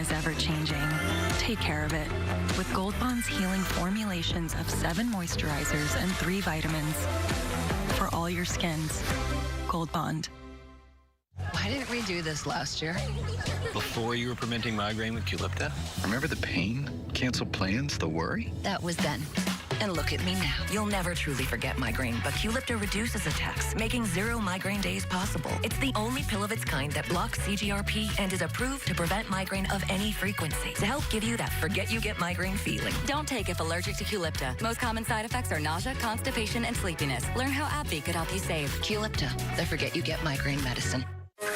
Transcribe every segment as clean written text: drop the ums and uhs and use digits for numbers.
is ever-changing. Take care of it with Gold Bond's healing formulations of 7 moisturizers and 3 vitamins. For all your skins, Gold Bond. Why didn't we do this last year? Before you were preventing migraine with Qulipta? Remember the pain, canceled plans, the worry? That was then. And look at me now. You'll never truly forget migraine, but Qulipta reduces attacks, making 0 migraine days possible. It's the only pill of its kind that blocks CGRP and is approved to prevent migraine of any frequency to help give you that forget-you-get-migraine feeling. Don't take if allergic to Qulipta. Most common side effects are nausea, constipation, and sleepiness. Learn how AbbVie could help you save. Qulipta, the forget-you-get-migraine medicine.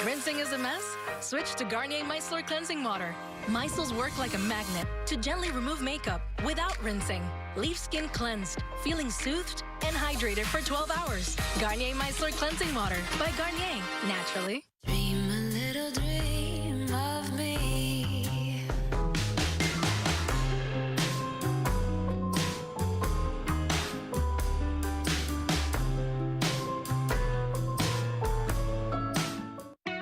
Rinsing is a mess? Switch to Garnier Micellar Cleansing Water. Micelles work like a magnet to gently remove makeup without rinsing. Leave skin cleansed, feeling soothed and hydrated for 12 hours. Garnier Micellar Cleansing Water by Garnier, naturally. Dream a little dream of me.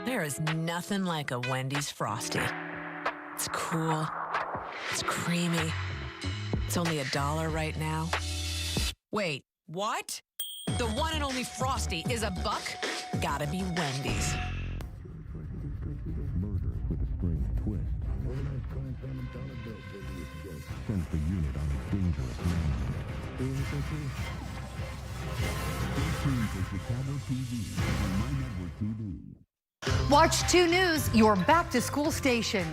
There is nothing like a Wendy's Frosty. It's cool. It's creamy. It's only $1 right now. Wait, what? The one and only Frosty is $1? Gotta be Wendy's. Murder with a strange twist. Organized crime found dollar bills over his throat. Sends the unit on a dangerous mission. Stay tuned for Chicago TV on My Network TV. Watch 2 News, your back-to-school station.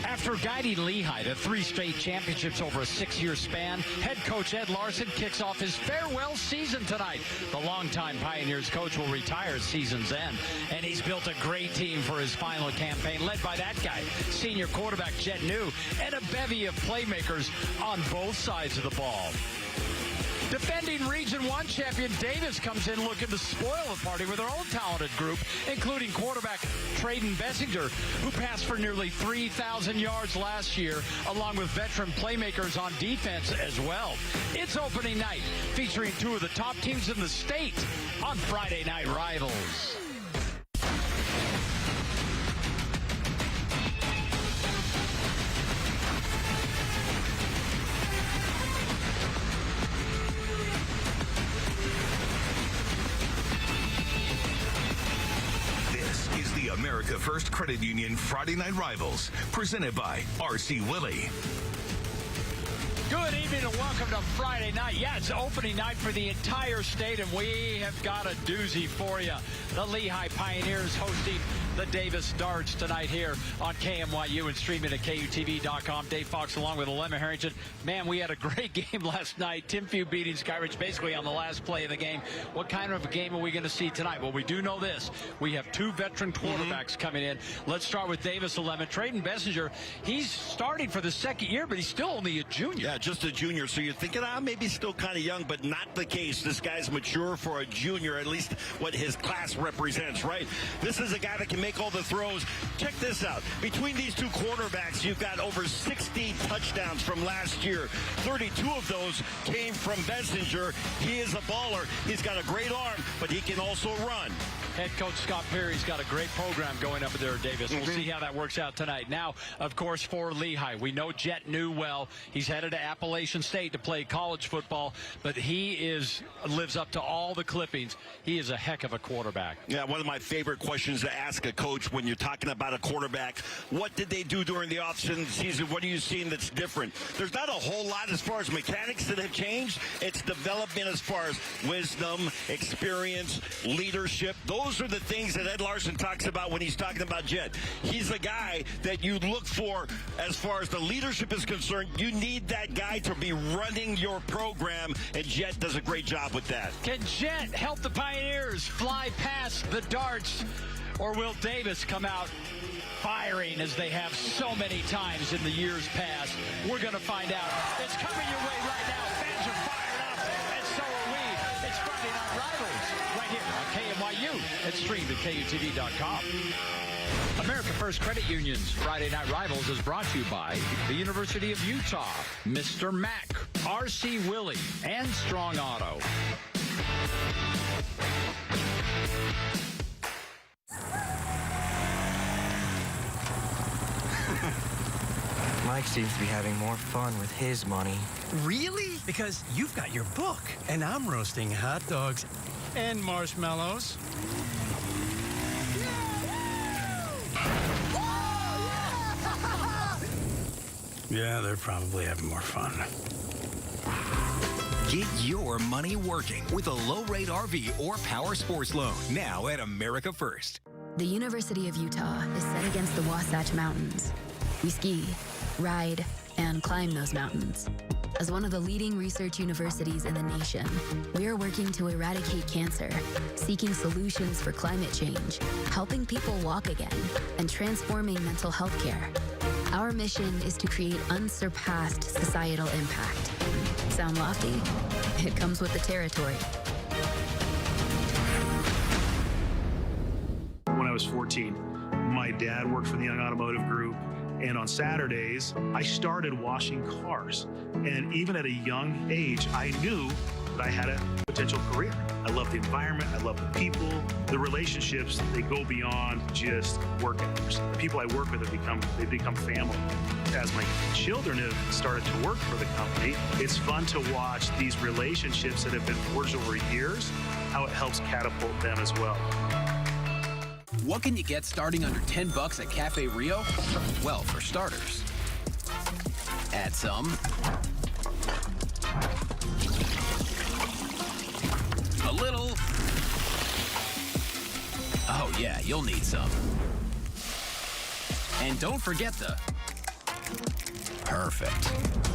After guiding Lehigh to 3 state championships over a 6-year span, head coach Ed Larson kicks off his farewell season tonight. The longtime Pioneers coach will retire at season's end, and he's built a great team for his final campaign, led by that guy, senior quarterback Jet New, and a bevy of playmakers on both sides of the ball. Defending Region 1 champion Davis comes in looking to spoil the party with their own talented group, including quarterback Trayden Bessinger, who passed for nearly 3,000 yards last year, along with veteran playmakers on defense as well. It's opening night, featuring 2 of the top teams in the state on Friday Night Rivals. America First Credit Union Friday Night Rivals, presented by R.C. Willey. Good evening and welcome to Friday night. Yeah, it's opening night for the entire state, and we have got a doozy for you. The Lehi Pioneers hosting the Davis Darts tonight here on KMYU and streaming at KUTV.com. Dave Fox along with Lemon Harrington. Man, we had a great game last night. Tim Few beating Skyridge basically on the last play of the game. What kind of a game are we going to see tonight? Well, we do know this. We have 2 veteran quarterbacks coming in. Let's start with Davis Lemon. Trayden Bessinger, he's starting for the 2nd year, but he's still only a junior. Yeah, just a junior. So you're thinking, maybe still kind of young, but not the case. This guy's mature for a junior, at least what his class represents, right? This is a guy that can make all the throws. Check this out. Between these 2 quarterbacks, you've got over 60 touchdowns from last year. 32 of those came from Bessinger. He is a baller. He's got a great arm, but he can also run. Head coach Scott Perry's got a great program going up there, Davis. We'll see how that works out tonight. Now, of course, for Lehigh, we know Jet New well. He's headed to Appalachian State to play college football, but he lives up to all the clippings. He is a heck of a quarterback. Yeah, one of my favorite questions to ask a coach when you're talking about a quarterback. What did they do during the offseason? What are you seeing that's different? There's not a whole lot as far as mechanics that have changed. It's development as far as wisdom, experience, leadership. Those are the things that Ed Larson talks about when he's talking about Jet. He's a guy that you look for as far as the leadership is concerned. You need that guy to be running your program, and Jet does a great job with that. Can Jet help the Pioneers fly past the Darts, or will Davis come out firing as they have so many times in the years past? We're going to find out. It's coming your way right now. Fans are fired up, and so are we. It's Friday Night Rivals right here on KMYU. It's streamed at KUTV.com. America First Credit Union's Friday Night Rivals is brought to you by the University of Utah, Mr. Mack, R.C. Willie, and Strong Auto. Mike seems to be having more fun with his money. Really? Because you've got your book, and I'm roasting hot dogs and marshmallows. Yeah, they're probably having more fun. Get your money working with a low-rate RV or power sports loan now at America First. The University of Utah is set against the Wasatch Mountains. We ski, ride, and climb those mountains. As one of the leading research universities in the nation, we are working to eradicate cancer, seeking solutions for climate change, helping people walk again, and transforming mental health care. Our mission is to create unsurpassed societal impact. Sound lofty? It comes with the territory. When I was 14, my dad worked for the Young Automotive Group, and on Saturdays, I started washing cars. And even at a young age, I knew that I had a potential career. I love the environment, I love the people, the relationships, they go beyond just work hours. The people I work with they become family. As my children have started to work for the company, it's fun to watch these relationships that have been forged over years, how it helps catapult them as well. What can you get starting under $10 at Cafe Rio? Well, for starters, add some. A little. Oh yeah, you'll need some. And don't forget the perfect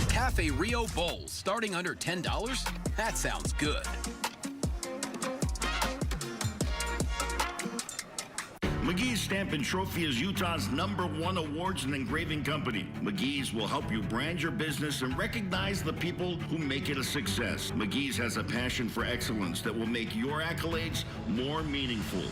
Cafe Rio bowls starting under $10. That sounds good. McGee's Stamp and Trophy is Utah's #1 awards and engraving company. McGee's will help you brand your business and recognize the people who make it a success. McGee's has a passion for excellence that will make your accolades more meaningful.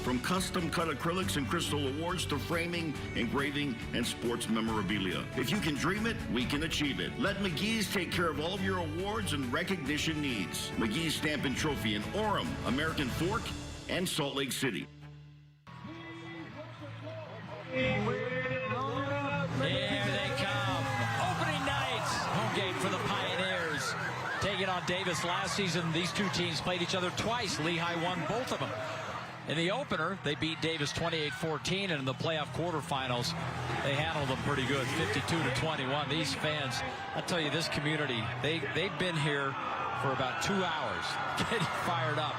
From custom-cut acrylics and crystal awards to framing, engraving, and sports memorabilia. If you can dream it, we can achieve it. Let McGee's take care of all of your awards and recognition needs. McGee's Stamp and Trophy in Orem, American Fork, and Salt Lake City. Here they come. Opening night. Home game for the Pioneers. Taking on Davis last season. These two teams played each other twice. Lehigh won both of them. In the opener, they beat Davis 28-14, and in the playoff quarterfinals, they handled them pretty good, 52-21. These fans, I tell you, this community, they've been here for about 2 hours, getting fired up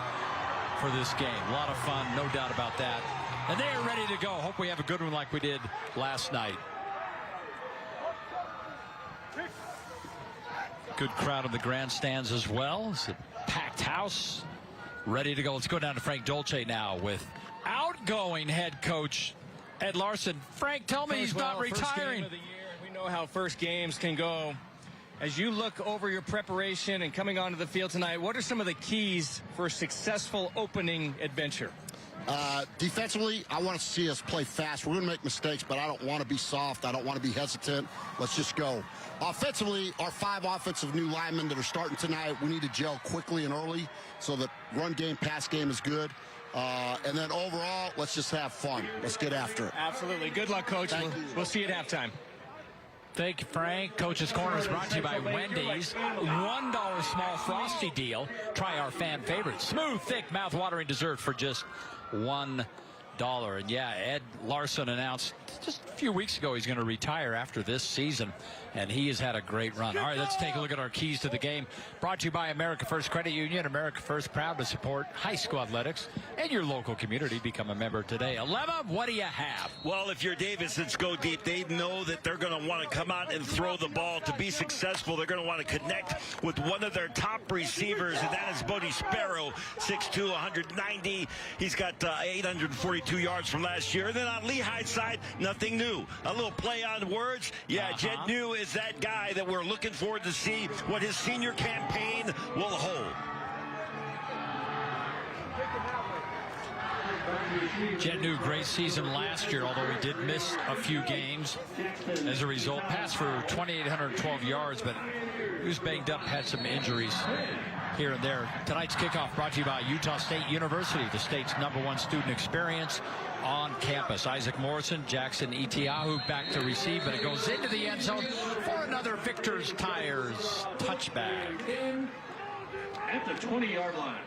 for this game. A lot of fun, no doubt about that. And they are ready to go. Hope we have a good one like we did last night. Good crowd in the grandstands as well. It's a packed house. Ready to go. Let's go down to Frank Dolce now with outgoing head coach Ed Larson. Frank, tell me he's not retiring. First game of the year. We know how first games can go. As you look over your preparation and coming onto the field tonight, what are some of the keys for a successful opening adventure? Defensively, I want to see us play fast. We're going to make mistakes, but I don't want to be soft. I don't want to be hesitant. Let's just go. Offensively, our 5 offensive new linemen that are starting tonight, we need to gel quickly and early so that run game, pass game is good. And then overall, let's just have fun. Let's get after it. Absolutely. Good luck, Coach. We'll see you at halftime. Thank you, Frank. Coach's Corner is brought to you by Wendy's. $1 small Frosty deal. Try our fan favorite. Smooth, thick, mouth-watering dessert for just $1. And yeah, Ed Larson announced just a few weeks ago he's going to retire after this season, and he has had a great run. All right, let's take a look at our keys to the game. Brought to you by America First Credit Union. America First, proud to support high school athletics and your local community. Become a member today. Aleva, what do you have? Well, if you're Davis, it's go deep. They know that they're going to want to come out and throw the ball. To be successful, they're going to want to connect with one of their top receivers, and that is Bodie Sparrow, 6'2", 190. He's got 842 yards from last year. And then on Lehigh's side, nothing new. A little play on words. Yeah, Jed New is that guy that we're looking forward to see what his senior campaign will hold. Jet New, great season last year, although he did miss a few games. As a result, passed for 2,812 yards, but he was banged up, had some injuries here and there. Tonight's kickoff brought to you by Utah State University, the state's #1 student experience on campus. Isaac Morrison, Jackson Itiahu back to receive, but it goes into the end zone for another Victor's Tires touchback. At the 20-yard line.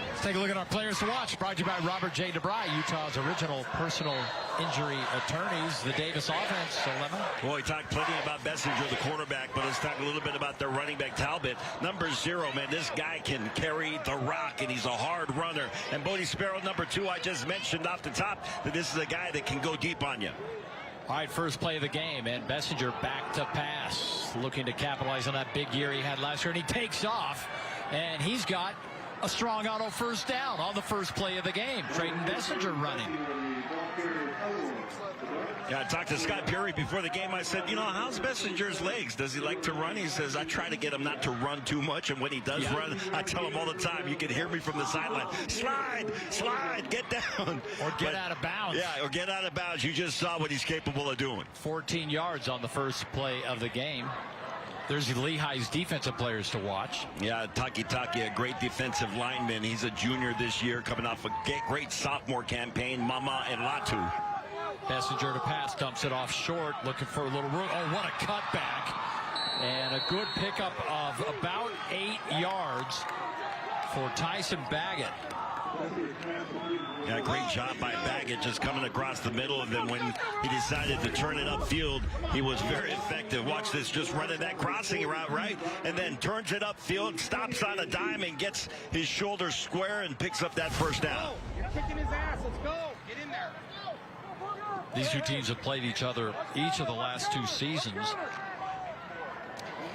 Let's take a look at our players to watch. Brought to you by Robert J. DeBry, Utah's original personal injury attorneys. The Davis offense, so Lemon. Well, we talked plenty about Bessinger, the quarterback, but let's talk a little bit about their running back, Talbot. Number 0, man, this guy can carry the rock, and he's a hard runner. And Bodie Sparrow, number 2, I just mentioned off the top that this is a guy that can go deep on you. All right, first play of the game, and Bessinger back to pass, looking to capitalize on that big year he had last year, and he takes off, and he's got a strong auto first down on the first play of the game. Trayton Bessinger running. Yeah, I talked to Scott Perry before the game. I said, you know, how's Bessinger's legs? Does he like to run? He says, I try to get him not to run too much, and when he does run, I tell him all the time, you can hear me from the sideline, slide, get down. Or get out of bounds. Yeah, or get out of bounds. You just saw what he's capable of doing. 14 yards on the first play of the game. There's Lehigh's defensive players to watch. Yeah, Taki, a great defensive lineman. He's a junior this year, coming off a great sophomore campaign. Mama and Latu. Bessinger to pass, dumps it off short, looking for a little room. Oh, what a cutback. And a good pickup of about 8 yards for Tyson Baggett. Yeah, great job by Baggett, just coming across the middle, and then when he decided to turn it upfield, he was very effective. Watch this, just running that crossing route right, and then turns it upfield, stops on a dime, and gets his shoulders square and picks up that first down. You're kicking his ass. Let's go. Get in there. These two teams have played each other each of the last 2 seasons.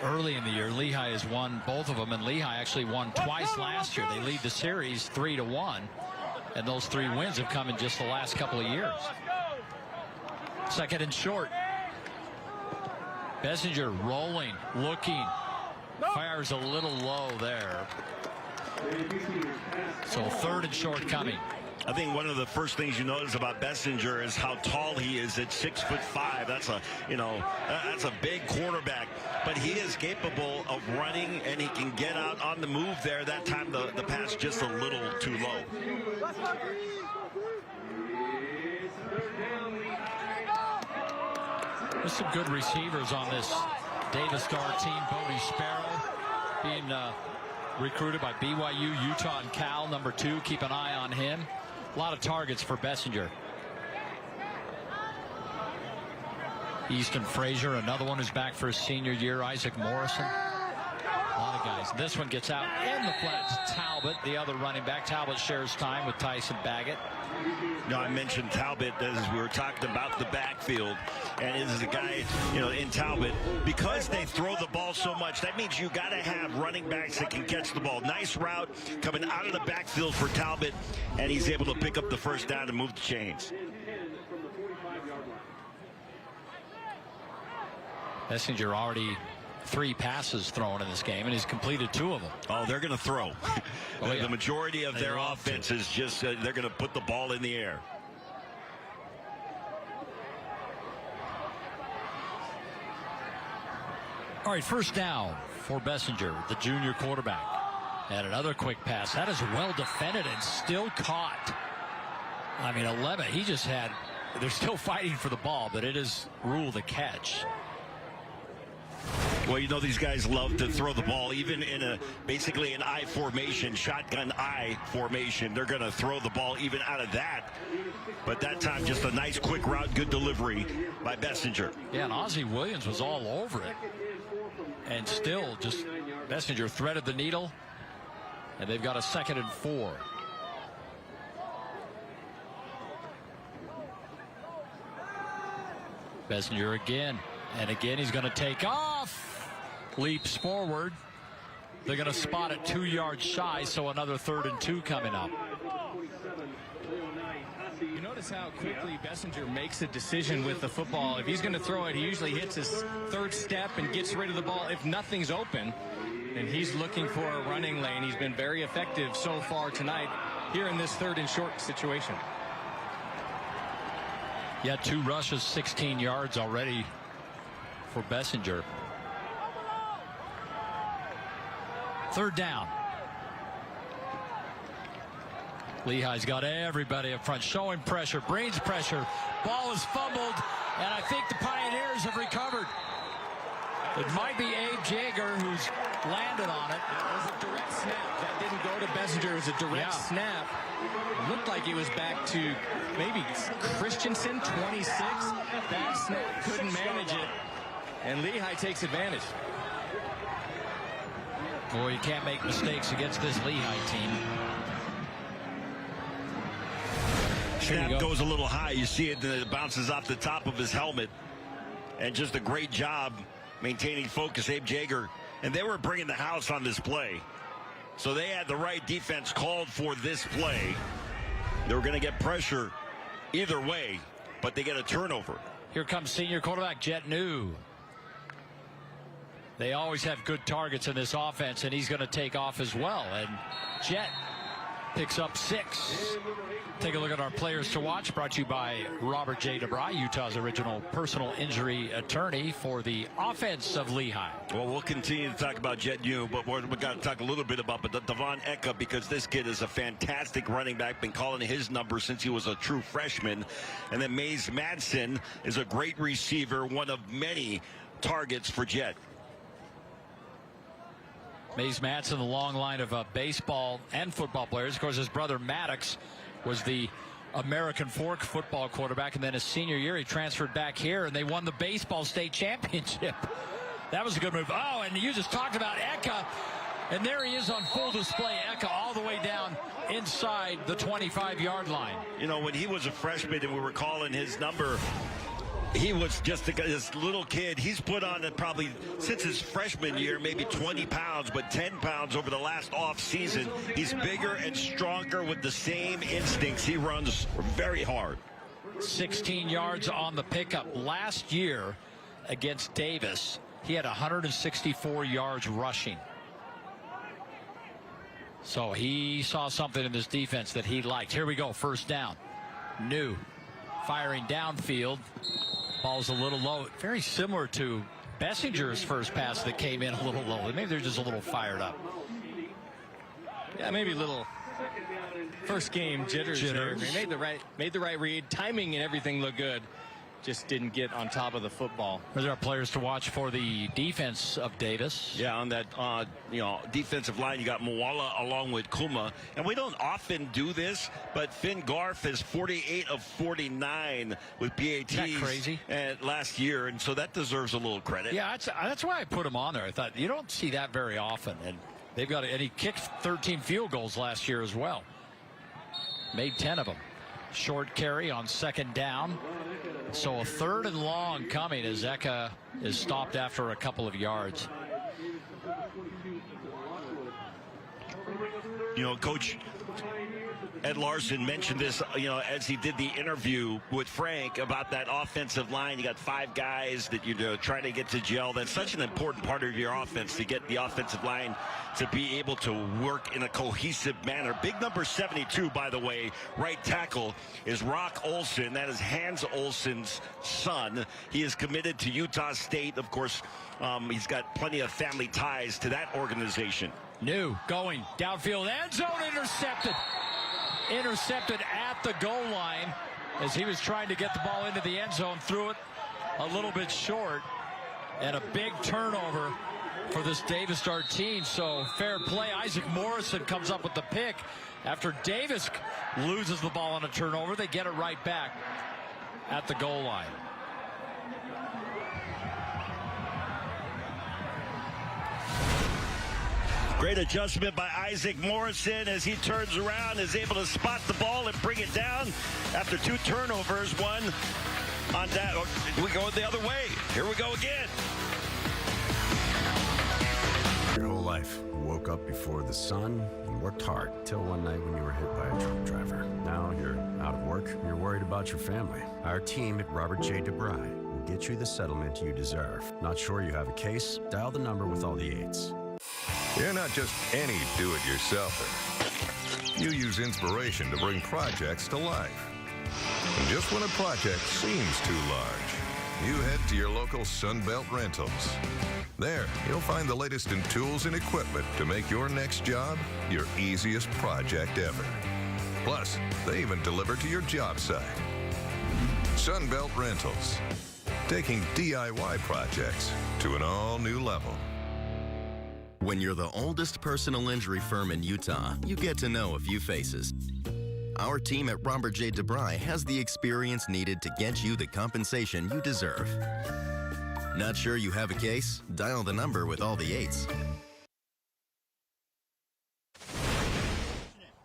Early in the year, Lehigh has won both of them, and Lehigh actually won twice last year. They lead the series 3-1, and those 3 wins have come in just the last couple of years. Second and short. Bessinger rolling, looking, fires a little low there. So third and short coming. I think one of the first things you notice about Bessinger is how tall he is at 6'5". That's a big quarterback, but he is capable of running, and he can get out on the move there. That time the pass just a little too low. There's some good receivers on this Davis Star team. Bodie Sparrow being recruited by BYU, Utah, and Cal, number 2. Keep an eye on him. A lot of targets for Bessinger. Easton Frazier, another one who's back for his senior year. Isaac Morrison. A lot of guys. This one gets out in the flats. Talbot, the other running back. Talbot shares time with Tyson Baggett. No, I mentioned Talbot as we were talking about the backfield, and this is a guy, in Talbot, because they throw the ball so much, that means you got to have running backs that can catch the ball. Nice route coming out of the backfield for Talbot, and he's able to pick up the first down and move the chains. Bessinger already 3 passes thrown in this game, and he's completed 2 of them. Oh, they're going to throw. The majority of their offense is just they're going to put the ball in the air. All right, first down for Bessinger, the junior quarterback. And another quick pass. That is well defended and still caught. I mean, 11. They're still fighting for the ball, but it is ruled a catch. Well, these guys love to throw the ball, even in basically an I formation, shotgun I formation. They're going to throw the ball even out of that. But that time, just a nice quick route, good delivery by Bessinger. Yeah, and Ozzie Williams was all over it. And still, just Bessinger threaded the needle. And they've got a 2nd and 4. Bessinger again. And again, he's going to take off. Leaps forward. They're going to spot it 2 yards shy, so another 3rd and 2 coming up. You notice Notice how quickly Bessinger makes a decision with the football. If he's going to throw it, he usually hits his third step and gets rid of the ball. If nothing's open, and he's looking for a running lane. He's been very effective so far tonight here in this 3rd and short situation. Yeah, 2 rushes, 16 yards already for Bessinger. 3rd down. Lehigh's got everybody up front, showing pressure, brings pressure. Ball is fumbled, and I think the Pioneers have recovered. It might be Abe Jaeger who's landed on it. It was a direct snap. That didn't go to Bessinger. It was a direct snap. It looked like it was back to maybe Christensen, 26. That snap couldn't manage it, and Lehigh takes advantage. Boy, you can't make mistakes against this Lehigh team. Snap goes a little high. You see it, and it bounces off the top of his helmet. And just a great job maintaining focus, Abe Jaeger. And they were bringing the house on this play. So they had the right defense called for this play. They were going to get pressure either way, but they get a turnover. Here comes senior quarterback Jet New. They always have good targets in this offense, and he's going to take off as well. And Jet picks up 6. Take a look at our players to watch, brought to you by Robert J. DeBry, Utah's original personal injury attorney for the offense of Lehigh. Well, we'll continue to talk about Jet New, but we've got to talk a little bit about Devon Eka, because this kid is a fantastic running back. Been calling his number since he was a true freshman. And then Mays Madsen is a great receiver, one of many targets for Jet. Mays Madsen, the long line of baseball and football players. Of course, his brother Maddox was the American Fork football quarterback, and then his senior year he transferred back here, and they won the baseball state championship. That was a good move. Oh, and you just talked about Eka, and there he is on full display. Eka all the way down inside the 25-yard line. You know, when he was a freshman and we were calling his number, he was just this little kid. He's put on probably since his freshman year, maybe 20 pounds, but 10 pounds over the last off season. He's bigger and stronger with the same instincts. He runs very hard. 16 yards on the pickup. Last year against Davis, he had 164 yards rushing. So he saw something in this defense that he liked. Here we go, 1st down. New firing downfield. Ball's a little low. Very similar to Bessinger's first pass that came in a little low. Maybe they're just a little fired up. Yeah, maybe a little first game jitters. He made the right read. Timing and everything looked good. Just didn't get on top of the football. Those are players to watch for the defense of Davis. Yeah, on that defensive line, you got Mwala along with Kuma. And we don't often do this, but Finn Garf is 48 of 49 with PATs. Isn't that crazy? Last year, and so that deserves a little credit. Yeah, that's why I put him on there. I thought you don't see that very often, and he kicked 13 field goals last year as well. Made 10 of them. Short carry on 2nd down. So a 3rd and long coming as Eka is stopped after a couple of yards. You know, Coach Ed Larson mentioned this, as he did the interview with Frank about that offensive line. You got 5 guys that you're trying to get to gel. That's such an important part of your offense, to get the offensive line to be able to work in a cohesive manner. Big number 72, by the way, right tackle, is Rock Olson. That is Hans Olson's son. He is committed to Utah State. Of course, he's got plenty of family ties to that organization. New going downfield, end zone, intercepted at the goal line as he was trying to get the ball into the end zone. Threw it a little bit short, and a big turnover for this Davis Star team. So fair play. Isaac Morrison comes up with the pick after Davis loses the ball on a turnover. They get it right back at the goal line. Great adjustment by Isaac Morrison as he turns around, is able to spot the ball and bring it down after 2 turnovers. One on that. We go the other way. Here we go again. Your whole life. life. You woke up before the sun and worked hard till one night when you were hit by a truck driver. Now you're out of work and you're worried about your family. Our team at Robert J. DeBry will get you the settlement you deserve. Not sure you have a case? Dial the number with all the 8s. You're not just any do-it-yourselfer. You use inspiration to bring projects to life. And just when a project seems too large, you head to your local Sunbelt Rentals. There, you'll find the latest in tools and equipment to make your next job your easiest project ever. Plus, they even deliver to your job site. Sunbelt Rentals, taking DIY projects to an all-new level. When you're the oldest personal injury firm in Utah, you get to know a few faces. Our team at Robert J. DeBry has the experience needed to get you the compensation you deserve. Not sure you have a case? Dial the number with all the 8s.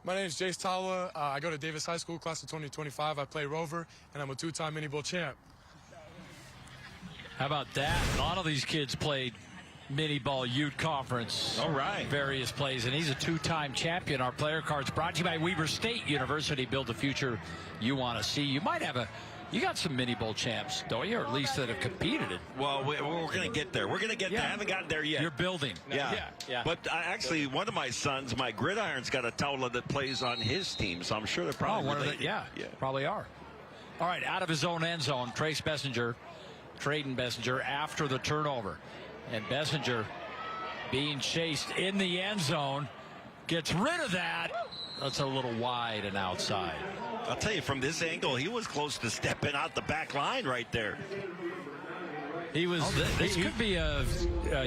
My name is Jace Tawa. I go to Davis High School, class of 2025. I play Rover, and I'm a 2-time Mini Bowl champ. How about that? A lot of these kids played Mini Ball Ute Conference. All right. Various plays, and he's a 2-time champion. Our player card's brought to you by Weber State University. Build the future you want to see. You might have you got some Mini Bowl champs, don't you? Or at least that have competed in. Well, we're going to get there. We're going to get there. I haven't gotten there yet. You're building. Yeah. But actually, one of my sons, my Gridiron's got a Towla that plays on his team, so I'm sure they're probably related. Yeah, probably are. All right, out of his own end zone, Trace Bessinger, Trayden Bessinger after the turnover. And Bessinger being chased in the end zone, gets rid of that. That's a little wide and outside. I'll tell you, from this angle, he was close to stepping out the back line right there. He was. This could be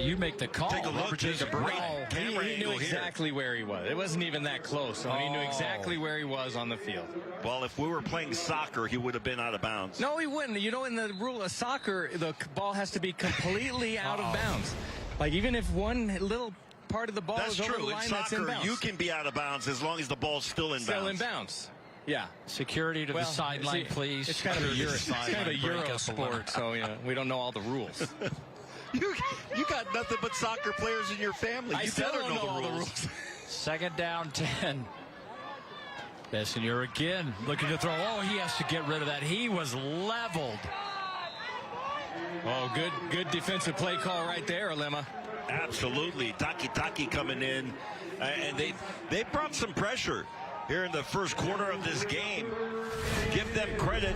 you make the call. Take a look. He knew exactly where he was. It wasn't even that close. So he knew exactly where he was on the field. Well, if we were playing soccer, he would have been out of bounds. No, he wouldn't. You know, in the rule of soccer, the ball has to be completely out of bounds. Like, even if one little part of the ball is over the line, that's in bounds. You can be out of bounds as long as the ball's still in bounds. Still in bounds. Yeah. Security to the sideline, please. It's kind of a Euro sport, so we don't know all the rules. You got nothing but soccer players in your family. I still don't know all the rules. Second down 10. Bessinger again looking to throw. Oh, he has to get rid of that. He was leveled. Oh, good defensive play call right there, Alema. Absolutely. Taki coming in, and they brought some pressure here in the first quarter of this game. Give them credit.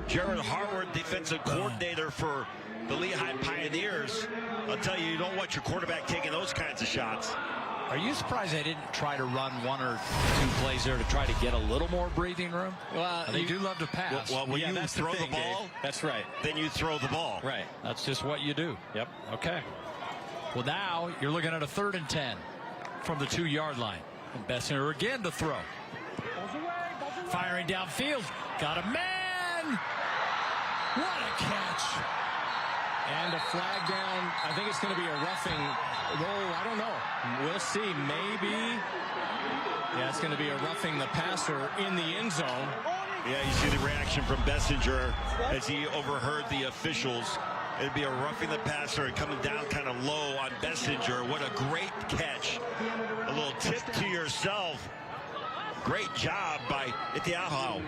Jared Harward, defensive coordinator for the Lehi Pioneers. I'll tell you, you don't want your quarterback taking those kinds of shots. Are you surprised they didn't try to run one or two plays there to try to get a little more breathing room? Well, they do love to pass. Well, when you throw the ball, Dave. That's right. Then you throw the ball. Right. That's just what you do. Yep. Okay. Well, now you're looking at a 3rd and 10 from the 2-yard line. And Bessinger again to throw. Firing downfield. Got a man. What a catch. And a flag down. I think it's going to be a roughing. Oh, I don't know. We'll see. Maybe. Yeah, it's going to be a roughing the passer in the end zone. Yeah, you see the reaction from Bessinger as he overheard the officials. It'd be a roughing the passer and coming down kind of low on Bessinger. What a great catch. A little tip to yourself. Great job by Itiaho.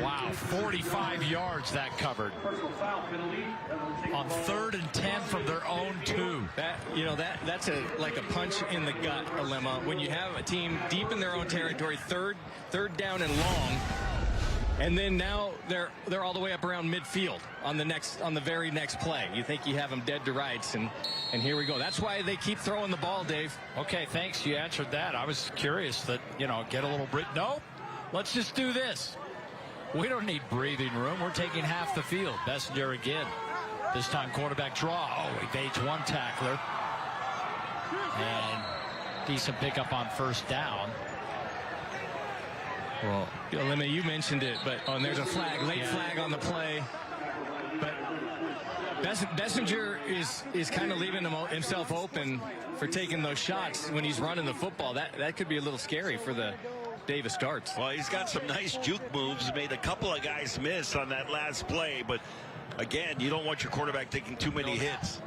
Wow, 45 yards that covered. On 3rd and 10 from their own 2. That's like a punch in the gut, Alema. When you have a team deep in their own territory, third down and long, and then now they're all the way up around midfield on the very next play. You think you have them dead to rights, and here we go. That's why they keep throwing the ball, Dave. Okay, thanks. You answered that. I was curious that, get a little nope. Let's just do this. We don't need breathing room. We're taking half the field. Bessinger again. This time quarterback draw. Oh, evades one tackler. And decent pickup on 1st down. Well, Alema, you mentioned it, but there's a flag, late flag on the play. But Bessinger is kind of leaving himself open for taking those shots when he's running the football. That could be a little scary for the Davis Darts. Well, he's got some nice juke moves. Made a couple of guys miss on that last play, but again, you don't want your quarterback taking too many hits.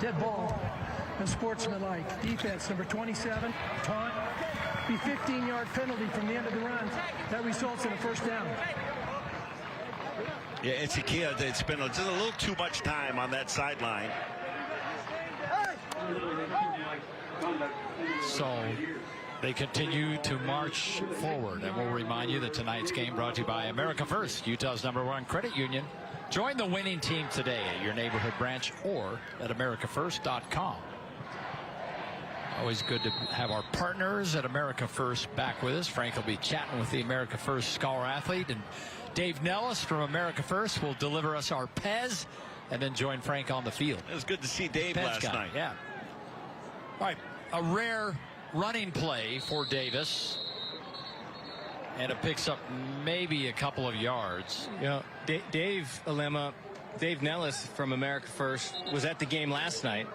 dead ball, and sportsmanlike. Defense, number 27, taunt. Be 15-yard penalty from the end of the run. That results in a first down. Yeah, it's a kid. It's been just a little too much time on that sideline. So they continue to march forward, and we'll remind you that tonight's game brought to you by America First, Utah's #1 credit union. Join the winning team today at your neighborhood branch or at americafirst.com. Always good to have our partners at America First back with us. Frank will be chatting with the America First Scholar Athlete, and Dave Nellis from America First will deliver us our Pez and then join Frank on the field. It was good to see Dave Pez last guy. night. Yeah. All right, a rare running play for Davis, and it picks up maybe a couple of yards. You know, Dave Nellis from America First was at the game last night,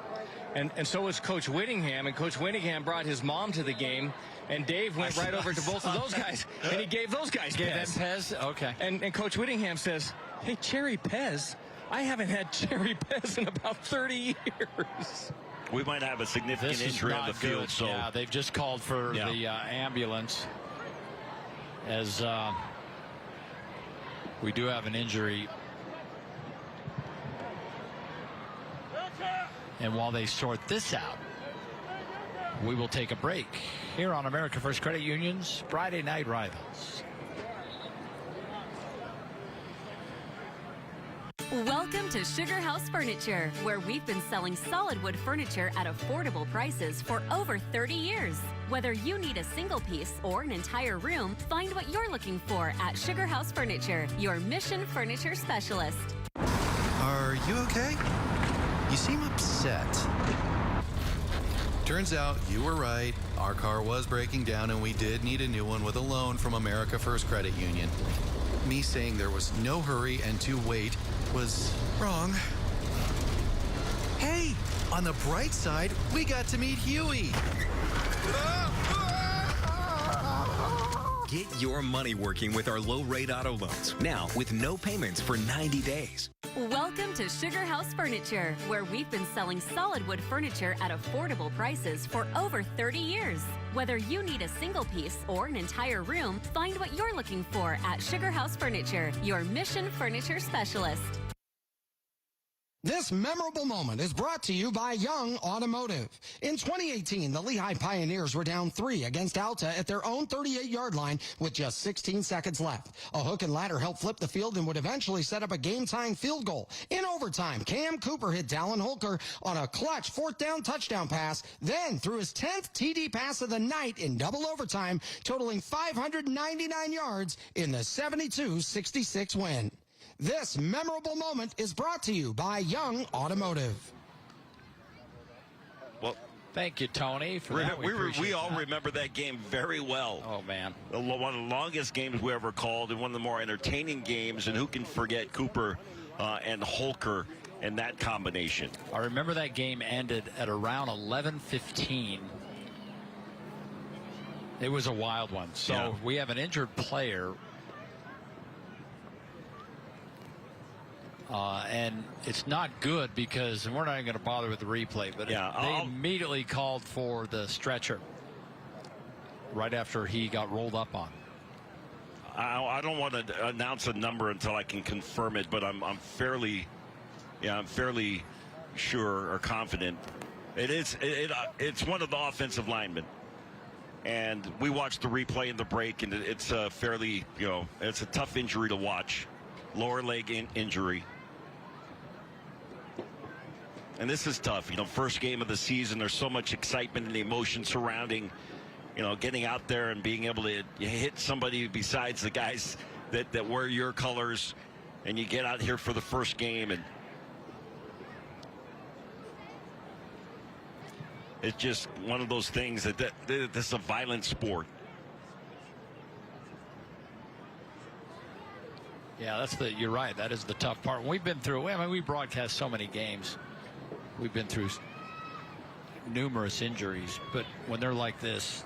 and so was Coach Whittingham, and Coach Whittingham brought his mom to the game, and Dave went right over to both of those guys, and he gave those guys Pez. Okay. And Coach Whittingham says, "Hey, Cherry Pez, I haven't had Cherry Pez in about 30 years." We might have a significant injury on the field. Good. So yeah, they've just called for the ambulance, as we do have an injury. And while they sort this out, we will take a break here on America First Credit Union's Friday Night Rivals. Welcome to Sugar House Furniture, where we've been selling solid wood furniture at affordable prices for over 30 years. Whether you need a single piece or an entire room, find what you're looking for at Sugar House Furniture, your Mission Furniture specialist. Are you okay? You seem upset. Turns out you were right. Our car was breaking down and we did need a new one with a loan from America First Credit Union. Me saying there was no hurry and to wait was wrong. Hey, on the bright side, we got to meet Huey. Get your money working with our low-rate auto loans, now with no payments for 90 days. Welcome to Sugar House Furniture, where we've been selling solid wood furniture at affordable prices for over 30 years. Whether you need a single piece or an entire room, find what you're looking for at Sugar House Furniture, your Mission Furniture specialist. This memorable moment is brought to you by Young Automotive. In 2018, the Lehi Pioneers were down 3 against Alta at their own 38-yard line with just 16 seconds left. A hook and ladder helped flip the field and would eventually set up a game-tying field goal. In overtime, Cam Cooper hit Dallin Holker on a clutch 4th down touchdown pass, then threw his 10th TD pass of the night in double overtime, totaling 599 yards in the 72-66 win. This memorable moment is brought to you by Young Automotive. Well, thank you, Tony, for that. We all remember that game very well. Oh, man. One of the longest games we ever called and one of the more entertaining games. And who can forget Cooper and Holker and that combination? I remember that game ended at around 11:15. It was a wild one. So we have an injured player. And it's not good because, and we're not even going to bother with the replay, but they immediately called for the stretcher right after he got rolled up on. I don't want to announce a number until I can confirm it, but I'm fairly sure or confident. It's one of the offensive linemen. And we watched the replay in the break, and it's a fairly, it's a tough injury to watch. Lower leg injury. And this is tough. First game of the season, there's so much excitement and emotion surrounding, getting out there and being able to hit somebody besides the guys that wear your colors, and you get out here for the first game, and it's just one of those things that this is a violent sport. Yeah, you're right. That is the tough part. We've been through, we broadcast so many games. We've been through numerous injuries, but when they're like this,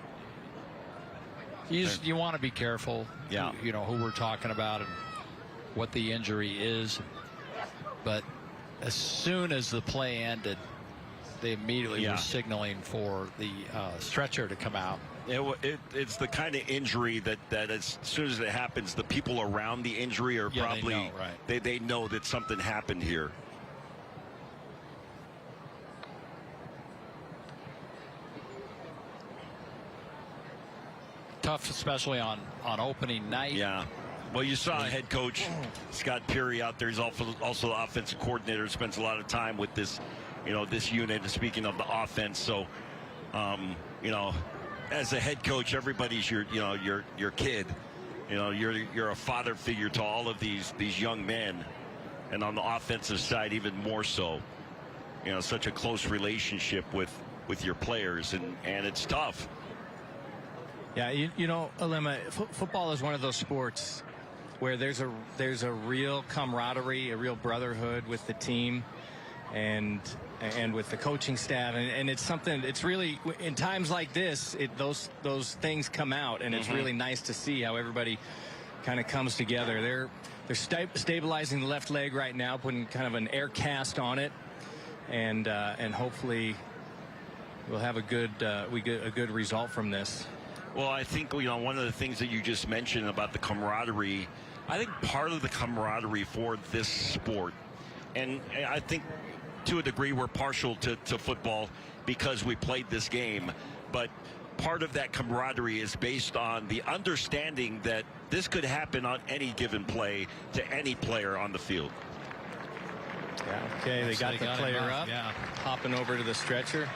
you want to be careful. Yeah. Who we're talking about and what the injury is. But as soon as the play ended, they immediately were signaling for the stretcher to come out. It's the kind of injury that as soon as it happens, the people around the injury are probably they know, right. They know that something happened here. Tough, especially on opening night. Yeah. Well, you saw head coach Scott Peary out there. He's also the offensive coordinator. Spends a lot of time with this, this unit. And speaking of the offense, so, as a head coach, everybody's your kid. You're a father figure to all of these young men, and on the offensive side, even more so. Such a close relationship with your players, and it's tough. Yeah, Alema, football is one of those sports where there's a real camaraderie, a real brotherhood with the team, and with the coaching staff, and it's something. It's really, in times like this, those things come out, and it's really nice to see how everybody kind of comes together. They're stabilizing the left leg right now, putting kind of an air cast on it, and hopefully we'll have a good result from this. Well, I think, one of the things that you just mentioned about the camaraderie, I think part of the camaraderie for this sport, and I think to a degree we're partial to football because we played this game, but part of that camaraderie is based on the understanding that this could happen on any given play to any player on the field. Yeah, okay, they got the player up, hopping over to the stretcher.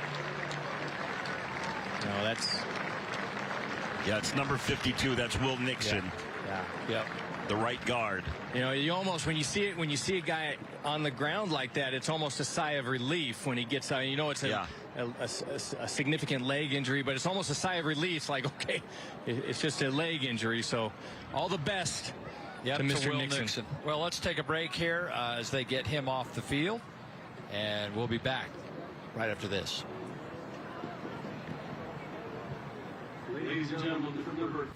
No, that's... Yeah, it's number 52. That's Will Nixon. Yeah. The right guard. You almost, when you see a guy on the ground like that, it's almost a sigh of relief when he gets out. It's a significant leg injury, but it's almost a sigh of relief. It's like, okay, it's just a leg injury. So all the best to Mr. Will Nixon. Well, let's take a break here as they get him off the field, and we'll be back right after this. Ladies and gentlemen, from number...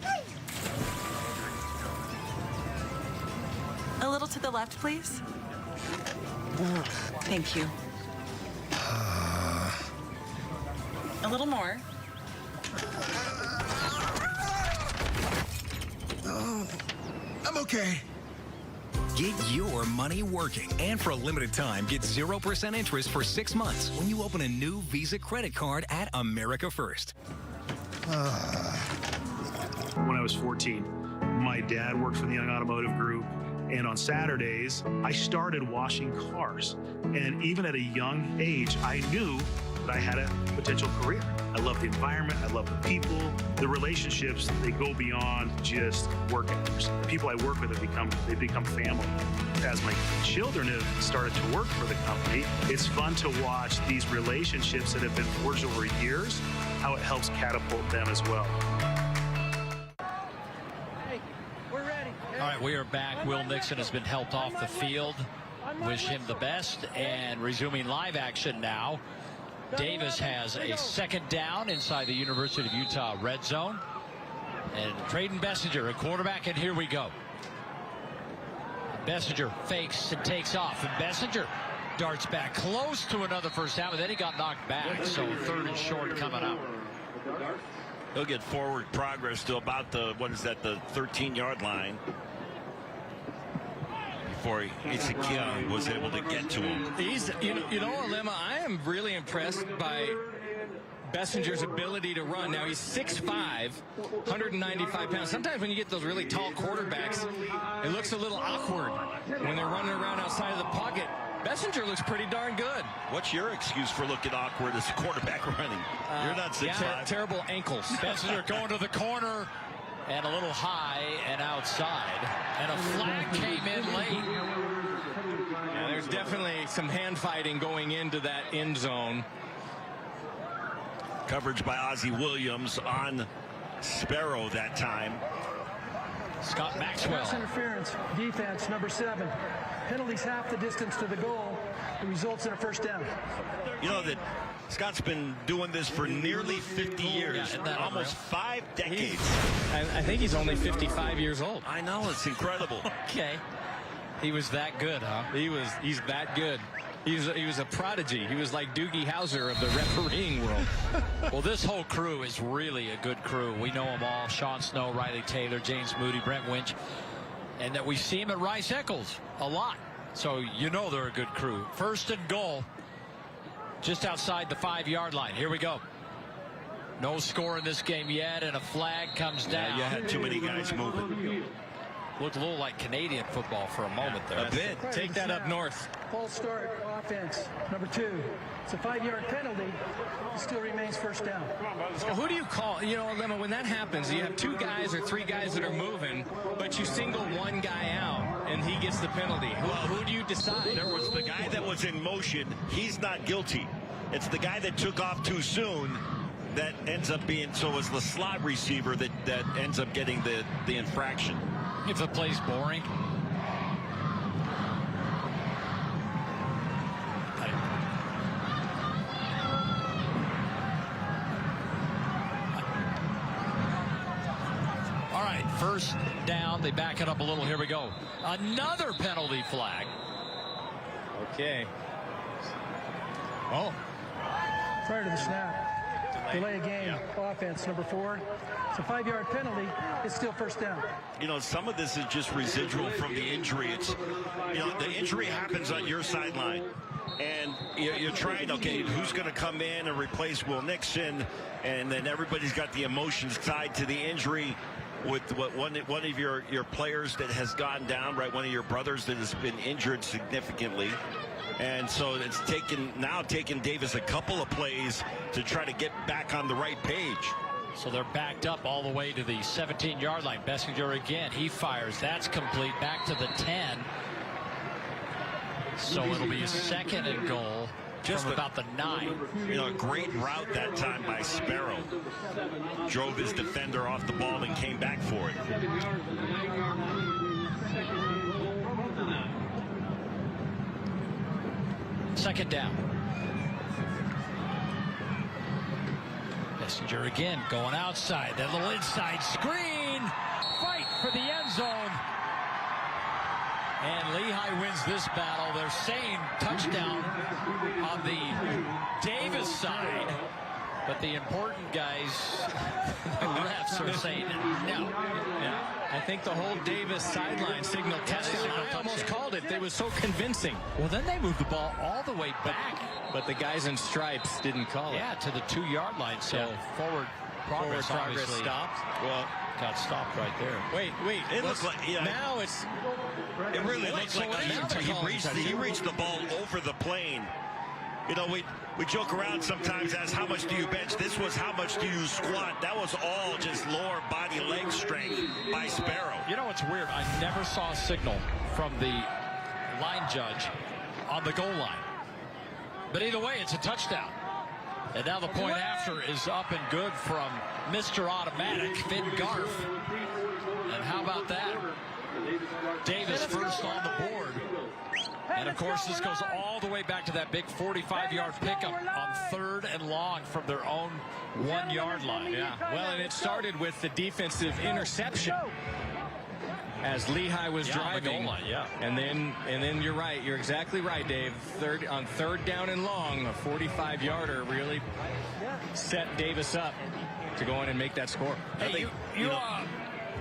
A little to the left, please. Thank you. A little more. I'm okay. Get your money working, and for a limited time, get 0% interest for 6 months when you open a new Visa credit card at America First. When I was 14, my dad worked for the Young Automotive Group, and on Saturdays, I started washing cars. And even at a young age, I knew that I had a potential career. I love the environment, I love the people, the relationships, they go beyond just work hours. The people I work with they become family. As my children have started to work for the company, it's fun to watch these relationships that have been forged over years, how it helps catapult them as well. Hey, we're ready. All right, we are back. Will Nixon has been helped off the field. Wish him the best. And resuming live action now. Davis has a second down inside the University of Utah red zone. And Trayden Bessinger, a quarterback, and here we go. Bessinger fakes and takes off. And Bessinger darts back close to another first down, but then he got knocked back. So 3rd and short coming up. He'll get forward progress to about the 13-yard line before Ezekiel was able to get to him. He's, Alema, I am really impressed by Bessinger's ability to run. Now, he's 6'5", 195 pounds. Sometimes when you get those really tall quarterbacks, it looks a little awkward when they're running around outside of the pocket. Bessinger looks pretty darn good. What's your excuse for looking awkward as a quarterback running? You're not 6'5". Terrible ankles. Bessinger going to the corner and a little high and outside. And a flag came in late. Yeah, there's definitely some hand fighting going into that end zone. Coverage by Ozzie Williams on Sparrow that time. Scott Maxwell. Pass interference, defense, number 7. Penalties half the distance to the goal. It results in a first down. You know that Scott's been doing this for nearly 50 years, almost 5 decades. I think he's only 55 years old. I know, it's incredible. Okay. He was that good, huh? He's that good. He was a prodigy. He was like Doogie Howser of the refereeing world. Well, this whole crew is really a good crew. We know them all. Sean Snow, Riley Taylor, James Moody, Brent Winch. And that we see him at Rice Eccles a lot. So you know they're a good crew. First and goal. Just outside the 5-yard line. Here we go. No score in this game yet, and a flag comes down. Yeah, you had too many guys moving. Looked a little like Canadian football for a moment there. A bit. Take that up north. False start offense. Number 2. It's a 5-yard penalty. It still remains first down. So who do you call? You know, Lemma, when that happens, you have 2 guys or 3 guys that are moving, but you single one guy out, and he gets the penalty. Who do you decide? There was the guy that was in motion. He's not guilty. It's the guy that took off too soon that ends up being, so it's the slot receiver that ends up getting the infraction. If the play's boring. All right, first down. They back it up a little. Here we go. Another penalty flag. Okay. Oh. Prior to the snap. Delay a game. Offense, number 4. It's a 5-yard penalty. It's still first down. You know, some of this is just residual from the injury. It's, you know, the injury happens on your sideline. And you're trying, okay, who's going to come in and replace Will Nixon? And then everybody's got the emotions tied to the injury with one of your players that has gone down, right? One of your brothers that has been injured significantly. And so it's taken Davis a couple of plays to try to get back on the right page. So they're backed up all the way to the 17-yard line. Bessinger again. He fires. That's complete. Back to the 10. So it'll be a second and goal from about the 9. You know, a great route that time by Sparrow. Drove his defender off the ball and came back for it. Second down. Bessinger again going outside. That little inside screen. Fight for the end zone. And Lehigh wins this battle. They're saying touchdown on the Davis side. But the important guys, the refs, are saying no. Yeah. I think the whole Davis sideline signal touchdown. I almost called it. They were so convincing. Well, then they moved the ball all the way back. But the guys in stripes didn't call it. Yeah, to the 2-yard line. So forward progress stopped. Well, got stopped right there. Wait. It looks like, yeah. Now it's. It really looks like he reached the ball over the plane. You know, we joke around sometimes as how much do you bench? This was how much do you squat? That was all just lower body leg strength by Sparrow. You know what's weird? I never saw a signal from the line judge on the goal line. But either way, it's a touchdown. And now the point after is up and good from Mr. Automatic, Finn Garf. And how about that? Davis first on the board. And, of course, this goes all the way back to that big 45-yard pickup on 3rd and long from their own 1-yard line. Yeah, well, and it started with the defensive interception as Lehigh was driving. On the goal line, yeah. And then you're right. You're exactly right, Dave. On 3rd down and long, a 45-yarder really set Davis up to go in and make that score. Hey,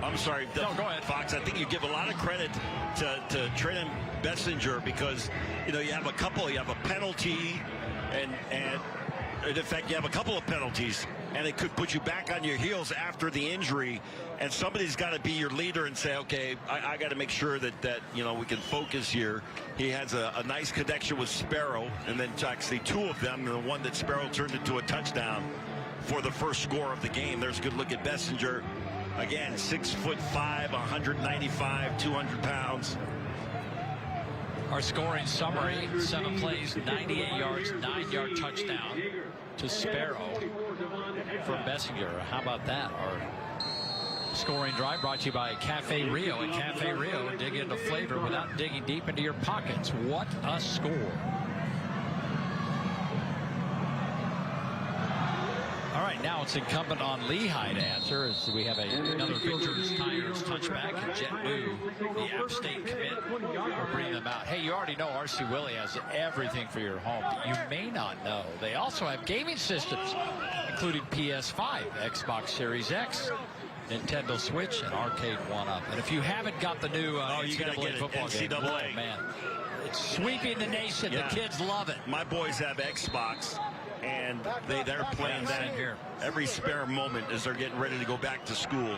I'm sorry. No, go ahead, Fox. I think you give a lot of credit to Trenton Bessinger because, you know, you have a penalty and in fact, you have a couple of penalties and it could put you back on your heels after the injury. And somebody's got to be your leader and say, okay, I got to make sure that, you know, we can focus here. He has a nice connection with Sparrow, and then actually 2 of them, and the one that Sparrow turned into a touchdown for the first score of the game. There's a good look at Bessinger. Again, 6'5", 195, 200 pounds. Our scoring summary, 7 plays, 98 yards, 9-yard touchdown to Sparrow from Bessinger. How about that? Our scoring drive brought to you by Cafe Rio. At Cafe Rio, dig into flavor without digging deep into your pockets. What a score. All right, now Now it's incumbent on Lehigh to answer as we have another Victor's Tires touchback. And Jet New, the App State commit, will bring them out. Hey, you already know R.C. Willey has everything for your home. You may not know they also have gaming systems, including PS5, Xbox Series X, Nintendo Switch, and Arcade 1-Up. And if you haven't got the new NCAA football game, oh, man, it's sweeping the nation. Yeah. The kids love it. My boys have Xbox, and they're playing that here every spare moment as they're getting ready to go back to school.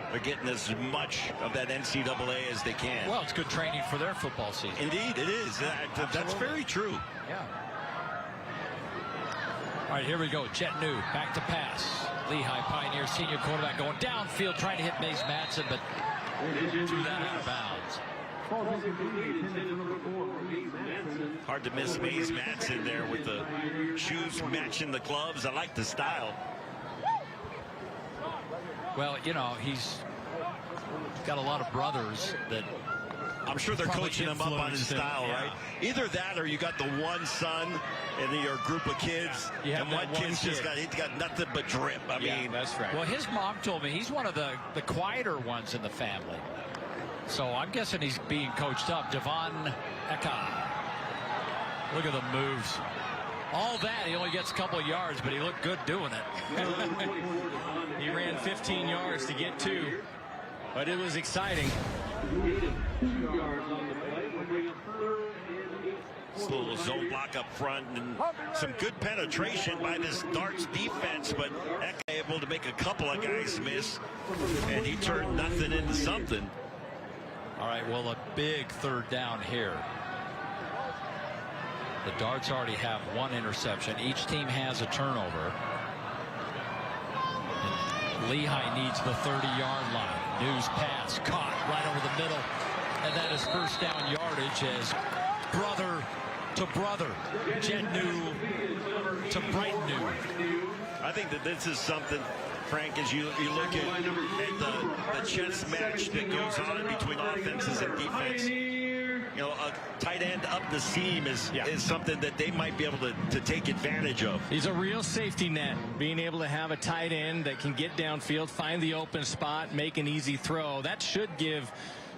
They're getting as much of that NCAA as they can. Well, it's good training for their football season. Indeed, it is. That's very true. Yeah. All right, here we go. Jet New, back to pass. Lehigh Pioneers senior quarterback going downfield, trying to hit Mays Madsen, but threw that out of bounds. Hard to miss Mays Madsen there with the shoes matching the gloves. I like the style. Well, you know, he's got a lot of brothers that I'm sure they're coaching him up on his style, right? Either that or you got the one son in your group of kids, and one kid's just he's got nothing but drip. I mean, that's right. Well, his mom told me he's one of the quieter ones in the family. So I'm guessing he's being coached up. Devon Eka. Look at the moves. All that, he only gets a couple of yards, but he looked good doing it. He ran 15 yards to get 2, but it was exciting. Little zone block up front and some good penetration by this Darts defense, but Eka able to make a couple of guys miss, and he turned nothing into something. All right, well, a big third down here. The Darts already have 1 interception. Each team has a turnover. And Lehigh needs the 30-yard line. New's pass caught right over the middle, and that is first down yardage as brother to brother. Jet New to Bright New. I think that this is something, Frank, as you look at the chess match that goes on between offenses and defense. You know, a tight end up the seam is something that they might be able to take advantage of. He's a real safety net, being able to have a tight end that can get downfield, find the open spot, make an easy throw. That should give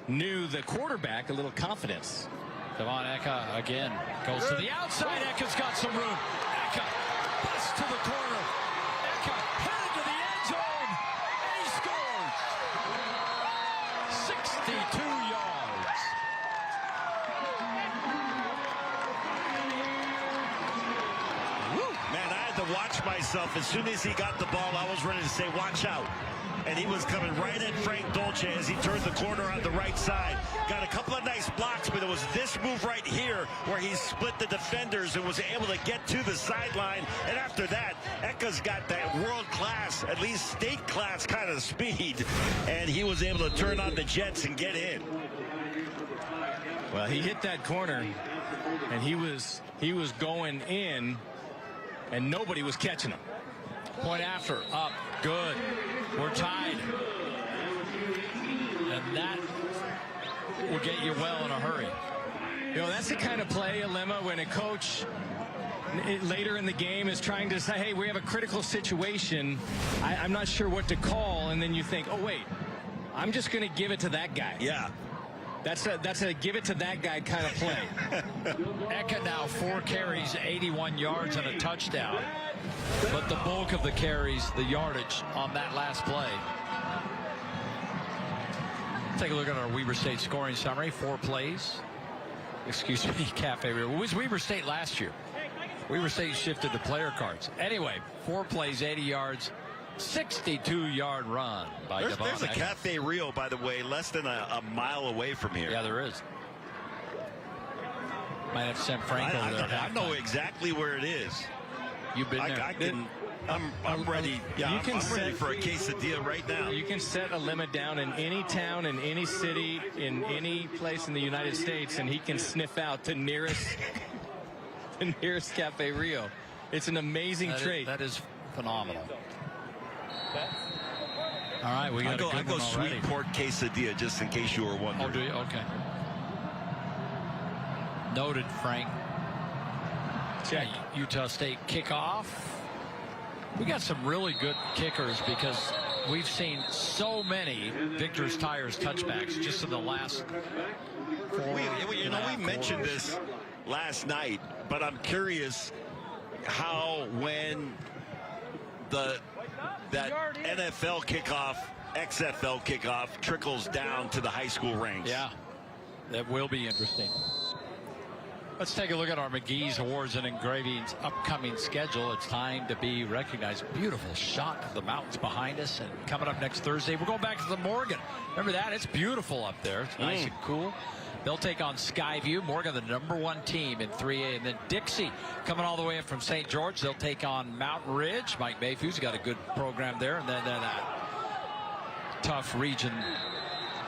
New, the quarterback, a little confidence. Devon Eka again goes to the outside. Eka's got some room. Eka busts to the corner. Eka headed to the end zone, and he scores. 62 yards. Man, I had to watch myself. As soon as he got the ball, I was ready to say, watch out. And he was coming right at Frank Dolce as he turned the corner on the right side. Got a couple of nice blocks, but it was this move right here where he split the defenders and was able to get to the sideline. And after that, Eka's got that world-class, at least state-class kind of speed. And he was able to turn on the Jets and get in. Well, he hit that corner, and he was going in, and nobody was catching him. Point after, up, good. We're tied. And that will get you well in a hurry. You know, that's the kind of play, Alema, when a coach later in the game is trying to say, hey, we have a critical situation. I'm not sure what to call. And then you think, oh, wait, I'm just going to give it to that guy. Yeah. That's a give it to that guy kind of play. Eka now 4 carries, 81 yards and a touchdown. But the bulk of the carries, the yardage on that last play. Take a look at our Weber State scoring summary. 4 plays. Excuse me, Cafe Rio. It was Weber State last year. Weber State shifted to player cards. Anyway, 4 plays, 80 yards. 62-yard run by Devon. There's a Cafe Rio, by the way, less than a mile away from here. Yeah, there is. Might have sent Frank over there. I know exactly where it is. You've been there. I'm ready. Yeah, I'm ready for a quesadilla right now. You can set a limit down in any town, in any city, in any place in the United States, and he can sniff out the nearest Cafe Rio. It's an amazing trait. That is phenomenal. All right, we got I go sweet pork quesadilla, just in case you were wondering. Oh, do you? Okay. Noted, Frank. Yeah, Utah State kickoff. We got some really good kickers because we've seen so many Victor's Tires touchbacks just in the last 4. We mentioned this last night, but I'm curious how when that NFL kickoff, XFL kickoff trickles down to the high school ranks. Yeah, that will be interesting. Let's take a look at our McGee's Awards and Engravings upcoming schedule. It's time to be recognized. Beautiful shot of the mountains behind us. And coming up next Thursday, we're going back to the Morgan. Remember that? It's beautiful up there. It's nice and cool. They'll take on Skyview. Morgan, the #1 team in 3A. And then Dixie coming all the way up from St. George. They'll take on Mountain Ridge. Mike Mayfew's got a good program there. And then tough Region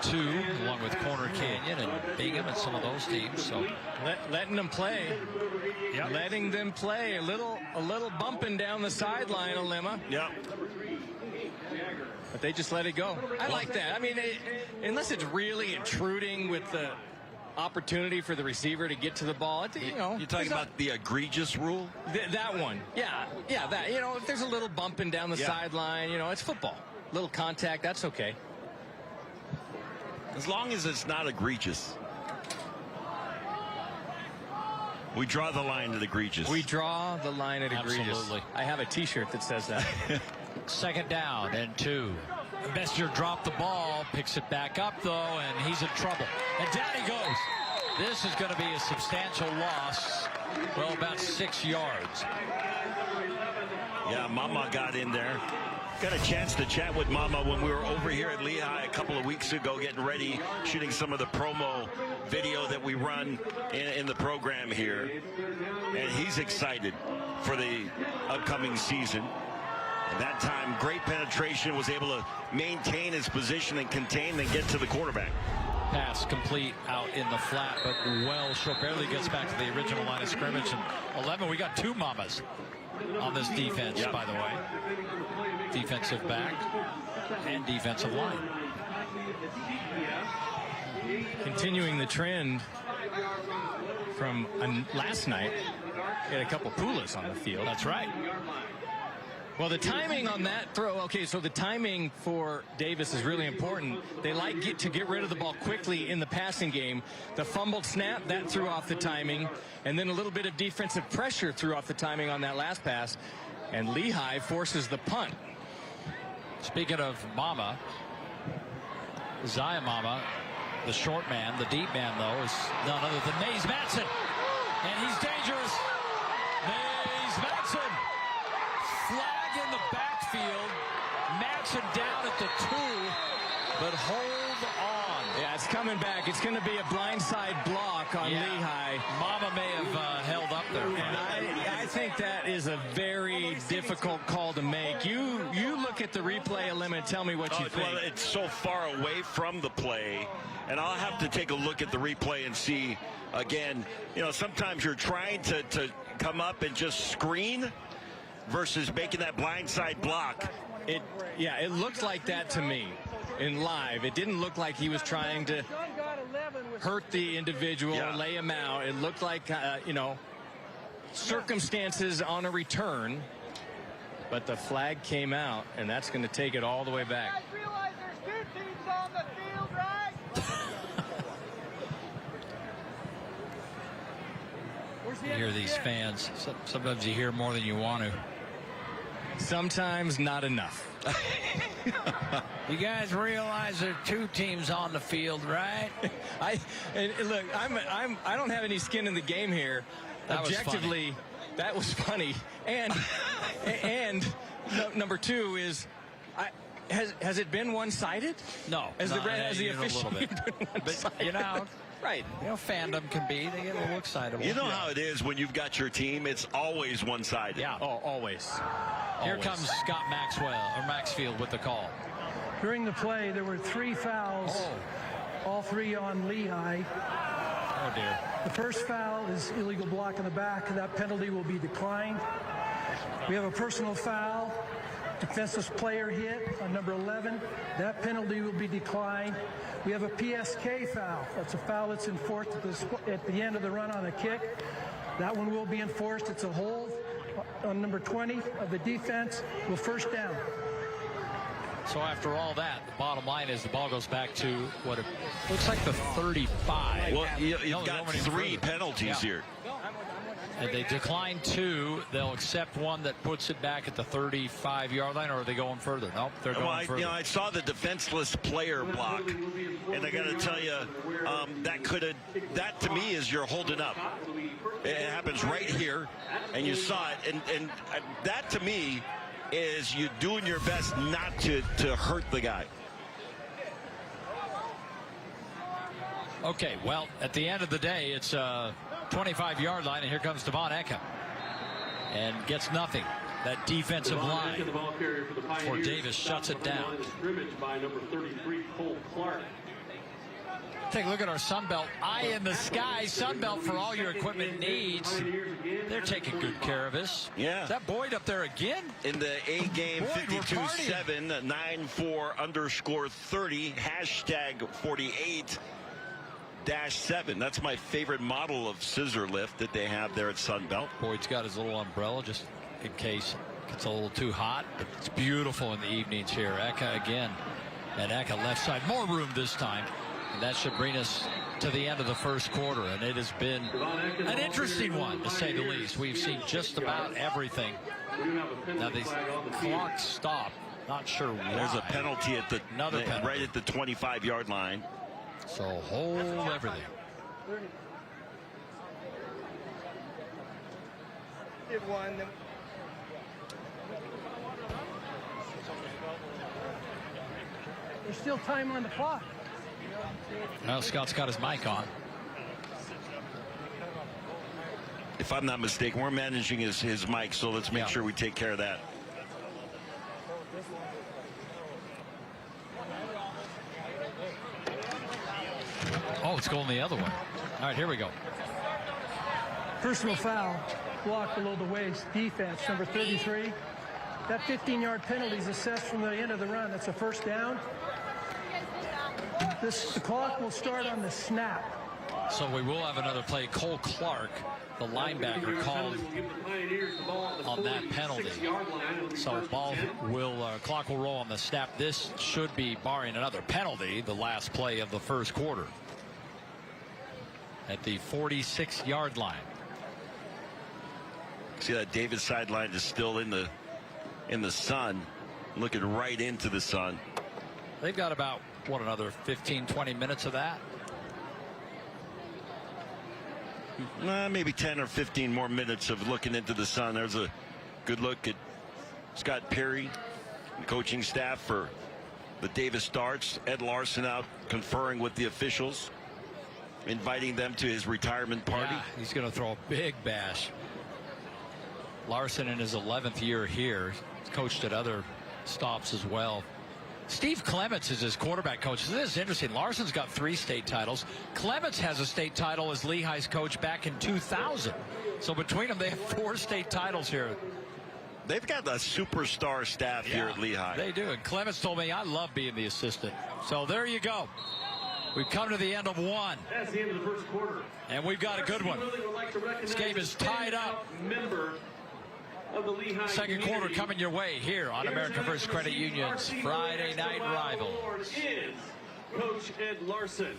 2, along with Corner Canyon and Bingham and some of those teams. So letting them play. Yep. Letting them play. A little bumping down the sideline, Alema. Yep. But they just let it go. I like that. I mean, unless it's really intruding with the opportunity for the receiver to get to the ball. You're talking about the egregious rule? That one. Yeah, that. If there's a little bumping down the sideline, it's football. Little contact, that's okay. As long as it's not egregious. We draw the line at egregious. We draw the line at egregious. Absolutely. I have a T-shirt that says that. 2nd down and 2. Messenger dropped the ball, picks it back up, though, and he's in trouble. And down he goes. This is going to be a substantial loss. Well, about 6 yards. Yeah, Mama got in there. Got a chance to chat with Mama when we were over here at Lehigh a couple of weeks ago, getting ready, shooting some of the promo video that we run in the program here. And he's excited for the upcoming season. And that time, great penetration, was able to maintain his position and contain and get to the quarterback. Pass complete out in the flat, but well short. Barely gets back to the original line of scrimmage. And 11, we got 2 Mamas on this defense, by the way. Defensive back and defensive line. Continuing the trend from last night, we had a couple Pulas on the field. That's right. Well, the timing on that throw, okay, so the timing for Davis is really important. They like to get rid of the ball quickly in the passing game. The fumbled snap, that threw off the timing. And then a little bit of defensive pressure threw off the timing on that last pass. And Lehigh forces the punt. Speaking of Mama, Zaya Mama, the short man, the deep man, though, is none other than Mays Matson. And he's dangerous. Mays Matson. Flag in the backfield. Matson down at the 2, but hold on. Yeah, it's coming back. It's going to be a blindside block on Lehigh. Mama may have held up there. And I think that is a very difficult call to make. You look at the replay, Alema, and tell me what you think. Well, it's so far away from the play, and I'll have to take a look at the replay and see again. Sometimes you're trying to come up and just screen versus making that blindside block. It looked like that to me in live. It didn't look like he was trying to hurt the individual, lay him out. It looked like, circumstances on a return, but the flag came out, and that's going to take it all the way back. You guys realize there's 2 teams on the field, right? You hear these fans. Sometimes you hear more than you want to. Sometimes not enough. You guys realize there are 2 teams on the field, right? I don't have any skin in the game here. Objectively, that was funny. And number 2 is, has it been one-sided? No. Has the official been one-sided? But right. Fandom can be. They get a little excited. You know how it is when you've got your team. It's always one-sided. Yeah. Oh, always. Here comes Scott Maxfield with the call. During the play, there were 3 fouls, all 3 on Lehigh. Oh, dear. The first foul is illegal block in the back. That penalty will be declined. We have a personal foul. Defenseless player hit on number 11. That penalty will be declined. We have a PSK foul. That's a foul that's enforced at the end of the run on a kick. That one will be enforced. It's a hold. on number 20 of the defense will first down. So after all that, the bottom line is the ball goes back to what it looks like the 35. Well, you've got 3 penalties here. And they decline 2. They'll accept one that puts it back at the 35-yard line, or are they going further? Nope, they're going further. I saw the defenseless player block, and I got to tell you, that to me is you're holding up. It happens right here, and you saw it, and that to me is you doing your best not to hurt the guy. Okay, well, at the end of the day, it's a 25-yard line, and here comes Devon Eka. And gets nothing. That defensive line for Davis shuts it down. By number 33, Cole Clark. Take a look at our Sunbelt. Eye in the sky. Sunbelt for all your equipment needs. They're taking good care of us. Yeah. Is that Boyd up there again? In the A game, 52-7, 94_30, hashtag 48-7. That's my favorite model of scissor lift that they have there at Sunbelt. Boyd's got his little umbrella just in case it gets a little too hot. But it's beautiful in the evenings here. Eka again. And Eka left side. More room this time. And that should bring us to the end of the first quarter. And it has been an interesting one, to say the least. We've seen just about everything. Now the clock stopped. Not sure why. There's a penalty at Another penalty. right at the 25-yard line. So hold everything. Did one. There's still time on the clock. Well, Scott's got his mic on. If I'm not mistaken, we're managing his mic, so let's make sure we take care of that. Oh, it's going the other way. All right, here we go. Personal foul, block below the waist, defense, number 33. That 15-yard penalty is assessed from the end of the run. That's a first down. The clock will start on the snap. So we will have another play. Cole Clark, the linebacker, called on that penalty. So clock will roll on the snap. This should be, barring another penalty, the last play of the first quarter. At the 46-yard line. See that Davis sideline is still in the sun, looking right into the sun. They've got about, another 15-20 minutes of that? Maybe 10 or 15 more minutes of looking into the sun. There's a good look at Scott Perry and coaching staff for the Davis Darts. Ed Larson out conferring with the officials, inviting them to his retirement party. Yeah, he's going to throw a big bash. Larson in his 11th year here. He's coached at other stops as well. Steve Clements is his quarterback coach. This is interesting. Larson's got 3 state titles. Clements has a state title as Lehigh's coach back in 2000. So between them, they have 4 state titles here. They've got a superstar staff here at Lehigh. They do. And Clements told me, I love being the assistant. So there you go. We've come to the end of one. That's the end of the first quarter. And we've got a good one. This game is tied up. Second quarter coming your way here on America First Credit Union's Friday Night Rival. Is Coach Ed Larson.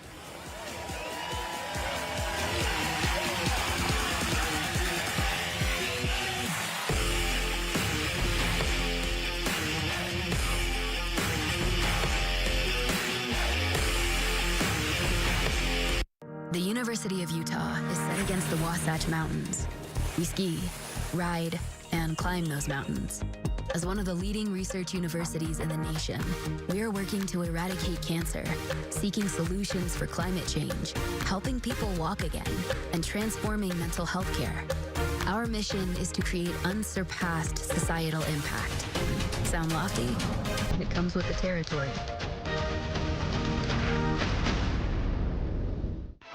The University of Utah is set against the Wasatch Mountains. We ski, ride, and climb those mountains. As one of the leading research universities in the nation, we are working to eradicate cancer, seeking solutions for climate change, helping people walk again, and transforming mental health care. Our mission is to create unsurpassed societal impact. Sound lofty? It comes with the territory.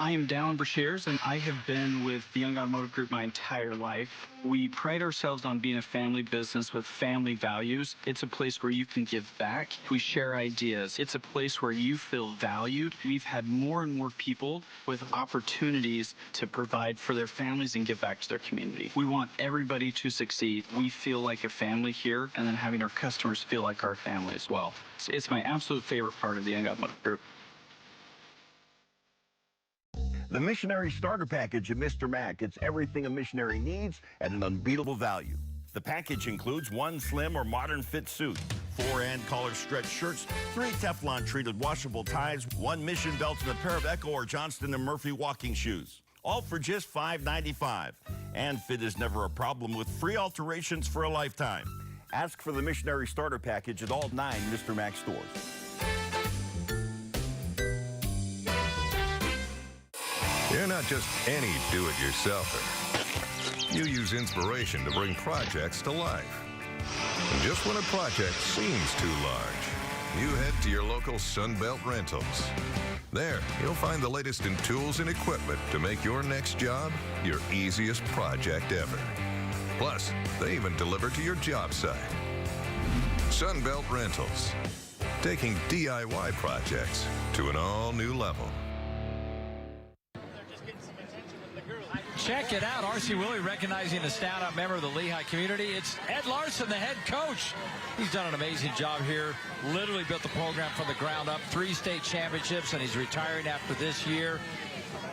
I am Dallin Brashears, and I have been with the Young Automotive Group my entire life. We pride ourselves on being a family business with family values. It's a place where you can give back. We share ideas. It's a place where you feel valued. We've had more and more people with opportunities to provide for their families and give back to their community. We want everybody to succeed. We feel like a family here, and then having our customers feel like our family as well. It's my absolute favorite part of the Young Automotive Group. The Missionary Starter Package at Mr. Mac. It's everything a missionary needs at an unbeatable value. The package includes 1 slim or modern fit suit, 4 and collar stretch shirts, 3 Teflon treated washable ties, 1 mission belt, and a pair of Echo or Johnston & Murphy walking shoes. All for just $5.95. And fit is never a problem with free alterations for a lifetime. Ask for the Missionary Starter Package at all 9 Mr. Mac stores. You're not just any do-it-yourselfer. You use inspiration to bring projects to life. And just when a project seems too large, you head to your local Sunbelt Rentals. There, you'll find the latest in tools and equipment to make your next job your easiest project ever. Plus, they even deliver to your job site. Sunbelt Rentals, taking DIY projects to an all-new level. Check it out. R.C. Willie recognizing a stand-up member of the Lehigh community. It's Ed Larson, the head coach. He's done an amazing job here. Literally built the program from the ground up. 3 state championships, and he's retiring after this year.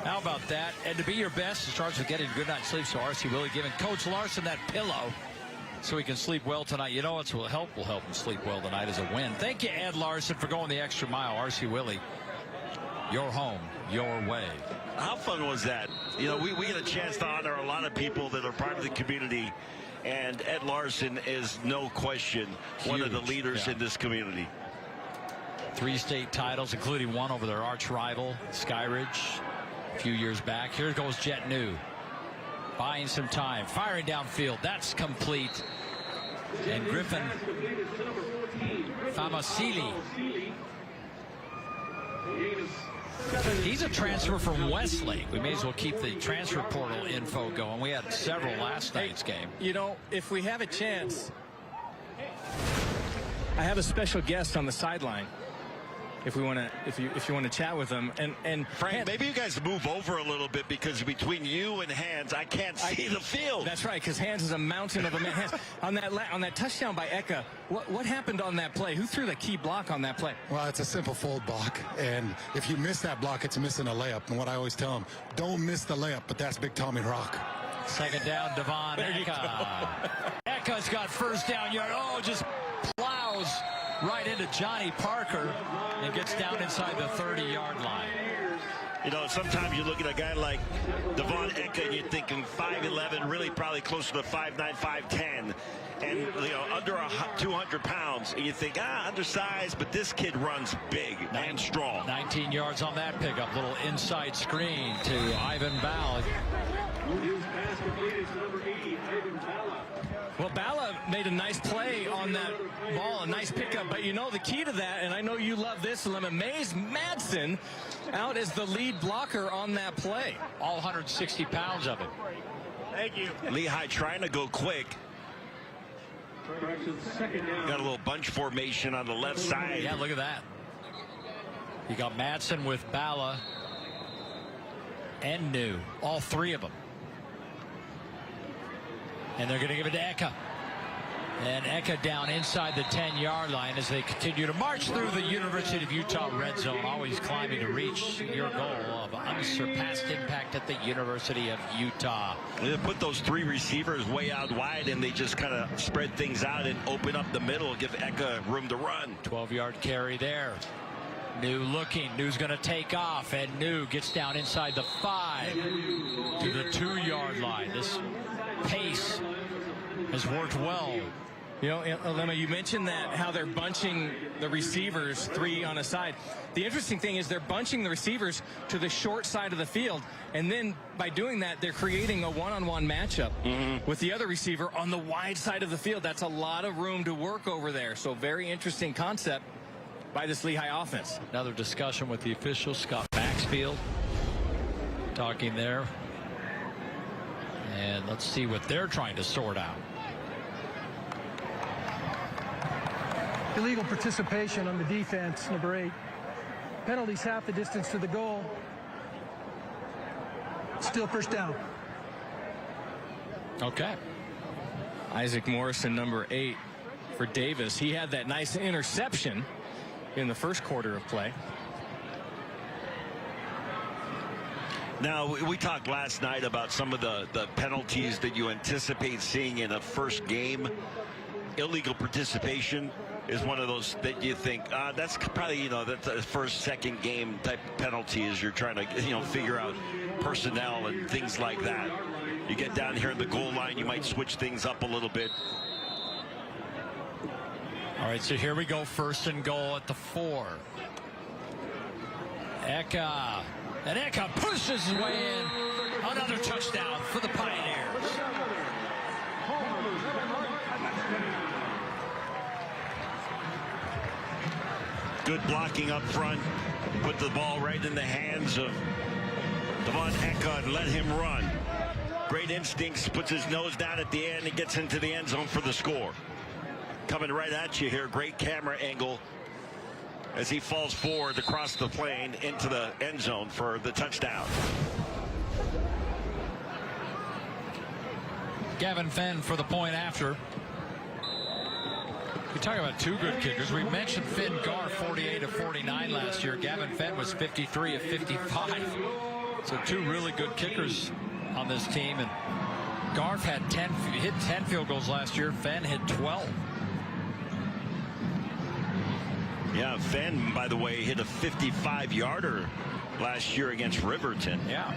How about that? And to be your best, it starts with getting a good night's sleep. So R.C. Willie giving Coach Larson that pillow so he can sleep well tonight. You know what will help him sleep well tonight is a win. Thank you, Ed Larson, for going the extra mile. R.C. Willie, your home, your way. How fun was that? You know, we get a chance to honor a lot of people that are part of the community, and Ed Larson is no question one of the leaders in this community. 3 state titles, including 1 over their arch rival, Skyridge, a few years back. Here goes Jet New. Buying some time, firing downfield. That's complete. And Griffin Famasili. He's a transfer from Westlake. We may as well keep the transfer portal info going. We had several last night's game. You know, if we have a chance, I have a special guest on the sideline. If we want to, if you want to chat with them, and Frank, maybe you guys move over a little bit, because between you and Hans, I can't see the field. That's right, because Hans is a mountain of a man. Hans, on that touchdown by Eka, what happened on that play? Who threw the key block on that play? Well, it's a simple fold block, and if you miss that block, it's missing a layup. And what I always tell them, don't miss the layup, but that's Big Tommy Rock. Second down, Devon Eka. Eka's got first down yard. Oh, just plows right into Johnny Parker and gets down inside the 30-yard line. You know, sometimes you look at a guy like Devon Eka and you're thinking 5'11", really probably closer to 5'9", 5'10", and, you know, under 200 pounds, and you think, undersized, but this kid runs big and strong. 19 yards on that pickup. Little inside screen to Ivan Ball. Well, Bala made a nice play on that ball, a nice pickup. But you know the key to that, and I know you love this, Maze Madsen out as the lead blocker on that play. All 160 pounds of it. Thank you. Lehigh trying to go quick. Got a little bunch formation on the left side. Yeah, look at that. You got Madsen with Bala and New, all 3 of them. And they're going to give it to Eka. And Eka down inside the 10-yard line as they continue to march through the University of Utah red zone, always climbing to reach your goal of unsurpassed impact at the University of Utah. They put those 3 receivers way out wide, and they just kind of spread things out and open up the middle, give Eka room to run. 12-yard carry there. New looking. New's going to take off, and New gets down inside the 5 to the 2-yard line. This pace has worked well. You know, Lema, you mentioned that how they're bunching the receivers 3 on a side. The interesting thing is they're bunching the receivers to the short side of the field, and then by doing that, they're creating a one-on-one matchup with the other receiver on the wide side of the field. That's a lot of room to work over there. So very interesting concept by this Lehigh offense. Another discussion with the official, Scott Maxfield. talking there. And let's see what they're trying to sort out. Illegal participation on the defense, number 8. Penalties half the distance to the goal. Still first down. Okay. Isaac Morrison, number 8 for Davis. He had that nice interception in the first quarter of play. Now, we talked last night about some of the penalties that you anticipate seeing in a first game. Illegal participation is one of those that you think that's probably, that's a first, second game type penalty as you're trying to, figure out personnel and things like that. You get down here in the goal line, you might switch things up a little bit. All right, so here we go, 1st and goal at the 4. Eka. And Eka pushes his way in. Another touchdown for the Pioneers. Good blocking up front. Put the ball right in the hands of Devon Eka and let him run. Great instincts, puts his nose down at the end and gets into the end zone for the score. Coming right at you here, great camera angle as he falls forward across the plane into the end zone for the touchdown. Gavin Fenn for the point after. We talk about 2 good kickers. We mentioned Finn Garr, 48 of 49 last year. Gavin Fenn was 53 of 55. So 2 really good kickers on this team, and Garf hit 10 field goals last year. Fenn hit 12. Yeah, Fenn, by the way, hit a 55-yarder last year against Riverton. Yeah.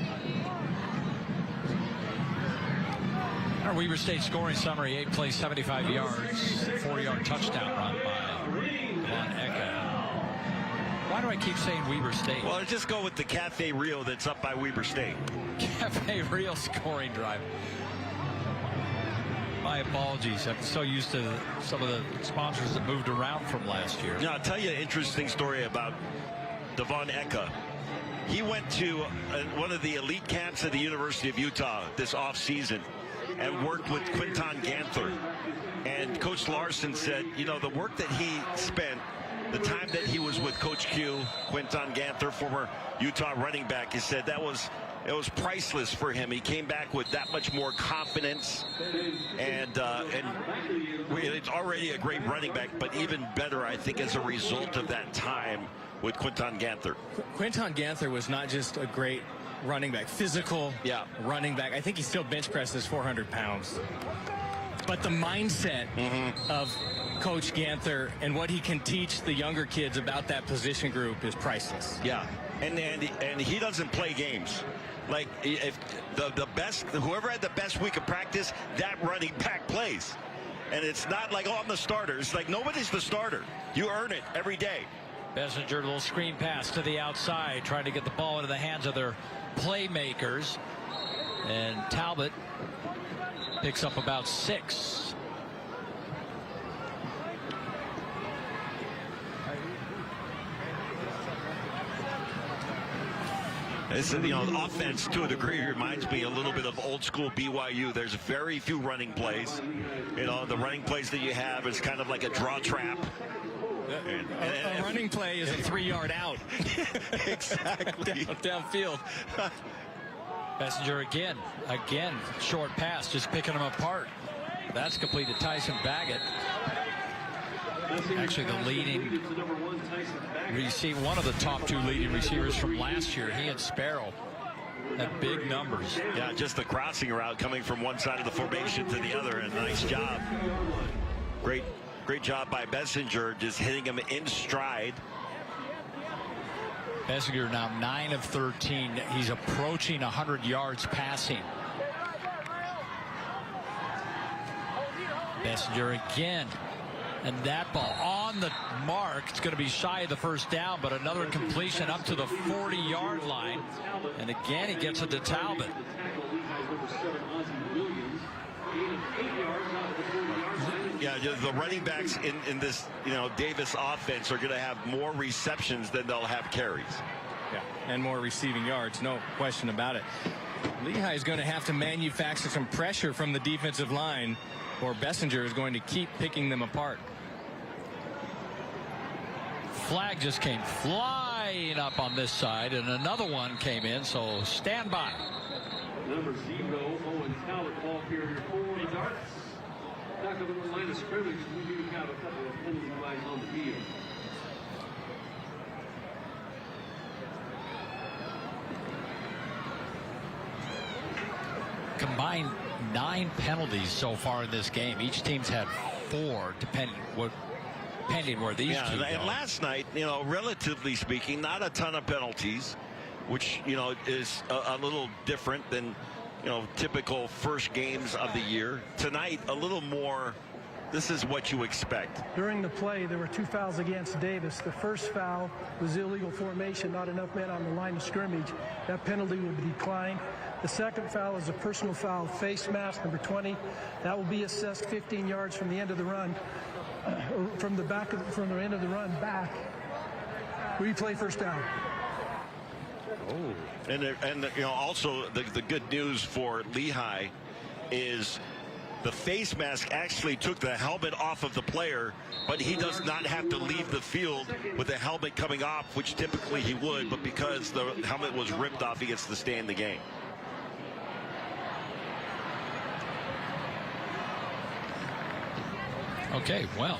Our Weber State scoring summary: 8 plays, 75 yards, 4-yard touchdown run by Von Eka. Why do I keep saying Weber State? Well, just go with the Cafe Rio that's up by Weber State. Cafe Rio scoring drive. My apologies. I'm so used to some of the sponsors that moved around from last year. Now, I'll tell you an interesting story about Devon Eka. He went to one of the elite camps at the University of Utah this offseason and worked with Quinton Ganther. And Coach Larson said, the work that he spent, the time that he was with Coach Q, Quinton Ganther, former Utah running back, he said it was priceless for him. He came back with that much more confidence, and it's already a great running back, but even better, I think, as a result of that time with Quinton Ganther. Quinton Ganther was not just a great running back, physical running back. I think he still bench presses 400 pounds. But the mindset of Coach Ganther and what he can teach the younger kids about that position group is priceless. Yeah, and he doesn't play games. Like, if the best, whoever had the best week of practice, that running back plays. And it's not like, I'm the starter. It's like, nobody's the starter. You earn it every day. Bessinger, a little screen pass to the outside, trying to get the ball into the hands of their playmakers. And Talbot picks up about 6. This is, offense to a degree reminds me a little bit of old school BYU. There's very few running plays. The running plays that you have is kind of like a draw trap. A running play is a 3-yard out. Exactly. Downfield. Bessinger again, short pass, just picking them apart. That's complete to Tyson Baggett. Actually, the leading receiver, one of the top 2 leading receivers from last year. He and Sparrow had big numbers. Yeah, just the crossing route coming from one side of the formation to the other. And nice job. Great job by Bessinger, just hitting him in stride. Bessinger now 9 of 13. He's approaching 100 yards passing. Bessinger again. And that ball on the mark. It's going to be shy of the first down, but another completion up to the 40-yard line. And again, he gets it to Talbot. Yeah, the running backs in this, Davis offense are going to have more receptions than they'll have carries. Yeah, and more receiving yards, no question about it. Lehigh is going to have to manufacture some pressure from the defensive line, or Bessinger is going to keep picking them apart. Flag just came flying up on this side, and another one came in, so stand by. Number 0, Owen Talbot, ball carrier, 40 yards. Back over the line of scrimmage, we do have a couple of penalty flags on the field. Combined 9 penalties so far in this game. Each team's had 4, depending where these two go. And last night, relatively speaking, not a ton of penalties, which, is a little different than, typical first games of the year. Tonight, a little more. This is what you expect. During the play, there were 2 fouls against Davis. The first foul was illegal formation, not enough men on the line of scrimmage. That penalty will be declined. The second foul is a personal foul, face mask, number 20. That will be assessed 15 yards from the end of the run, from the end of the run back. Replay first down. Oh. And also the good news for Lehigh is the face mask actually took the helmet off of the player, but he does not have to leave the field with the helmet coming off, which typically he would, but because the helmet was ripped off, he gets to stay in the game. Okay, well,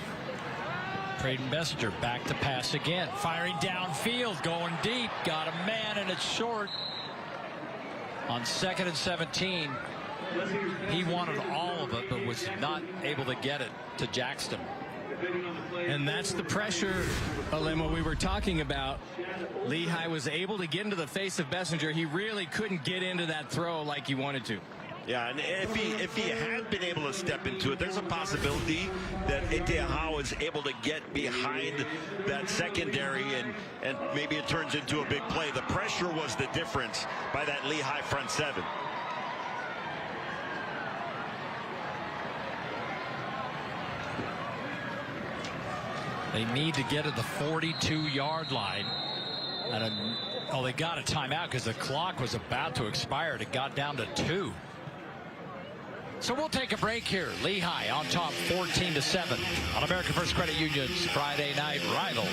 Braden Bessinger back to pass again, firing downfield, going deep, got a man, and it's short. On 2nd and 17, he wanted all of it, but was not able to get it to Jackson. And that's the pressure, Alema, we were talking about. Lehigh was able to get into the face of Bessinger. He really couldn't get into that throw like he wanted to. Yeah, and if he had been able to step into it, there's a possibility that Etiahau is able to get behind that secondary and maybe it turns into a big play. The pressure was the difference by that Lehigh front 7. They need to get to the 42-yard line. And they got a timeout because the clock was about to expire. It got down to 2. So we'll take a break here. Lehigh on top 14-7 on American First Credit Union's Friday Night Rivals.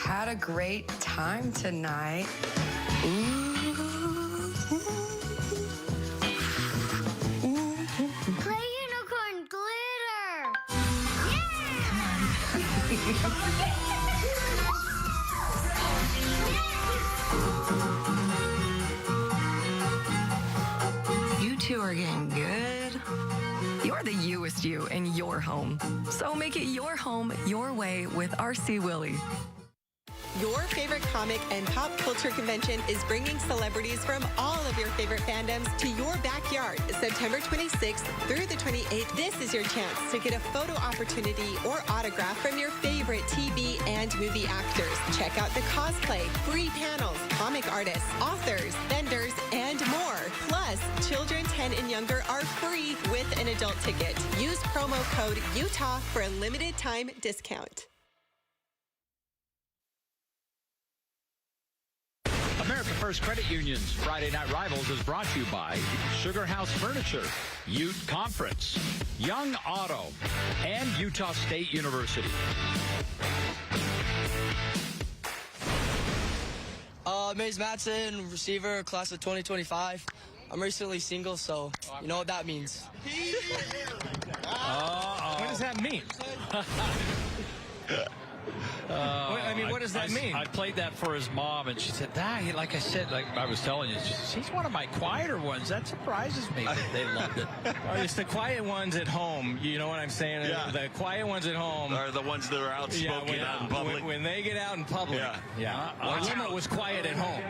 Had a great time tonight. Play unicorn glitter. You two are getting good. You're the youest you in your home. So make it your home your way with RC Willie. Your favorite comic and pop culture convention is bringing celebrities from all of your favorite fandoms to your backyard. September 26th through the 28th, this is your chance to get a photo opportunity or autograph from your favorite TV and movie actors. Check out the cosplay, free panels, comic artists, authors, vendors, and more. Plus, children 10 and younger are free with an adult ticket. Use promo code UTAH for a limited time discount. American First Credit Union's Friday Night Rivals is brought to you by Sugar House Furniture, Ute Conference, Young Auto, and Utah State University. Mays Matson, receiver, class of 2025. I'm recently single, so you know what that means. What does that mean? What does that mean? I played that for his mom, and she said, like I said, like I was telling you, she's one of my quieter ones. That surprises me. They loved it. It's the quiet ones at home. You know what I'm saying? Yeah. The quiet ones at home are the ones that are outspoken out in public. When they get out in public. Yeah. Alema was quiet at home.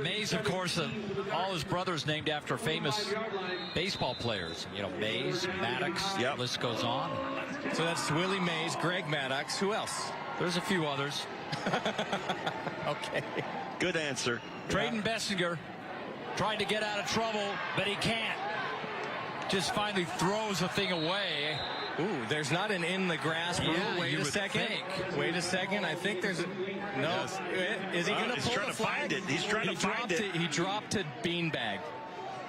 Mays, of course, all his brothers named after famous baseball players. Mays, Maddox, the list goes on. So that's Willie Mays, Greg Maddox. Who else? There's a few others. Okay. Good answer. Braden Bessinger trying to get out of trouble, but he can't. Just finally throws the thing away. Ooh, there's not an in the grass rule. Wait a second. second. I think there's a no. Is he going to pull the flag? He's trying to find it. He dropped to beanbag.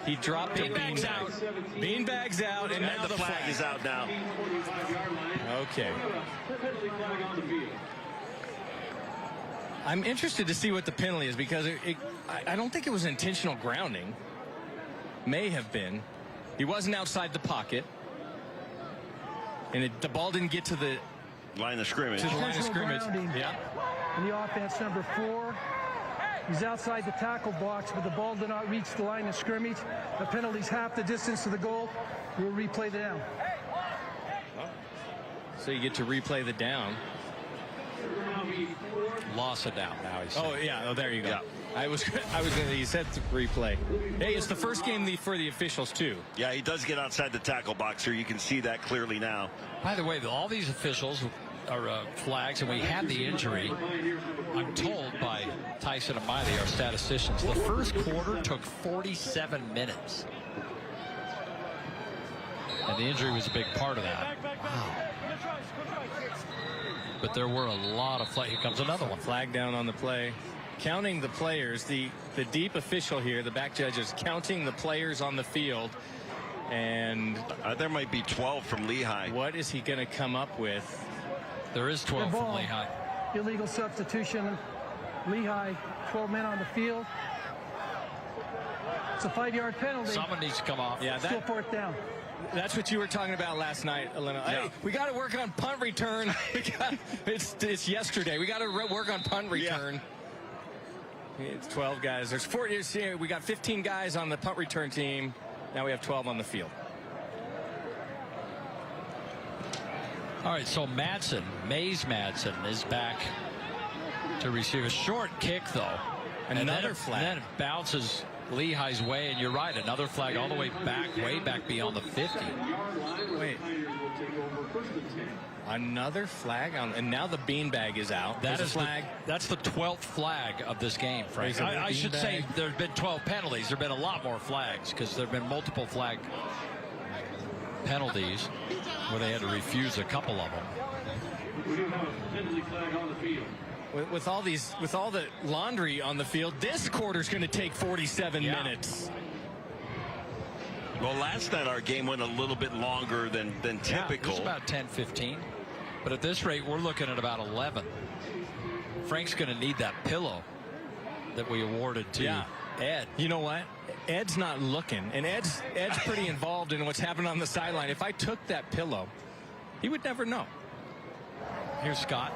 He dropped it. Beanbags out. Beanbags out, and now the flag is out now. Okay. I'm interested to see what the penalty is because I don't think it was intentional grounding. May have been. He wasn't outside the pocket. And the ball didn't get to the line of scrimmage. To the line of scrimmage. Yeah. In the offense, number 4. He's outside the tackle box, but the ball did not reach the line of scrimmage. The penalty's half the distance to the goal. We'll replay the down. So you get to replay the down. Loss of down now. Oh, there you go. Yeah. I was going to, you said replay. Hey, it's the first game for the officials, too. Yeah, he does get outside the tackle box here. You can see that clearly now. By the way, all these officials are flags, and we had the injury. I'm told by Tyson and Miley, our statisticians, the first quarter took 47 minutes. And the injury was a big part of that. Wow. But there were a lot of flags. Here comes another one. Flag down on the play. Counting the players, the deep official here, the back judge, is counting the players on the field. And there might be 12 from Lehigh. What is he going to come up with? There is 12 from Lehigh. Illegal substitution. Lehigh, 12 men on the field. It's a 5-yard penalty. Someone needs to come off. Yeah, still 4th down. That's what you were talking about last night, Elena. Yeah. Hey, we got to work on punt return. It's yesterday. We got to work on punt return. Yeah. It's 12 guys. There's 4 years here. We got 15 guys on the punt return team. Now we have 12 on the field. All right, so Mays Madsen is back to receive a short kick, though. Another flag. And then it bounces Lehigh's way, and you're right, another flag all the way back, way back beyond the 50. Wait. Another flag and now the beanbag is out. That is flag. That's the 12th flag of this game, Frank. I should say there have been 12 penalties. There have been a lot more flags because there have been multiple flag penalties where they had to refuse a couple of them. We do have a penalty flag on the field. With all the laundry on the field, this quarter's going to take 47 minutes. Well, last night our game went a little bit longer than typical. It was about 10-15. But at this rate, we're looking at about 11. Frank's going to need that pillow that we awarded to Ed. You know what? Ed's not looking, and Ed's pretty involved in what's happening on the sideline. If I took that pillow, he would never know. Here's Scott.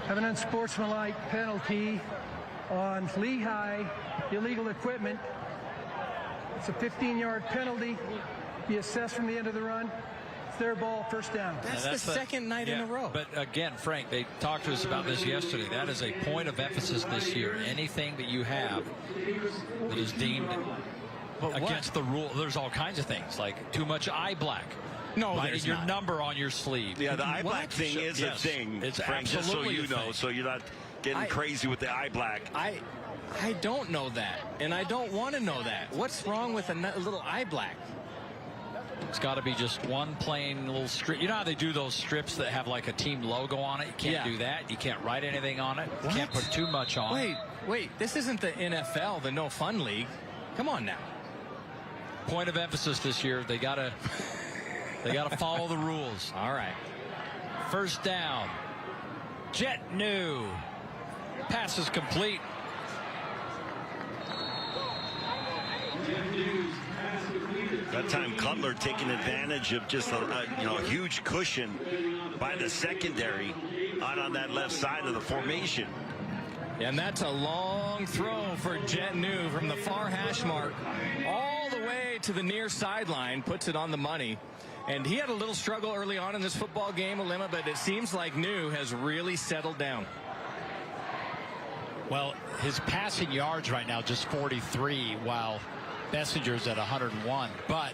Have an unsportsmanlike penalty on Lehigh, illegal equipment. It's a 15-yard penalty. Be assessed from the end of the run. It's their ball, 1st down. That's the second night in a row. But again, Frank, they talked to us about this yesterday. That is a point of emphasis this year. Anything that you have that is deemed against the rule, there's all kinds of things, like too much eye black. No, writing your number on your sleeve. Yeah, the eye black thing is a thing, it's Frank, just so you know, so you're not getting crazy with the eye black. I don't know that, and I don't want to know that. What's wrong with a little eye black? It's got to be just one plain little strip. You know how they do those strips that have like a team logo on it? You can't do that. You can't write anything on it. You can't put too much on. Wait, this isn't the NFL, the No Fun League. Come on now. Point of emphasis this year, they got to follow the rules. All right. 1st down. Jet New. Pass is complete. That time Cutler taking advantage of just a huge cushion by the secondary out on that left side of the formation. And that's a long throw for Jet New from the far hash mark all the way to the near sideline, puts it on the money. And he had a little struggle early on in this football game, Alema, but it seems like New has really settled down. Well, his passing yards right now just 43, while Messenger's at 101. But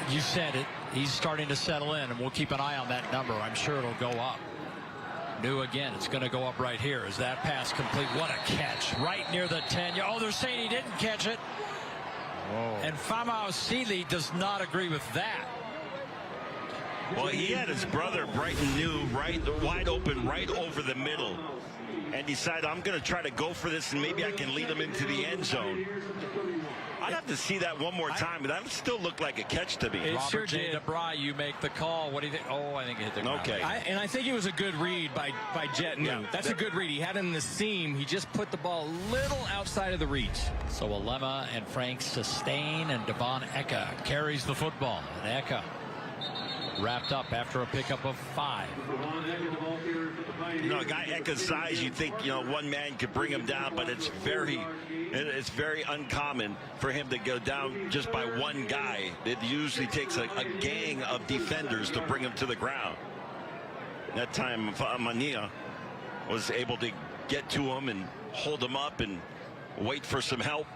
you said it, he's starting to settle in, and we'll keep an eye on that number. I'm sure it'll go up. New again, it's going to go up right here. Is that pass complete? What a catch. Right near the 10. Oh, they're saying he didn't catch it. Whoa. And Famau Sealy does not agree with that. Well, he had his brother Brighton New wide open right over the middle, and decided, I'm going to try to go for this, and maybe I can lead him into the end zone. I'd have to see that one more time, but that still looked like a catch to me. It sure did. DeBry, you make the call. What do you think? Oh, I think it hit the ground. Okay. And I think it was a good read by Jet New. Yeah, That's a good read. He had it in the seam. He just put the ball a little outside of the reach. So Alema and Frank sustain, and Devon Eka carries the football. And Eka wrapped up after a pickup of 5. You know, a guy Eka's size, you'd think, you know, one man could bring him down, but it's very uncommon for him to go down just by one guy. It usually takes a gang of defenders to bring him to the ground. That time, Mania was able to get to him and hold him up and wait for some help.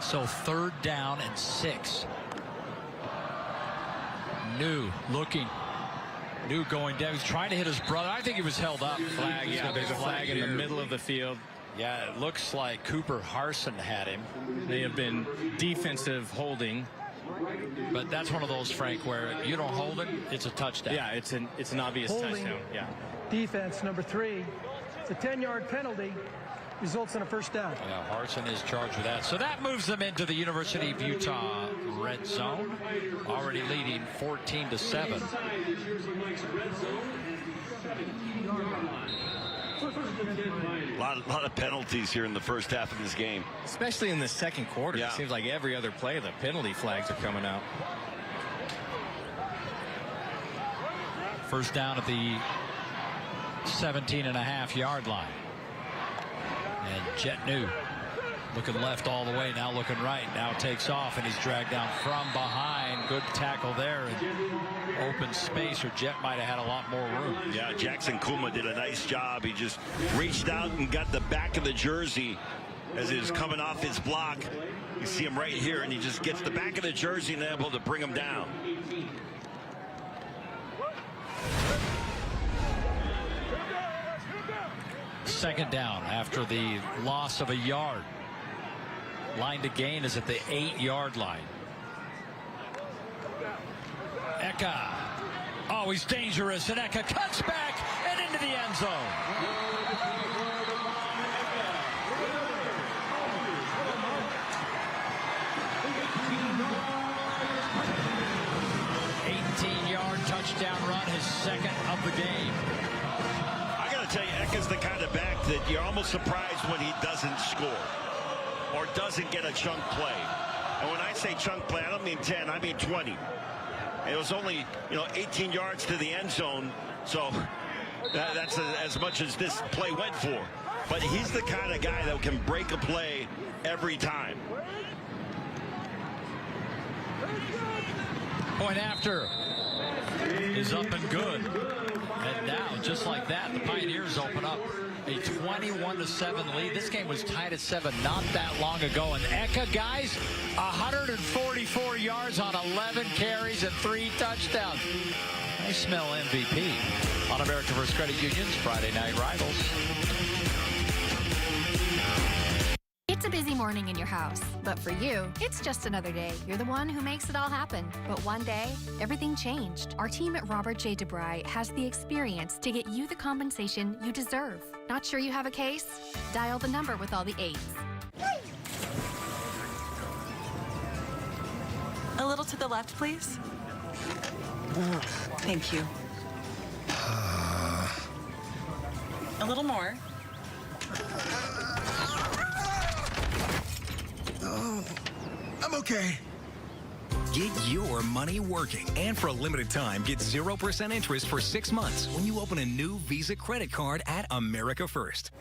So 3rd down and 6. New looking. New going down. He's trying to hit his brother. I think he was held up. Flag, yeah, there's a flag in the middle of the field. Yeah, it looks like Cooper Harson had him. They have been defensive holding. But that's one of those, Frank, where you don't hold it, it's a touchdown. Yeah, it's an obvious Holding. touchdown. Yeah. Defense number 3. It's a 10-yard penalty. Results in a 1st down. Yeah, Harson is charged with that. So that moves them into the University of Utah red zone, already leading 14-7. A lot of penalties here in the first half of this game. Especially in the second quarter. Yeah. It seems like every other play, the penalty flags are coming out. 1st down at the 17.5-yard line. And Jet New looking left all the way, now looking right, now takes off, and he's dragged down from behind. Good tackle there. Open space, or Jet might have had a lot more room. Yeah, Jackson Kuma did a nice job. He just reached out and got the back of the jersey as he was coming off his block. You see him right here, and he just gets the back of the jersey and able to bring him down. Second down after the loss of a yard. Line to gain is at the 8-yard line. Eka. Oh, he's dangerous, and Eka cuts back and into the end zone. Touchdown run, his 2nd of the game. I got to tell you, Eka's the kind of back that you're almost surprised when he doesn't score or doesn't get a chunk play. And when I say chunk play, I don't mean 10, I mean 20. It was only, 18 yards to the end zone, so that's as much as this play went for. But he's the kind of guy that can break a play every time. Point after is up and good. And now, just like that, the Pioneers open up a 21-7 lead. This game was tied at 7 not that long ago. And Eka, guys, 144 yards on 11 carries and 3 touchdowns. I smell MVP on America First Credit Union's Friday Night Rivals. It's a busy morning in your house, but for you, it's just another day. You're the one who makes it all happen. But one day, everything changed. Our team at Robert J. DeBry has the experience to get you the compensation you deserve. Not sure you have a case? Dial the number with all the 8s. A little to the left, please. Thank you. A little more. I'm okay. Get your money working. And for a limited time, get 0% interest for 6 months when you open a new Visa credit card at America First.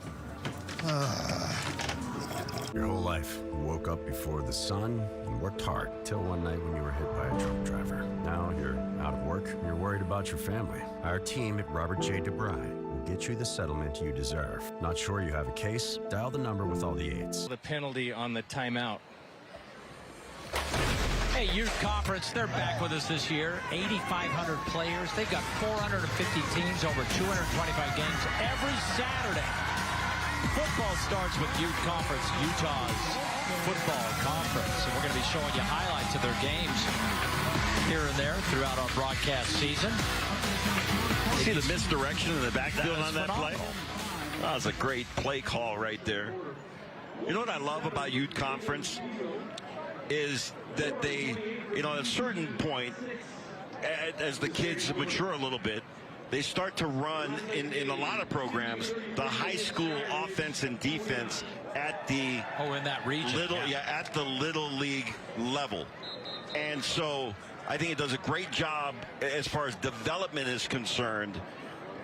Your whole life, you woke up before the sun and worked hard till one night when you were hit by a drunk driver. Now you're out of work and you're worried about your family. Our team at Robert J. DeBry will get you the settlement you deserve. Not sure you have a case? Dial the number with all the 8s. The penalty on the timeout. Hey, Youth Conference, they're back with us this year. 8,500 players. They've got 450 teams, over 225 games every Saturday. Football starts with Youth Conference, Utah's football conference. And we're going to be showing you highlights of their games here and there throughout our broadcast season. See the misdirection in the backfield on that play? That was a great play call right there. You know what I love about Youth Conference is that they, at a certain point, as the kids mature a little bit, they start to run in a lot of programs the high school offense and defense at the in that region, at the little league level. And so I think it does a great job as far as development is concerned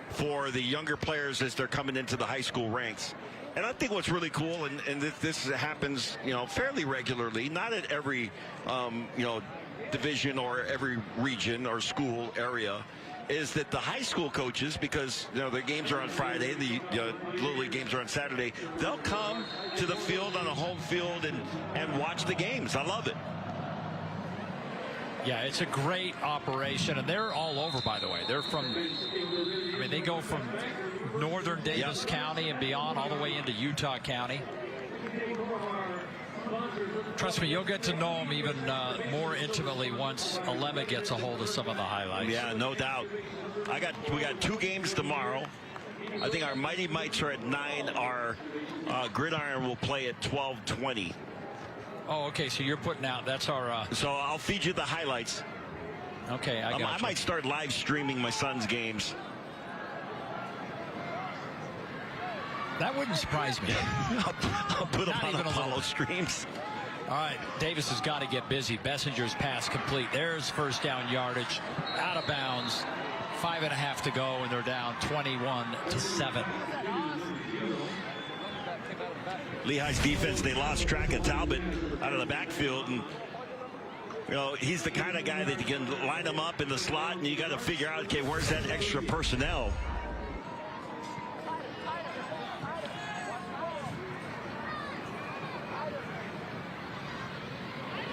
for the younger players as they're coming into the high school ranks. And I think what's really cool, and this happens, fairly regularly, not at every, division or every region or school area, is that the high school coaches, because, the games are on Friday, the Little League games are on Saturday, they'll come to the field on a home field and watch the games. I love it. Yeah, it's a great operation, and they're all over, by the way. They're from, they go from northern Davis County and beyond all the way into Utah County. Trust me, you'll get to know them even more intimately once Alema gets a hold of some of the highlights. Yeah, no doubt. We got 2 games tomorrow. I think our Mighty Mites are at 9. Our Gridiron will play at 12:20. Oh, okay, so you're putting out, that's our... So I'll feed you the highlights. Okay, I got I might start live streaming my son's games. That wouldn't surprise me. I'll put them on Apollo streams. All right, Davis has got to get busy. Bessinger's pass complete. There's first down yardage. Out of bounds. 5.5 to go, and they're down 21-7. Lehigh's defense, they lost track of Talbot out of the backfield, and he's the kind of guy that you can line him up in the slot, and you got to figure out, okay, where's that extra personnel?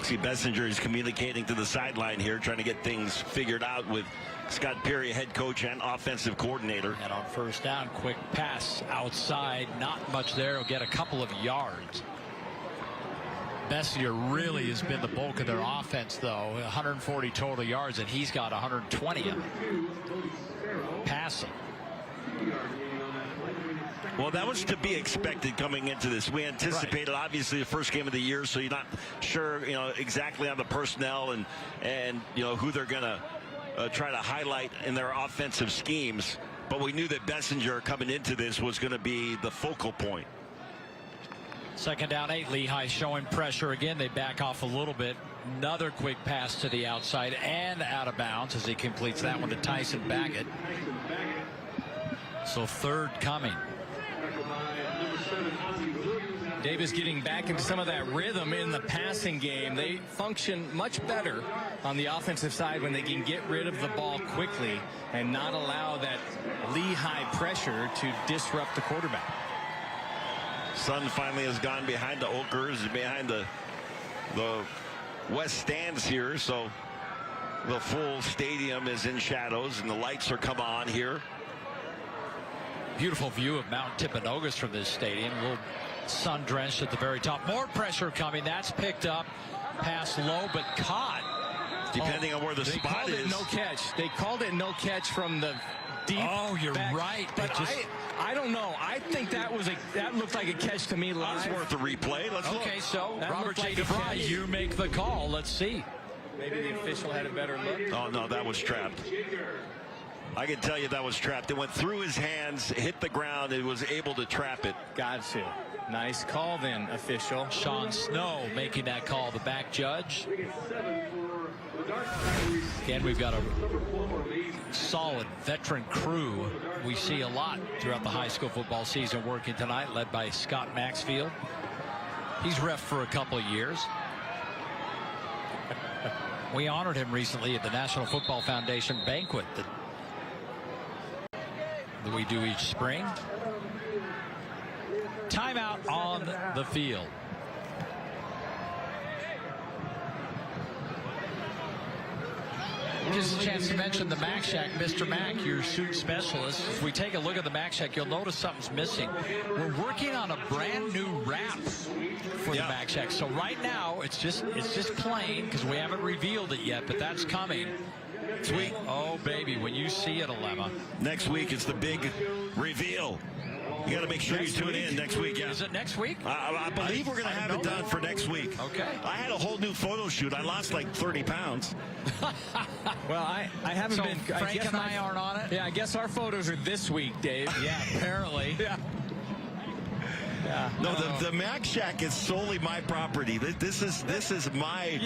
See, Bessinger is communicating to the sideline here, trying to get things figured out with Scott Perry, head coach and offensive coordinator. And on first down, quick pass outside. Not much there. He'll get a couple of yards. Bessinger really has been the bulk of their offense, though. 140 total yards, and he's got 120 passing. Well, that was to be expected coming into this. We anticipated, obviously, the first game of the year, so you're not sure, exactly on the personnel and who they're going to try to highlight in their offensive schemes. But we knew that Bessinger coming into this was going to be the focal point. Second down 8. Lehigh showing pressure again. They back off a little bit. Another quick pass to the outside and out of bounds as he completes that one to Tyson Baggett. So third coming. Davis getting back into some of that rhythm in the passing game. They function much better on the offensive side when they can get rid of the ball quickly and not allow that Lehigh pressure to disrupt the quarterback. Sun finally has gone behind the Okers, behind the west stands here, so the full stadium is in shadows and the lights are come on here. Beautiful view of Mount Timpanogos from this stadium. A little sun drenched at the very top. More pressure coming. That's picked up. Pass low, but caught. Depending on where the spot is. They called it no catch. They called it no catch from the deep. Oh, you're back. right. But I don't know. I think that looked like a catch to me live. That's worth a replay. Let's look. Okay, so that Robert J. like DeVry, you make the call. Let's see. Maybe the official had a better look. Oh, no, that was trapped. I can tell you that was trapped. It went through his hands, hit the ground, and was able to trap it. Gotcha. Nice call then, official. Sean Snow making that call, the back judge. Again, we've got a solid veteran crew we see a lot throughout the high school football season working tonight, led by Scott Maxfield. He's ref for a couple of years. We honored him recently at the National Football Foundation banquet that we do each spring. Timeout on the field. gives us a chance to mention the Mac Shack. Mr. Mac, your suit specialist. If we take a look at the Mac Shack, you'll notice something's missing. We're working on a brand new wrap for the Mac Shack. So right now, it's just plain because we haven't revealed it yet, but that's coming. Sweet. Oh, baby, when you see it, Alema. Next week is the big reveal. You got to make sure you tune in next week. Yeah. Is it next week? I believe we're going to have it done for next week. Okay. I had a whole new photo shoot. I lost like 30 pounds. Well, I haven't so been. Frank and I aren't on it? Yeah, I guess our photos are this week, Dave. Yeah, apparently. Yeah. No, the Mac Shack is solely my property. This is my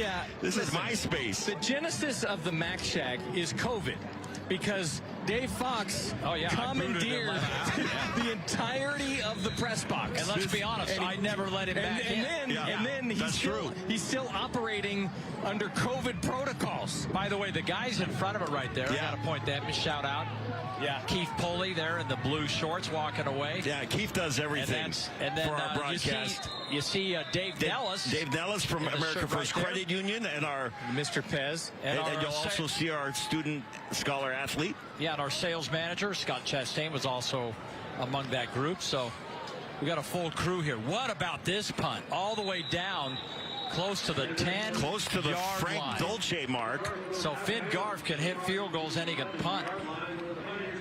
my space. The genesis of the Mac Shack is COVID, because Dave Fox commandeered the entirety of the press box. And let's be honest, I never let him back in. And then he's still operating under COVID protocols. By the way, the guys in front of it right there, I got to point them a shout out. Yeah, Keith Pulley there in the blue shorts walking away. Yeah, Keith does everything and then, for our broadcast. You see Dave Nellis. Dave Nellis from America First Credit Union and our Mr. Pez. And you'll also see our student scholar athlete. Yeah, and our sales manager, Scott Chastain, was also among that group. So we got a full crew here. What about this punt? All the way down. Close to the 10-yard Close to the Frank line. Dolce mark. So Finn Garf can hit field goals and he can punt.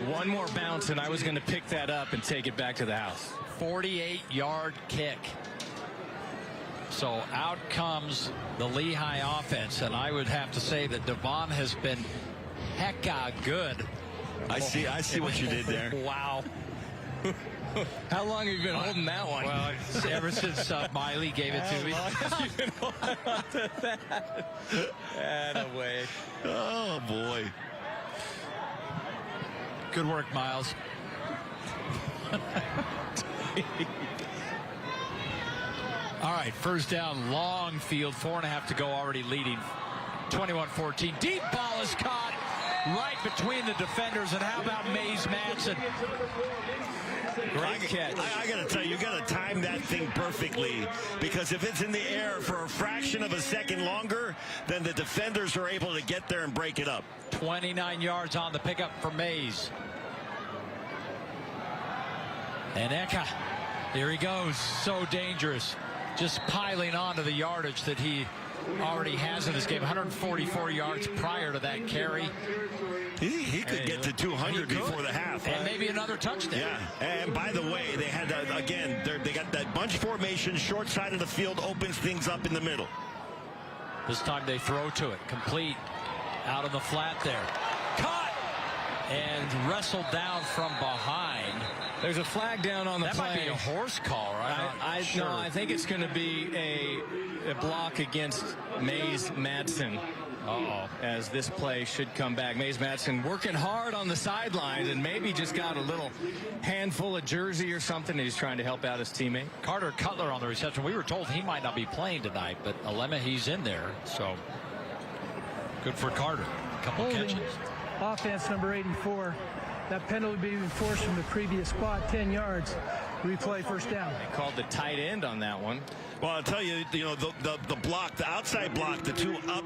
One more bounce, and I was going to pick that up and take it back to the house. 48-yard kick. So out comes the Lehigh offense, and I would have to say that Devon has been hecka good. I see what you did there. Wow. How long have you been holding that one? Well, ever since Miley gave it to me. You've been holding on to that. Attaboy. Oh, boy. Good work, Miles. All right, first down, long field, 4.5 to go, already leading. 21-14. Deep ball is caught right between the defenders. And how about Mays Madsen? Great catch. I got to tell you, you got to time that thing perfectly, because if it's in the air for a fraction of a second longer, then the defenders are able to get there and break it up. 29 yards on the pickup for Mays. And Eka, here he goes. So dangerous. Just piling onto the yardage that he already has in this game. 144 yards prior to that carry. He could get to 200 before the half. And maybe another touchdown. Yeah. And by the way, they had, again, they got that bunch formation, short side of the field, opens things up in the middle. This time they throw to it. Complete. Out on the flat there. Caught! And wrestled down from behind. There's a flag down on the play. That might be a horse call, right? No, I think it's going to be a block against Mays Madsen. As this play should come back. Mays Madsen working hard on the sidelines and maybe just got a little handful of jersey or something. He's trying to help out his teammate. Carter Cutler on the reception. We were told he might not be playing tonight, but Alema, he's in there. So good for Carter. A couple catches. Offense number 84. That penalty being enforced from the previous spot, 10 yards. Replay first down. They called the tight end on that one. Well, I'll tell you, the block, the outside block, the two up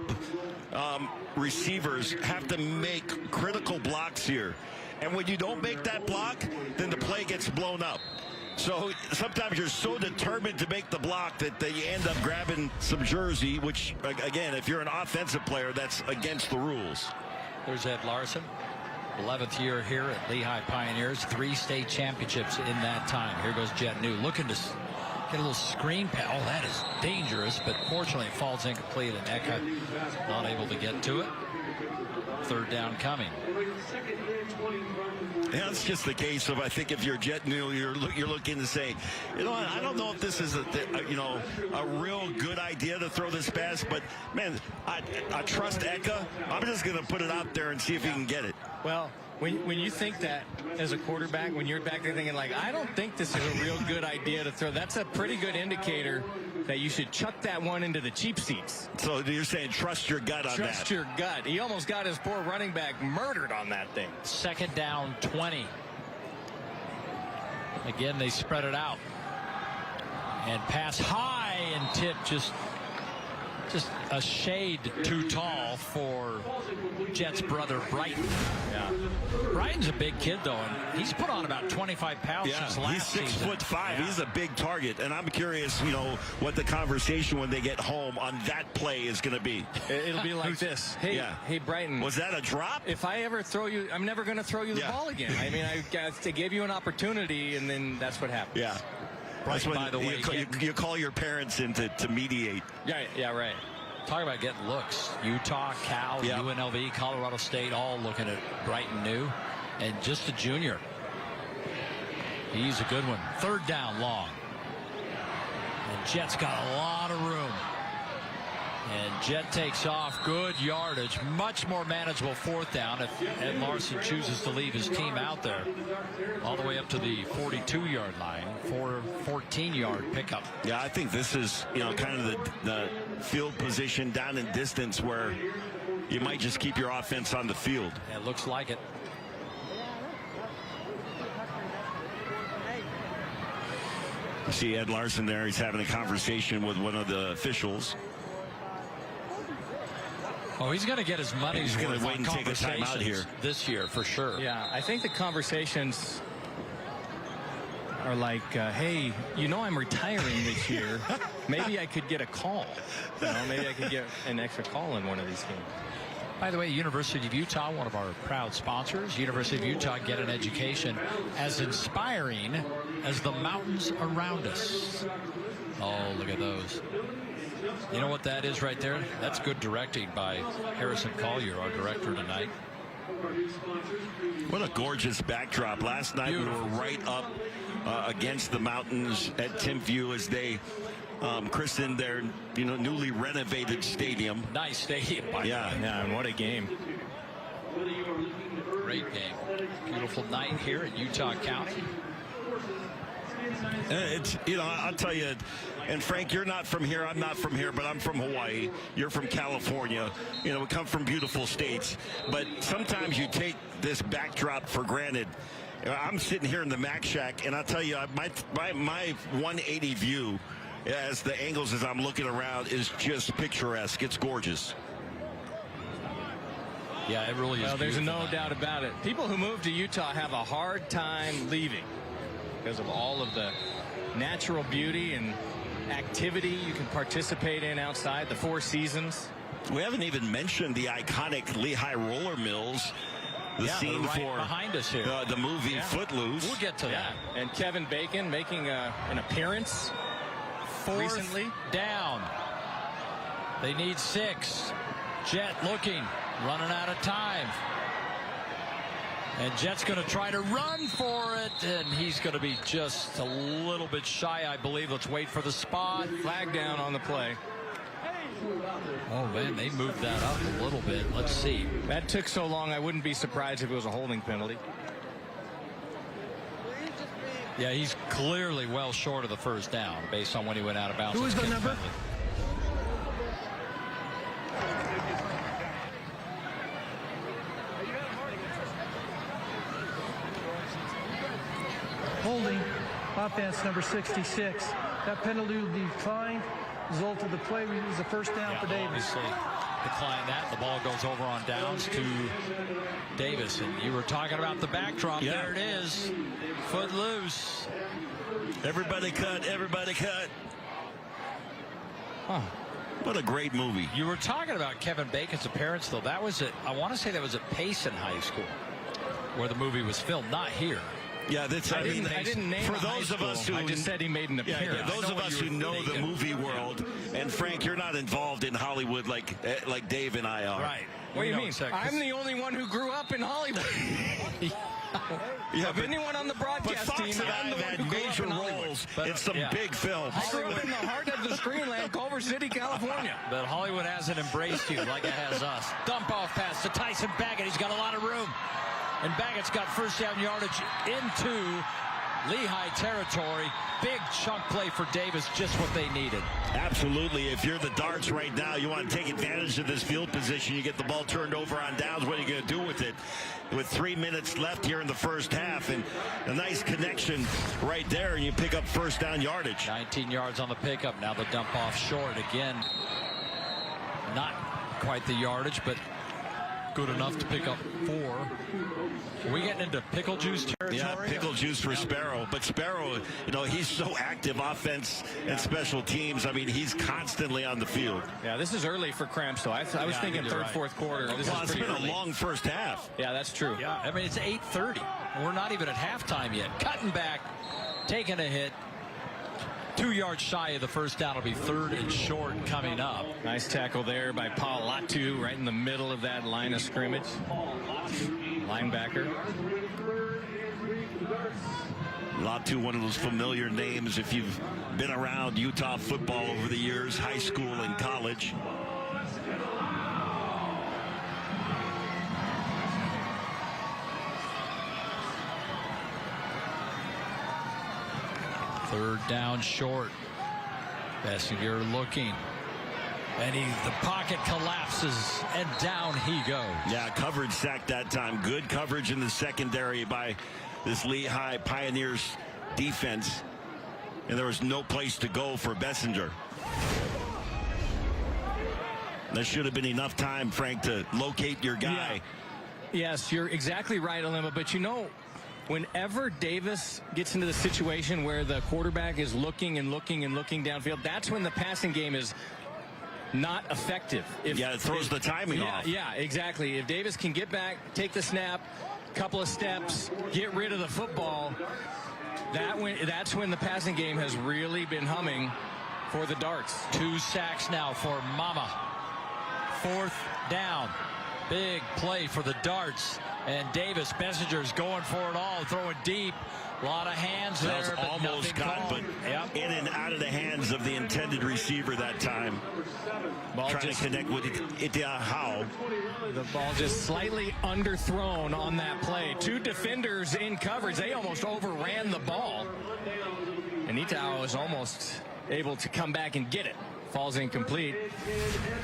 receivers have to make critical blocks here. And when you don't make that block, then the play gets blown up. So sometimes you're so determined to make the block that you end up grabbing some jersey, which, again, if you're an offensive player, that's against the rules. There's Ed Larson. 11th year here at Lehi Pioneers. 3 state championships in that time. Here goes Jet New looking to get a little screen pass. Oh, that is dangerous, but fortunately it falls incomplete, and Eka not able to get to it. Third down coming. Yeah, it's just the case of, I think if you're Jet New, you're looking to say, you know, I don't know if this is a real good idea to throw this pass, but man, I trust Eka. I'm just going to put it out there and see if he can get it. Well, when you think that as a quarterback, when you're back there thinking like, I don't think this is a real good idea to throw, that's a pretty good indicator that you should chuck that one into the cheap seats. So you're saying trust your gut on that. Trust your gut. He almost got his poor running back murdered on that thing. Second down, 20. Again, they spread it out. And pass high, and tip just just a shade too tall for Jet's brother Brighton. Yeah. Brighton's a big kid though, and he's put on about 25 pounds since last season. He's 6'5". Yeah. He's a big target, and I'm curious, you know, what the conversation when they get home on that play is going to be. It'll be like this. Hey, hey, Brighton. Was that a drop? If I ever throw you, I'm never going to throw you the ball again. I mean, they gave you an opportunity, and then that's what happened. Yeah. Brighton, by the way, you call your parents in to mediate. Yeah, right. Talk about getting looks. Utah, Cal, UNLV, Colorado State, all looking at Brighton new. And just a junior. He's a good one. Third down long. And Jet's got a lot of room. And Jet takes off. Good yardage. Much more manageable fourth down if Ed Larson chooses to leave his team out there. All the way up to the 42-yard line. 14-yard pickup. Yeah, I think this is, you know, kind of the field position down in distance where you might just keep your offense on the field. It looks like it. You see Ed Larson there. He's having a conversation with one of the officials. Oh, he's going to get his money's worth. He's going to wait and take a timeout here this year for sure. Yeah, I think the conversations are like, hey, you know, I'm retiring this year. Maybe I could get a call. You know, maybe I could get an extra call in one of these games. By the way, University of Utah, one of our proud sponsors. University of Utah, get an education as inspiring as the mountains around us. Oh, look at those. You know what that is right there? That's good directing by Harrison Collier, our director tonight. What a gorgeous backdrop. Last night we were right up against the mountains at Timpview as they christened their newly renovated stadium. Nice stadium. Yeah, and what a game. Great game. Beautiful night here at Utah County. It's, you know, I'll tell you, and Frank, you're not from here, I'm not from here, but I'm from Hawaii. You're from California. You know, we come from beautiful states, but sometimes you take this backdrop for granted. I'm sitting here in the Mac Shack, and I'll tell you, my 180 view as the angles as I'm looking around is just picturesque. It's gorgeous. Yeah, it really is. Well, there's no doubt about it. People who move to Utah have a hard time leaving because of all of the natural beauty and activity you can participate in outside, the Four Seasons. We haven't even mentioned the iconic Lehigh roller mills. The scene right for behind us here. The movie Footloose. We'll get to that. And Kevin Bacon making an appearance recently. Down. They need 6. Jet looking, running out of time. And Jet's going to try to run for it, and he's going to be just a little bit shy, I believe. Let's wait for the spot. Flag down on the play. Oh, man, they moved that up a little bit. Let's see. That took so long, I wouldn't be surprised if it was a holding penalty. Yeah, he's clearly well short of the first down based on when he went out of bounds. Who is the number? Holding, offense number 66. That penalty will be declined. Result of the play was a first down for Davis. Obviously decline that. The ball goes over on downs to Davis. And you were talking about the backdrop. Yeah. There it is. Foot loose. Everybody cut. Everybody cut. Huh. What a great movie. You were talking about Kevin Bacon's appearance, though. That was I want to say that was at Payson High School where the movie was filmed, not here. Yeah, that's. I didn't name for those of us who I just said he made an appearance. Yeah, those of us who know the movie world, and Frank, you're not involved in Hollywood like Dave and I are. Right. What do you mean? I'm the only one who grew up in Hollywood. Of anyone on the broadcast team, I'm the one who grew up in Hollywood. It's some big films. I grew up in the heart of the Screenland, Culver City, California. But Hollywood hasn't embraced you like it has us. Dump off pass to Tyson Baggett. He's got a lot of room. And Baggett's got first down yardage into Lehigh territory. Big chunk play for Davis, just what they needed. Absolutely. If you're the Darts right now, you want to take advantage of this field position. You get the ball turned over on downs. What are you going to do with it? With 3 minutes left here in the first half, and a nice connection right there, and you pick up first down yardage. 19 yards on the pickup. Now the dump off short again. Not quite the yardage, but good enough to pick up 4. Are we getting into pickle juice territory? Yeah, pickle juice for Sparrow. But Sparrow, he's so active offense and special teams. I mean, he's constantly on the field. Yeah, this is early for Cramps, though. I was thinking third, fourth quarter. This It's been a long first half. Yeah, that's true. Yeah, I mean, it's 8:30. We're not even at halftime yet. Cutting back, taking a hit. 2 yards shy of the first down. Will be 3rd and short coming up. Nice tackle there by Paul Latu, right in the middle of that line of scrimmage. Linebacker. Latu, one of those familiar names if you've been around Utah football over the years, high school and college. Third down short. Bessinger looking. And the pocket collapses, and down he goes. Yeah, coverage sack that time. Good coverage in the secondary by this Lehigh Pioneers defense. And there was no place to go for Bessinger. There should have been enough time, Frank, to locate your guy. Yeah. Yes, you're exactly right, Alema. But whenever Davis gets into the situation where the quarterback is looking and looking and looking downfield, that's when the passing game is not effective. It throws the timing off. Yeah, exactly. If Davis can get back, take the snap, couple of steps, get rid of the football, that's when the passing game has really been humming for the Darts. 2 sacks now for Mama. 4th down. Big play for the Darts. And Davis, Bessinger's going for it all, throwing deep. A lot of hands there. That was almost caught, but in and out of the hands of the intended receiver that time. Trying to connect with How. The ball just slightly underthrown on that play. 2 defenders in coverage. They almost overran the ball. And Itao was almost able to come back and get it. Falls incomplete.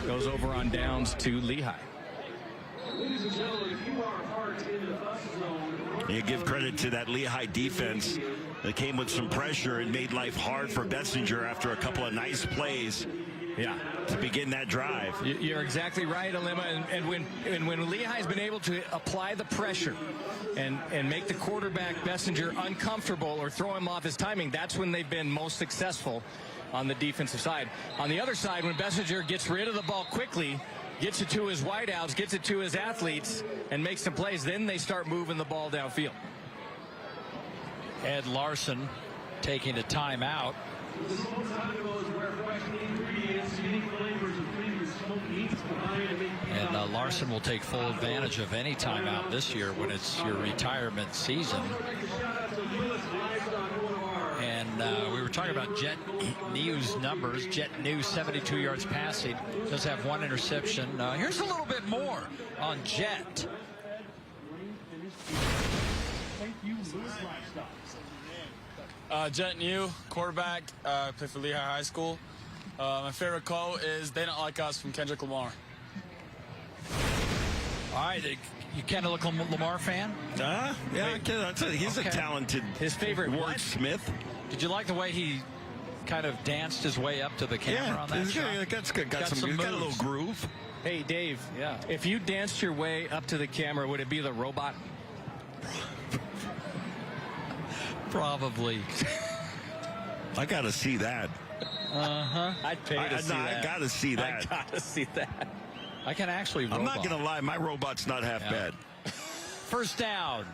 Goes over on downs to Lehigh. Ladies and gentlemen, if you are parked in the bus zone. You give credit to that Lehigh defense that came with some pressure and made life hard for Bessinger after a couple of nice plays. Yeah, to begin that drive. You're exactly right, Alema. And when Lehigh's been able to apply the pressure and make the quarterback Bessinger uncomfortable or throw him off his timing, that's when they've been most successful on the defensive side. On the other side, when Bessinger gets rid of the ball quickly, gets it to his wideouts, gets it to his athletes, and makes some plays, then they start moving the ball downfield. Ed Larson taking a timeout. And Larson will take full advantage of any timeout this year when it's your retirement season. And we were talking about Jet New's numbers. Jet New, 72 yards passing, does have 1 interception. Here's a little bit more on Jet. Jet New, quarterback, play for Lehigh High School. My favorite quote is, "They don't like us," from Kendrick Lamar. All right, you Kendrick Lamar fan? Yeah, he's a talented his favorite wordsmith. Did you like the way he kind of danced his way up to the camera on that shot? That's good. Got a little groove. Hey, Dave. Yeah. If you danced your way up to the camera, would it be the robot? Probably. I got to see that. I'd pay to see that. I got to see that. I got to see that. I can actually robot. I'm not going to lie. My robot's not half bad. First down.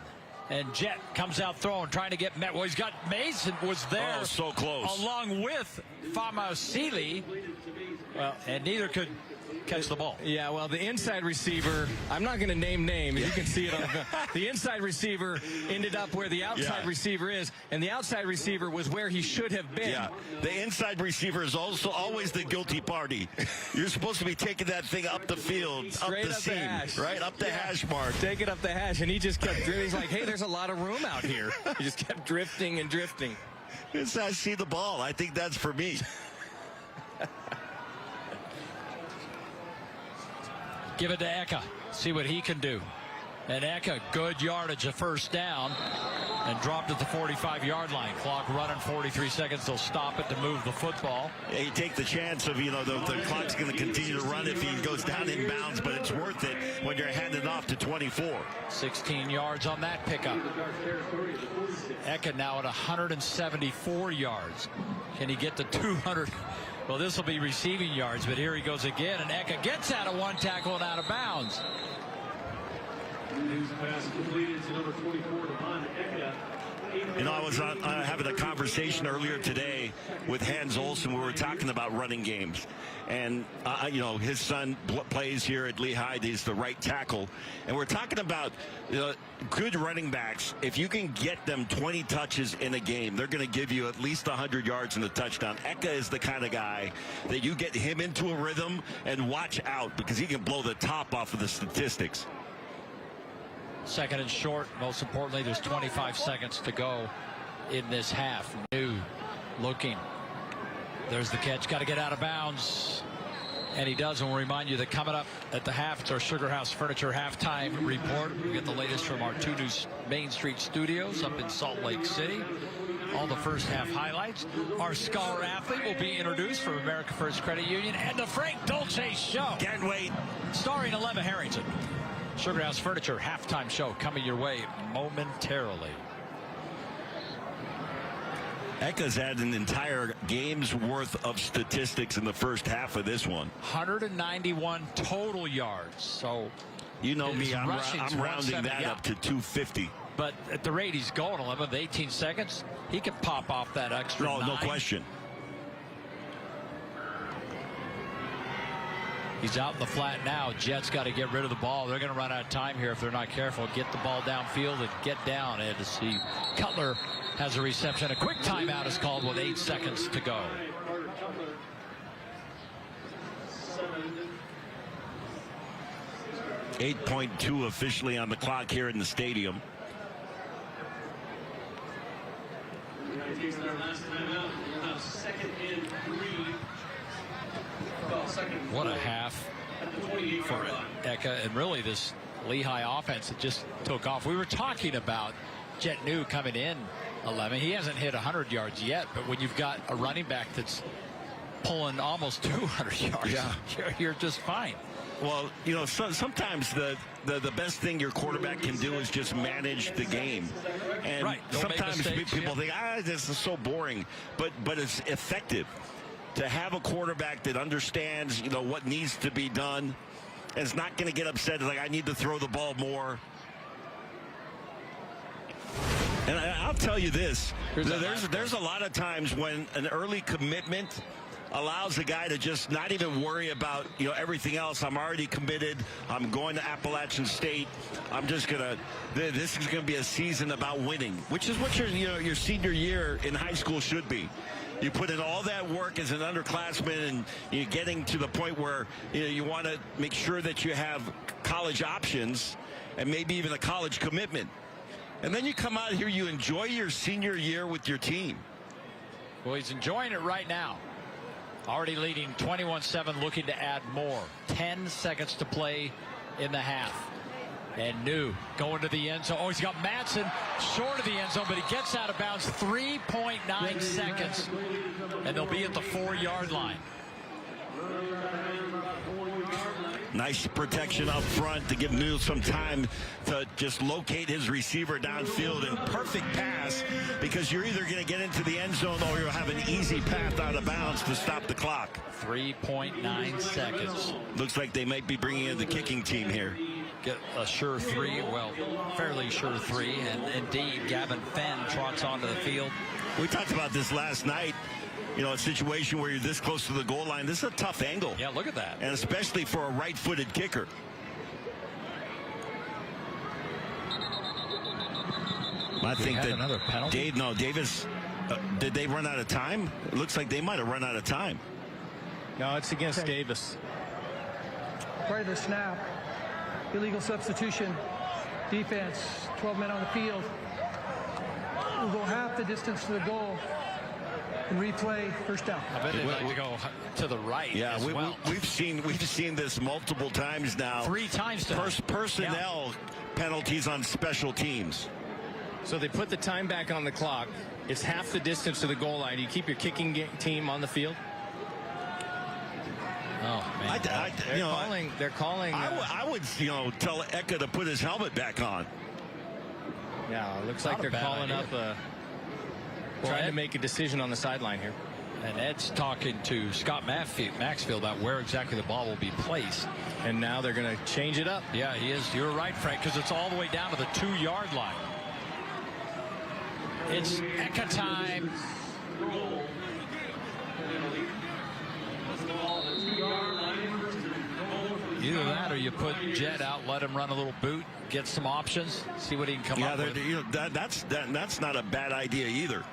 And Jet comes out throwing, trying to get met. Well, he's got Mason was there. Oh, so close. Along with Famasili. Well, and neither could catch the ball. Yeah, well, the inside receiver, I'm not going to name names. You can see it on the inside receiver ended up where the outside receiver is, and the outside receiver was where he should have been. Yeah, the inside receiver is also always the guilty party. You're supposed to be taking that thing up the field, straight up the seam, hash. Right up the hash mark. Take it up the hash, and he just kept drifting. He's like, hey, there's a lot of room out here. He just kept drifting and drifting. I see the ball. I think that's for me. Give it to Eka. See what he can do. And Eka, good yardage, a first down, and dropped at the 45-yard line. Clock running 43 seconds. They'll stop it to move the football. Yeah, you take the chance of, the clock's going to continue to run if he goes down in bounds, but it's worth it when you're handing off to 24. 16 yards on that pickup. Eka now at 174 yards. Can he get to 200? Well, this will be receiving yards, but here he goes again, and Eka gets out of one tackle and out of bounds. Pass completed to number 24, Devon Eka. I was having a conversation earlier today with Hans Olsen. We were talking about running games. And, his son plays here at Lehigh. He's the right tackle. And we're talking about good running backs. If you can get them 20 touches in a game, they're going to give you at least 100 yards in the touchdown. Eka is the kind of guy that you get him into a rhythm and watch out because he can blow the top off of the statistics. Second and short. Most importantly, there's 25 seconds to go in this half. New looking. There's the catch. Got to get out of bounds. And he does. And we'll remind you that coming up at the half, it's our Sugar House Furniture halftime report. We get the latest from our 2 News Main Street studios up in Salt Lake City. All the first half highlights. Our scholar athlete will be introduced from America First Credit Union and the Frank Dolce Show. Can't wait. Starring Alema Harrington. Sugar House Furniture halftime show coming your way momentarily. Eka's had an entire game's worth of statistics in the first half of this one. 191 total yards. So, me, I'm rounding that up to 250. But at the rate he's going, 11 to 18 seconds, he can pop off that extra 9. No question. He's out in the flat now. Jets got to get rid of the ball. They're going to run out of time here if they're not careful. Get the ball downfield and get down. And to see Cutler has a reception. A quick timeout is called with 8 seconds to go. .2 officially on the clock here in the stadium. What a half for Eka, and really this Lehigh offense that just took off. We were talking about Jet New coming in 11. He hasn't hit 100 yards yet, but when you've got a running back that's pulling almost 200 yards, you're just fine. Well, sometimes the best thing your quarterback can do is just manage the game. And sometimes people think, this is so boring, but it's effective. To have a quarterback that understands, what needs to be done, and is not going to get upset, like, I need to throw the ball more. And I'll tell you this, there's a lot of times when an early commitment allows a guy to just not even worry about, everything else. I'm already committed. I'm going to Appalachian State. This is going to be a season about winning, which is what your senior year in high school should be. You put in all that work as an underclassman, and you're getting to the point where you want to make sure that you have college options and maybe even a college commitment. And then you come out here, you enjoy your senior year with your team. Well, he's enjoying it right now. Already leading 21-7, looking to add more. 10 seconds to play in the half. And New going to the end zone. Oh, he's got Madsen short of the end zone, but he gets out of bounds. 3.9 seconds. And they'll be at the 4-yard line. Nice protection up front to give New some time to just locate his receiver downfield, and perfect pass, because you're either going to get into the end zone or you'll have an easy path out of bounds to stop the clock. 3.9 seconds. Looks like they might be bringing in the kicking team here. Get a sure 3, well, fairly sure 3, and indeed Gavin Fenn trots onto the field. We talked about this last night. A situation where you're this close to the goal line. This is a tough angle. Yeah, look at that. And especially for a right-footed kicker. I think that another penalty. Davis, did they run out of time? It looks like they might have run out of time. No, it's against Davis. Right of the snap. Illegal substitution. Defense. 12 men on the field. We'll go half the distance to the goal. And replay, first down. I bet they'd like to go to the right. Yeah, as well. we've seen this multiple times now. 3 times tonight. Personnel penalties on special teams. So they put the time back on the clock. It's half the distance to the goal line. You keep your kicking team on the field. Oh man, they're calling. I would tell Eka to put his helmet back on. Yeah, it looks like they're calling up trying to make a decision on the sideline here. And Ed's talking to Scott Maxfield about where exactly the ball will be placed. And now they're going to change it up. Yeah, he is. You're right, Frank, because it's all the way down to the 2-yard line. It's Eka time. Either that or you put Jet out, let him run a little boot, get some options, see what he can come up with. That's not a bad idea either.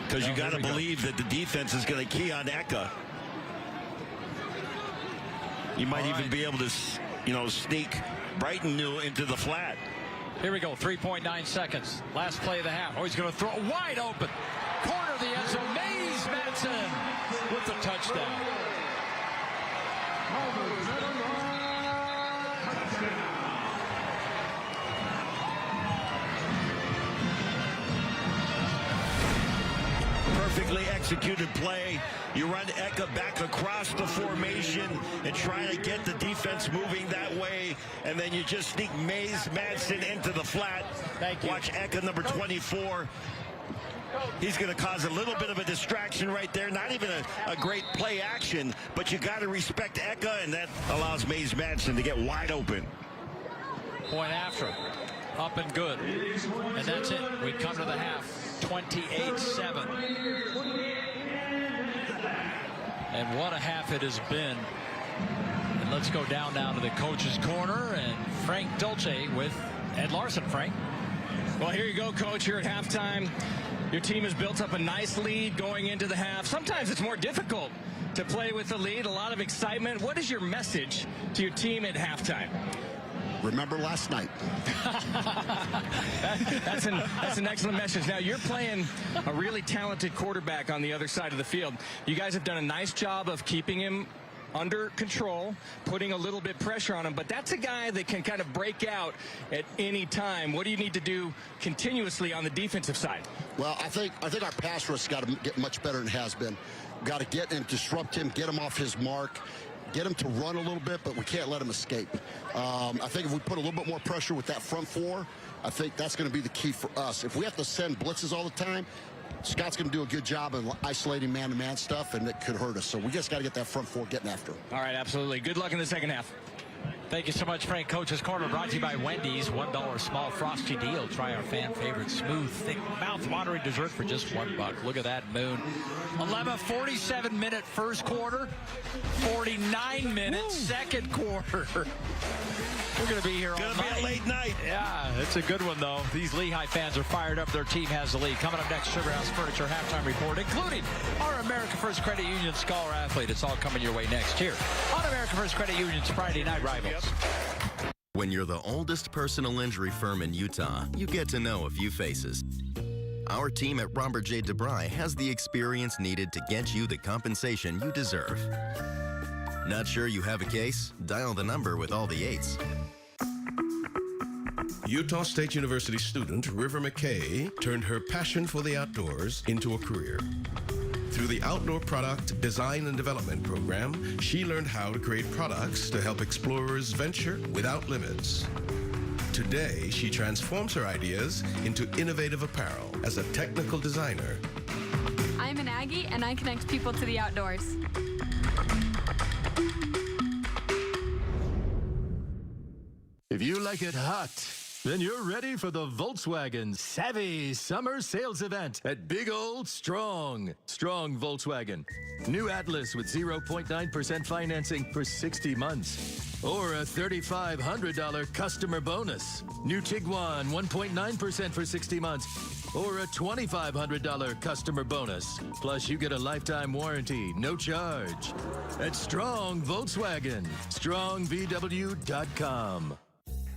Because you got to believe that the defense is going to key on Eka. You might even be able to, sneak Brighton into the flat. Here we go, 3.9 seconds. Last play of the half. Oh, he's going to throw wide open. Corner of the end zone. Mays Madsen with the touchdown. Perfectly executed play. You run Eka back across the formation and try to get the defense moving that way, and then you just sneak Mays Madsen into the flat. Thank you. Watch Eka, number 24. He's going to cause a little bit of a distraction right there. Not even a great play action, but you got to respect Eka, and that allows Mays Madsen to get wide open. Point after. Up and good. And that's it. We come to the half. 28-7. And what a half it has been. And let's go down to the coach's corner, and Frank Dolce with Ed Larson. Frank. Well, here you go, Coach. Here at halftime, your team has built up a nice lead going into the half. Sometimes it's more difficult to play with the lead. A lot of excitement. What is your message to your team at halftime? Remember last night. That's an excellent message. Now, you're playing a really talented quarterback on the other side of the field. You guys have done a nice job of keeping him under control, putting a little bit pressure on him, but that's a guy that can kind of break out at any time. What do you need to do continuously on the defensive side? Well, I think our pass rush got to get much better than it has been. Got to get and disrupt him, get him off his mark, get him to run a little bit, but we can't let him escape. I think if we put a little bit more pressure with that front four, I think that's going to be the key for us. If we have to send blitzes all the time, Scott's going to do a good job of isolating man-to-man stuff, and it could hurt us. So we just got to get that front four getting after him. All right, absolutely. Good luck in the second half. Thank you so much, Frank. Coach's Corner brought to you by Wendy's. $1 small frosty deal. Try our fan favorite smooth, thick, mouth-watering dessert for just $1. Look at that moon. 47-minute first quarter. 49-minute second quarter. We're going to be here all night. Going to be a late night. Yeah, it's a good one, though. These Lehigh fans are fired up. Their team has the lead. Coming up next, Sugar House Furniture halftime report, including our America First Credit Union Scholar Athlete. It's all coming your way next here on America First Credit Union's Friday Night Rivals. When you're the oldest personal injury firm in Utah, you get to know a few faces. Our team at Robert J. DeBry has the experience needed to get you the compensation you deserve. Not sure you have a case? Dial the number with all the 8s. Utah State University student River McKay turned her passion for the outdoors into a career. Through the Outdoor Product Design and Development Program, she learned how to create products to help explorers venture without limits. Today, she transforms her ideas into innovative apparel as a technical designer. I'm an Aggie, and I connect people to the outdoors. If you like it hot, then you're ready for the Volkswagen Savvy Summer Sales Event at Big Old Strong Volkswagen. New Atlas with 0.9% financing for 60 months. Or a $3,500 customer bonus. New Tiguan 1.9% for 60 months. Or a $2,500 customer bonus. Plus, you get a lifetime warranty, no charge. At Strong Volkswagen. StrongVW.com.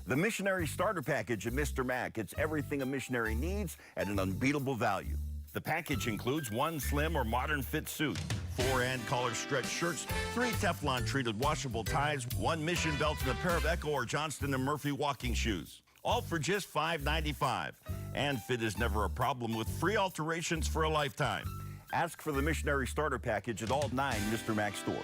The Missionary Starter Package at Mr. Mac. It's everything a missionary needs at an unbeatable value. The package includes 1 slim or modern fit suit, 4 and collar stretch shirts, 3 Teflon treated washable ties, 1 mission belt, and a pair of Echo or Johnston & Murphy walking shoes. All for just $5.95. And fit is never a problem with free alterations for a lifetime. Ask for the Missionary Starter Package at all 9 Mr. Mac stores.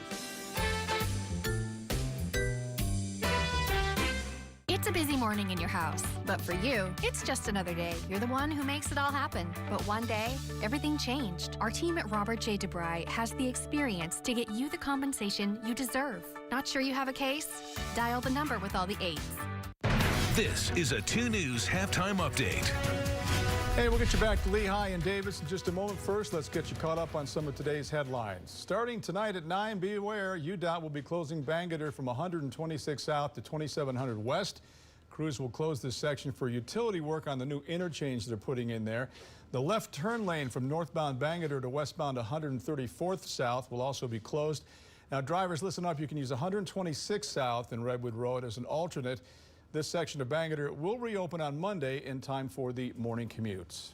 It's a busy morning in your house, but for you, it's just another day. You're the one who makes it all happen. But one day, everything changed. Our team at Robert J. DeBry has the experience to get you the compensation you deserve. Not sure you have a case? Dial the number with all the 8s. This is a 2 News halftime update. Hey, we'll get you back to Lehigh and Davis in just a moment. First, let's get you caught up on some of today's headlines. Starting tonight at 9, be aware, UDOT will be closing Bangerter from 126 South to 2700 West. Crews will close this section for utility work on the new interchange they're putting in there. The left turn lane from northbound Bangerter to westbound 134th South will also be closed. Now, drivers, listen up. You can use 126 South and Redwood Road as an alternate. This section of Bangerter will reopen on Monday in time for the morning commutes.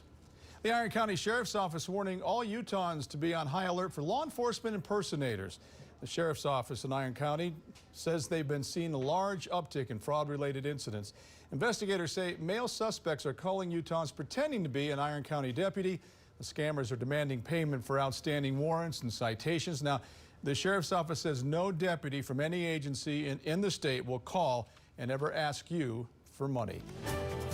The Iron County Sheriff's Office warning all Utahns to be on high alert for law enforcement impersonators. The Sheriff's Office in Iron County says they've been seeing a large uptick in fraud-related incidents. Investigators say male suspects are calling Utahns pretending to be an Iron County deputy. The scammers are demanding payment for outstanding warrants and citations. Now, the Sheriff's Office says no deputy from any agency in the state will call and ever ask you for money.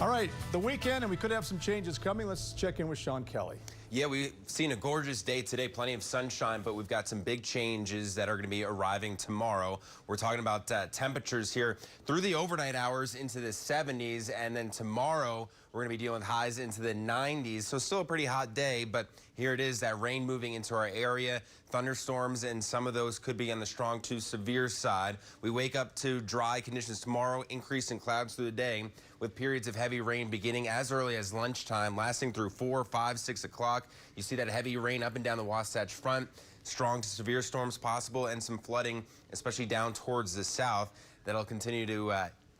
All right, the weekend, and we could have some changes coming. Let's check in with Sean Kelly. Yeah, we've seen a gorgeous day today, plenty of sunshine, but we've got some big changes that are going to be arriving tomorrow. We're talking about temperatures here through the overnight hours into the 70s, and then tomorrow we're going to be dealing with highs into the 90s. So still a pretty hot day, but here it is, that rain moving into our area. Thunderstorms, and some of those could be on the strong to severe side. We wake up to dry conditions tomorrow, increase in clouds through the day, with periods of heavy rain beginning as early as lunchtime, lasting through 4, 5, 6 o'clock. You see that heavy rain up and down the Wasatch Front. Strong to severe storms possible, and some flooding, especially down towards the south. That'll continue to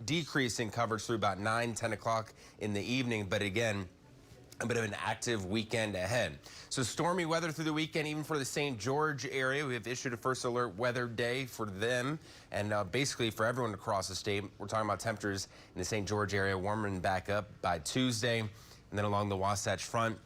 decrease in coverage through about 9, 10 o'clock in the evening. But again, a bit of an active weekend ahead. So stormy weather through the weekend, even for the St. George area. We have issued a first alert weather day for them, and basically for everyone across the state. We're talking about temperatures in the St. George area warming back up by Tuesday, and then along the Wasatch Front.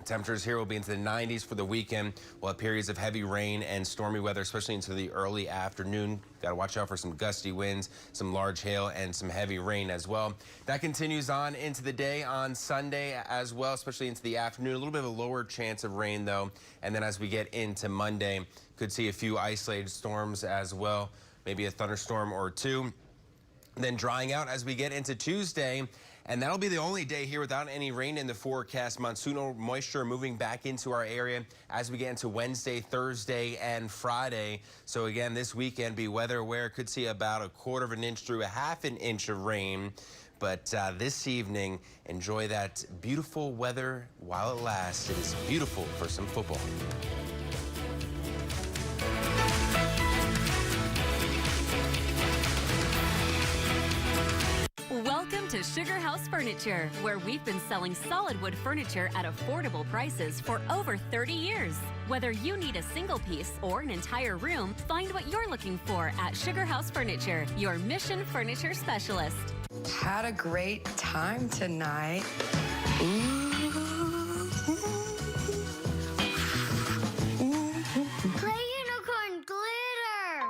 Temperatures here will be into the 90s for the weekend. We'll have periods of heavy rain and stormy weather, especially into the early afternoon. Got to watch out for some gusty winds, some large hail, and some heavy rain as well. That continues on into the day on Sunday as well, especially into the afternoon. A little bit of a lower chance of rain, though. And then as we get into Monday, could see a few isolated storms as well, maybe a thunderstorm or two. Then drying out as we get into Tuesday. And that'll be the only day here without any rain in the forecast. Monsoonal moisture moving back into our area as we get into Wednesday, Thursday, and Friday. So again, this weekend, be weather aware. Could see about 1/4 of an inch through 1/2 inch of rain. But this evening, enjoy that beautiful weather while it lasts. It is beautiful for some football. Welcome to Sugar House Furniture, where we've been selling solid wood furniture at affordable prices for over 30 years. Whether you need a single piece or an entire room, find what you're looking for at Sugar House Furniture, your Mission Furniture specialist. Had a great time tonight. Play unicorn glitter!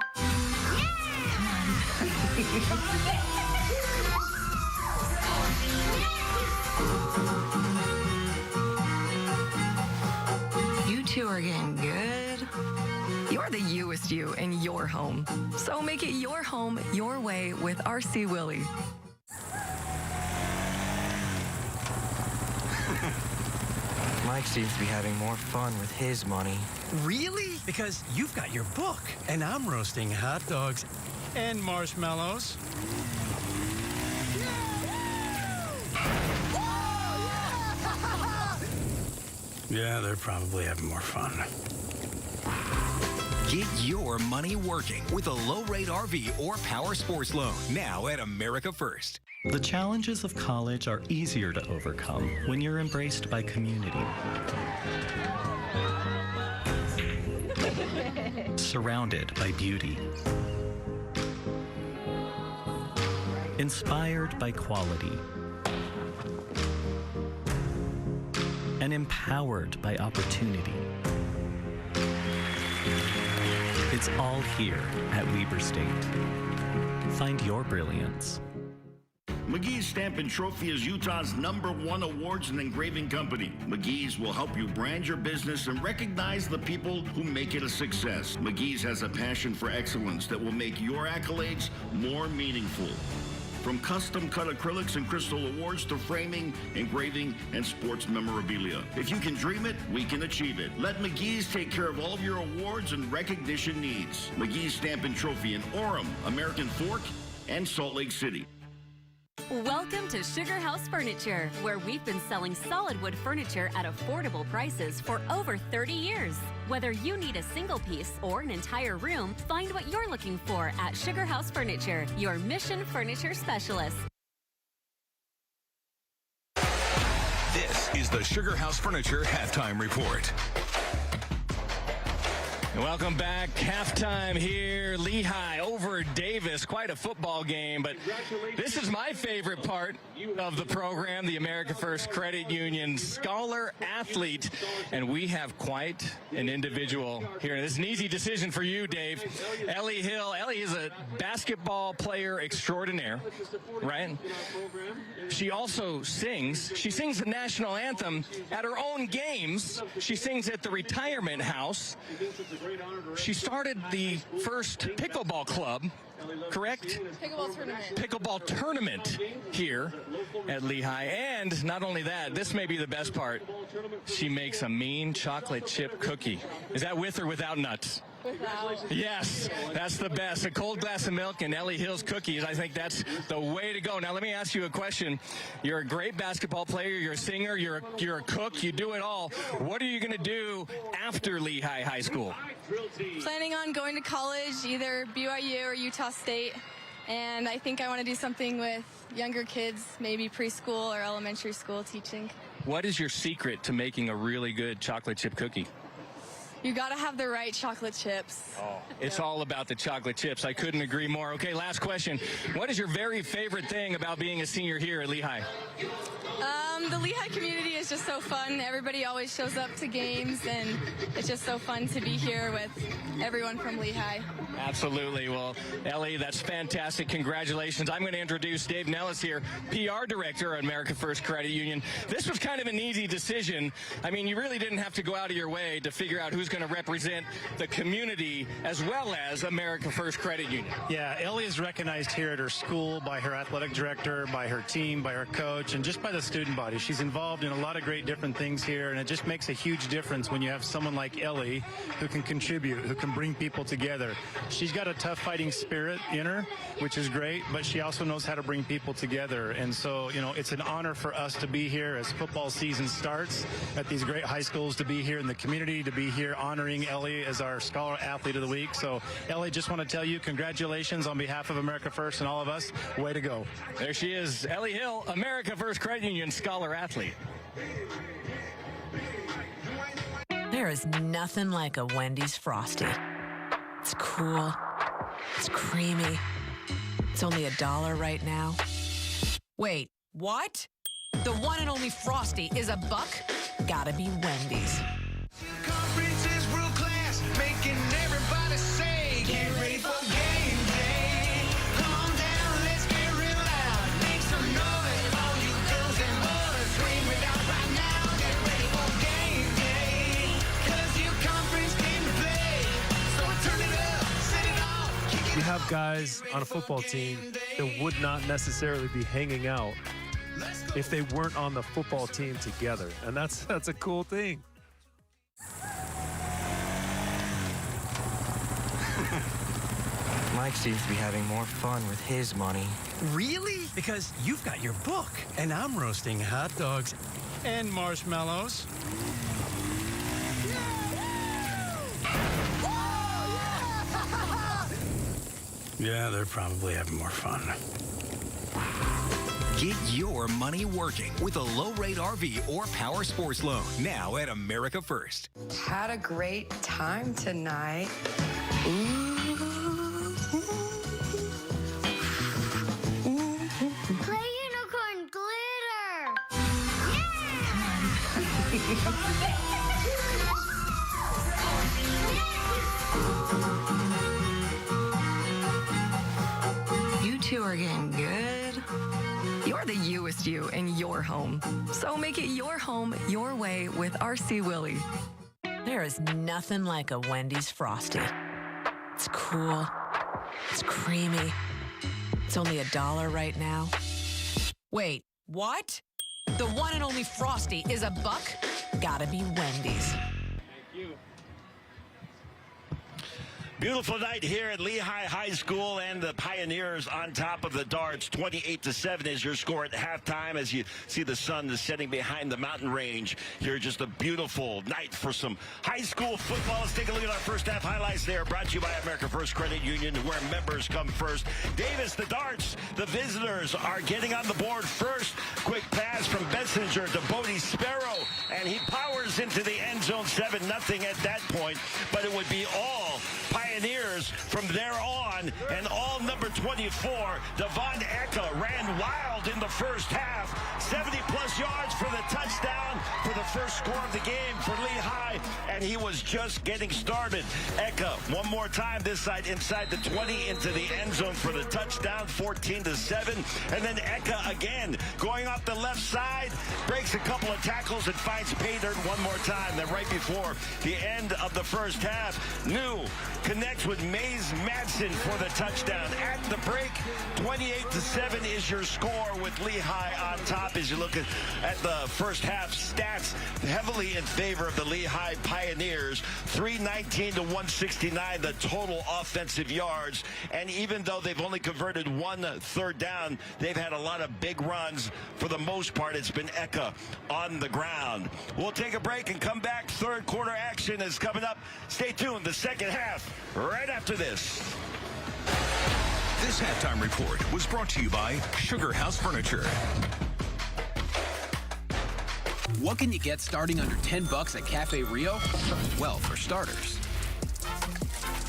You two are getting good. You're the youest you in your home. So make it your home your way with RC Willie. Mike seems to be having more fun with his money. Really? Because you've got your book, and I'm roasting hot dogs and marshmallows. Yeah, they're probably having more fun. Get your money working with a low-rate RV or power sports loan now at America First. The challenges of college are easier to overcome when you're embraced by community. Surrounded by beauty. Inspired by quality. And empowered by opportunity. It's all here at Weber State. Find your brilliance. McGee's Stamp and Trophy is Utah's #1 awards and engraving company. McGee's will help you brand your business and recognize the people who make it a success. McGee's has a passion for excellence that will make your accolades more meaningful. From custom-cut acrylics and crystal awards to framing, engraving, and sports memorabilia. If you can dream it, we can achieve it. Let McGee's take care of all of your awards and recognition needs. McGee's Stamp and Trophy in Orem, American Fork, and Salt Lake City. Welcome to Sugar House Furniture, where we've been selling solid wood furniture at affordable prices for over 30 years. Whether you need a single piece or an entire room, find what you're looking for at Sugar House Furniture, your Mission Furniture specialist. This is the Sugar House Furniture Halftime Report. Welcome back. Halftime here. Lehigh over Davis. Quite a football game, but this is my favorite part of the program, the America First Credit Union Scholar Athlete. And we have quite an individual here. This is an easy decision for you, Dave. Ellie Hill. Ellie is a basketball player extraordinaire, right? She also sings. She sings the national anthem at her own games. She sings at the retirement house. She started the first pickleball club, correct? Pickleball tournament here at Lehigh. And not only that, this may be the best part. She makes a mean chocolate chip cookie. Is that with or without nuts? Yes, that's the best. A cold glass of milk and Ellie Hill's cookies. I think that's the way to go. Now, let me ask you a question. You're a great basketball player. You're a singer. You're a cook. You do it all. What are you going to do after Lehigh High School? Planning on going to college, either BYU or Utah State. And I think I want to do something with younger kids, maybe preschool or elementary school teaching. What is your secret to making a really good chocolate chip cookie? You got to have the right chocolate chips. Oh, it's all about the chocolate chips. I couldn't agree more. Okay, last question. What is your very favorite thing about being a senior here at Lehigh? The Lehigh community is just so fun. Everybody always shows up to games, and it's just so fun to be here with everyone from Lehigh. Absolutely. Well, Ellie, that's fantastic. Congratulations. I'm going to introduce Dave Nellis here, PR Director at America First Credit Union. This was kind of an easy decision. I mean, you really didn't have to go out of your way to figure out who's going to represent the community as well as America First Credit Union. Yeah, Ellie is recognized here at her school by her athletic director, by her team, by her coach, and just by the student body. She's involved in a lot of great different things here, and it just makes a huge difference when you have someone like Ellie who can contribute, who can bring people together. She's got a tough fighting spirit in her, which is great, but she also knows how to bring people together. And so, you know, it's an honor for us to be here as football season starts at these great high schools, to be here in the community, to be here honoring Ellie as our Scholar Athlete of the Week. So, Ellie, just want to tell you congratulations on behalf of America First and all of us. Way to go. There she is, Ellie Hill, America First Credit Union Scholar Athlete. There is nothing like a Wendy's Frosty. It's cool. It's creamy. It's only $1 right now. Wait, what? The one and only Frosty is $1? Gotta be Wendy's. Conference is world class, making everybody say, get ready for game day. Come on down, let's get real loud. Make some noise, all you girls and boys. Scream it out right now, get ready for game day. 'Cause your conference came to play. So turn it up, set it off. We have guys on a football team that would not necessarily be hanging out if they weren't on the football team together. And that's a cool thing. Mike seems to be having more fun with his money. Really? Because you've got your book, and I'm roasting hot dogs and marshmallows. Yeah, they're probably having more fun. Get your money working with a low-rate RV or power sports loan now at America First. Had a great time tonight. Play unicorn glitter. You two are getting good. You're the youest you in your home. So make it your home your way with RC Willie. There is nothing like a Wendy's Frosty. It's cool. It's creamy. It's only $1 right now. Wait, what? The one and only Frosty is $1? Gotta be Wendy's. Beautiful night here at Lehigh High School, and the Pioneers on top of the Darts. 28-7 is your score at halftime as you see the sun is setting behind the mountain range. Here, just a beautiful night for some high school football. Let's take a look at our first half highlights there, brought to you by America First Credit Union, where members come first. Davis, the Darts, the visitors are getting on the board first. Quick pass from Bessinger to Bodie Sparrow, and he powers into the end zone. 7-0 at that point, but it would be all Pioneers from there on, and all number 24, Devon Eka, ran wild in the first half. 70-plus yards for the touchdown for the first score of the game for Lehigh, and he was just getting started. Eka, one more time, this side inside the 20 into the end zone for the touchdown, 14-7. And then Eka again, going off the left side, breaks a couple of tackles and finds Paydirt one more time. Then right before the end of the first half, New connects with Mays Madsen for the touchdown. At the break, 28-7 is your score with Lehigh on top as you look at the first half stats, heavily in favor of the Lehigh Pioneers. 319 to 169, the total offensive yards. And even though they've only converted 1 third down, they've had a lot of big runs. For the most part, it's been Eka on the ground. We'll take a break and come back. Third quarter action is coming up. Stay tuned. The second half right after this. This halftime report was brought to you by Sugar House Furniture. What can you get starting under $10 at Cafe Rio? Well, for starters,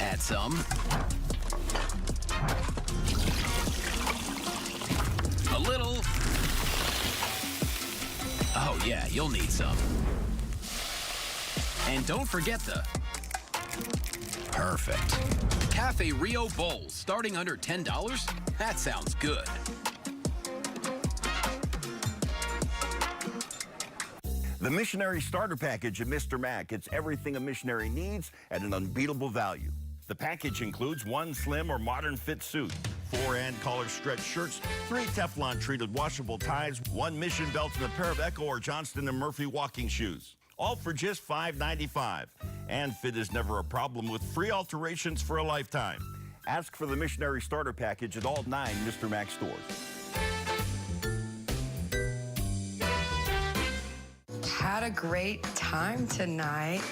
add some. A little. Oh yeah, you'll need some. And don't forget the perfect Cafe Rio bowls starting under $10. That sounds good. The Missionary Starter Package at Mr. Mac. It's everything a missionary needs at an unbeatable value. The package includes 1 slim or modern fit suit, 4 hand collar stretch shirts, 3 Teflon treated washable ties, 1 mission belt, and a pair of Echo or Johnston & Murphy walking shoes. All for just $5.95. And fit is never a problem with free alterations for a lifetime. Ask for the Missionary Starter Package at all 9 Mr. Mac stores. Had a great time tonight.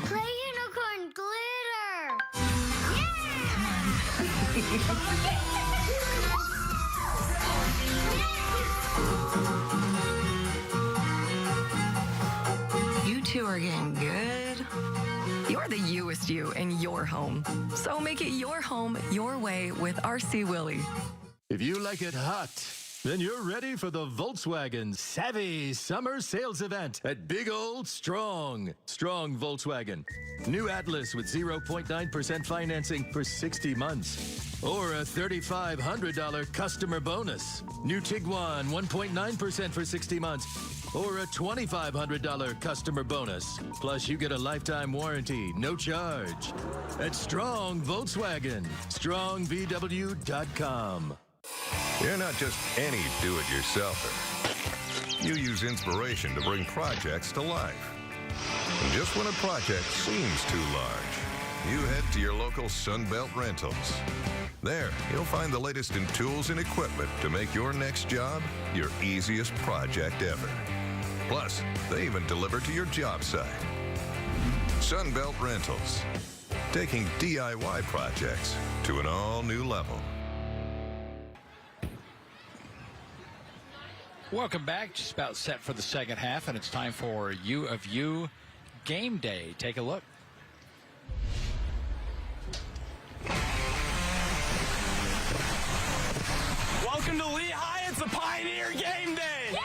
Play unicorn glitter. You two are getting good. You're the youest you in your home. So make it your home your way with RC Willie. If you like it hot, then you're ready for the Volkswagen Savvy Summer Sales Event at Big Old Strong Volkswagen. New Atlas with 0.9% financing for 60 months. Or a $3,500 customer bonus. New Tiguan 1.9% for 60 months. Or a $2,500 customer bonus. Plus, you get a lifetime warranty, no charge. At Strong Volkswagen, strongvw.com. You're not just any do-it-yourselfer. You use inspiration to bring projects to life. And just when a project seems too large, you head to your local Sunbelt Rentals. There, you'll find the latest in tools and equipment to make your next job your easiest project ever. Plus, they even deliver to your job site. Sunbelt Rentals. taking DIY projects to an all-new level. Welcome back. Just about set for the second half, and it's time for U of U game day. Take a look. Welcome to Lehigh. It's a Pioneer game day. Yeah!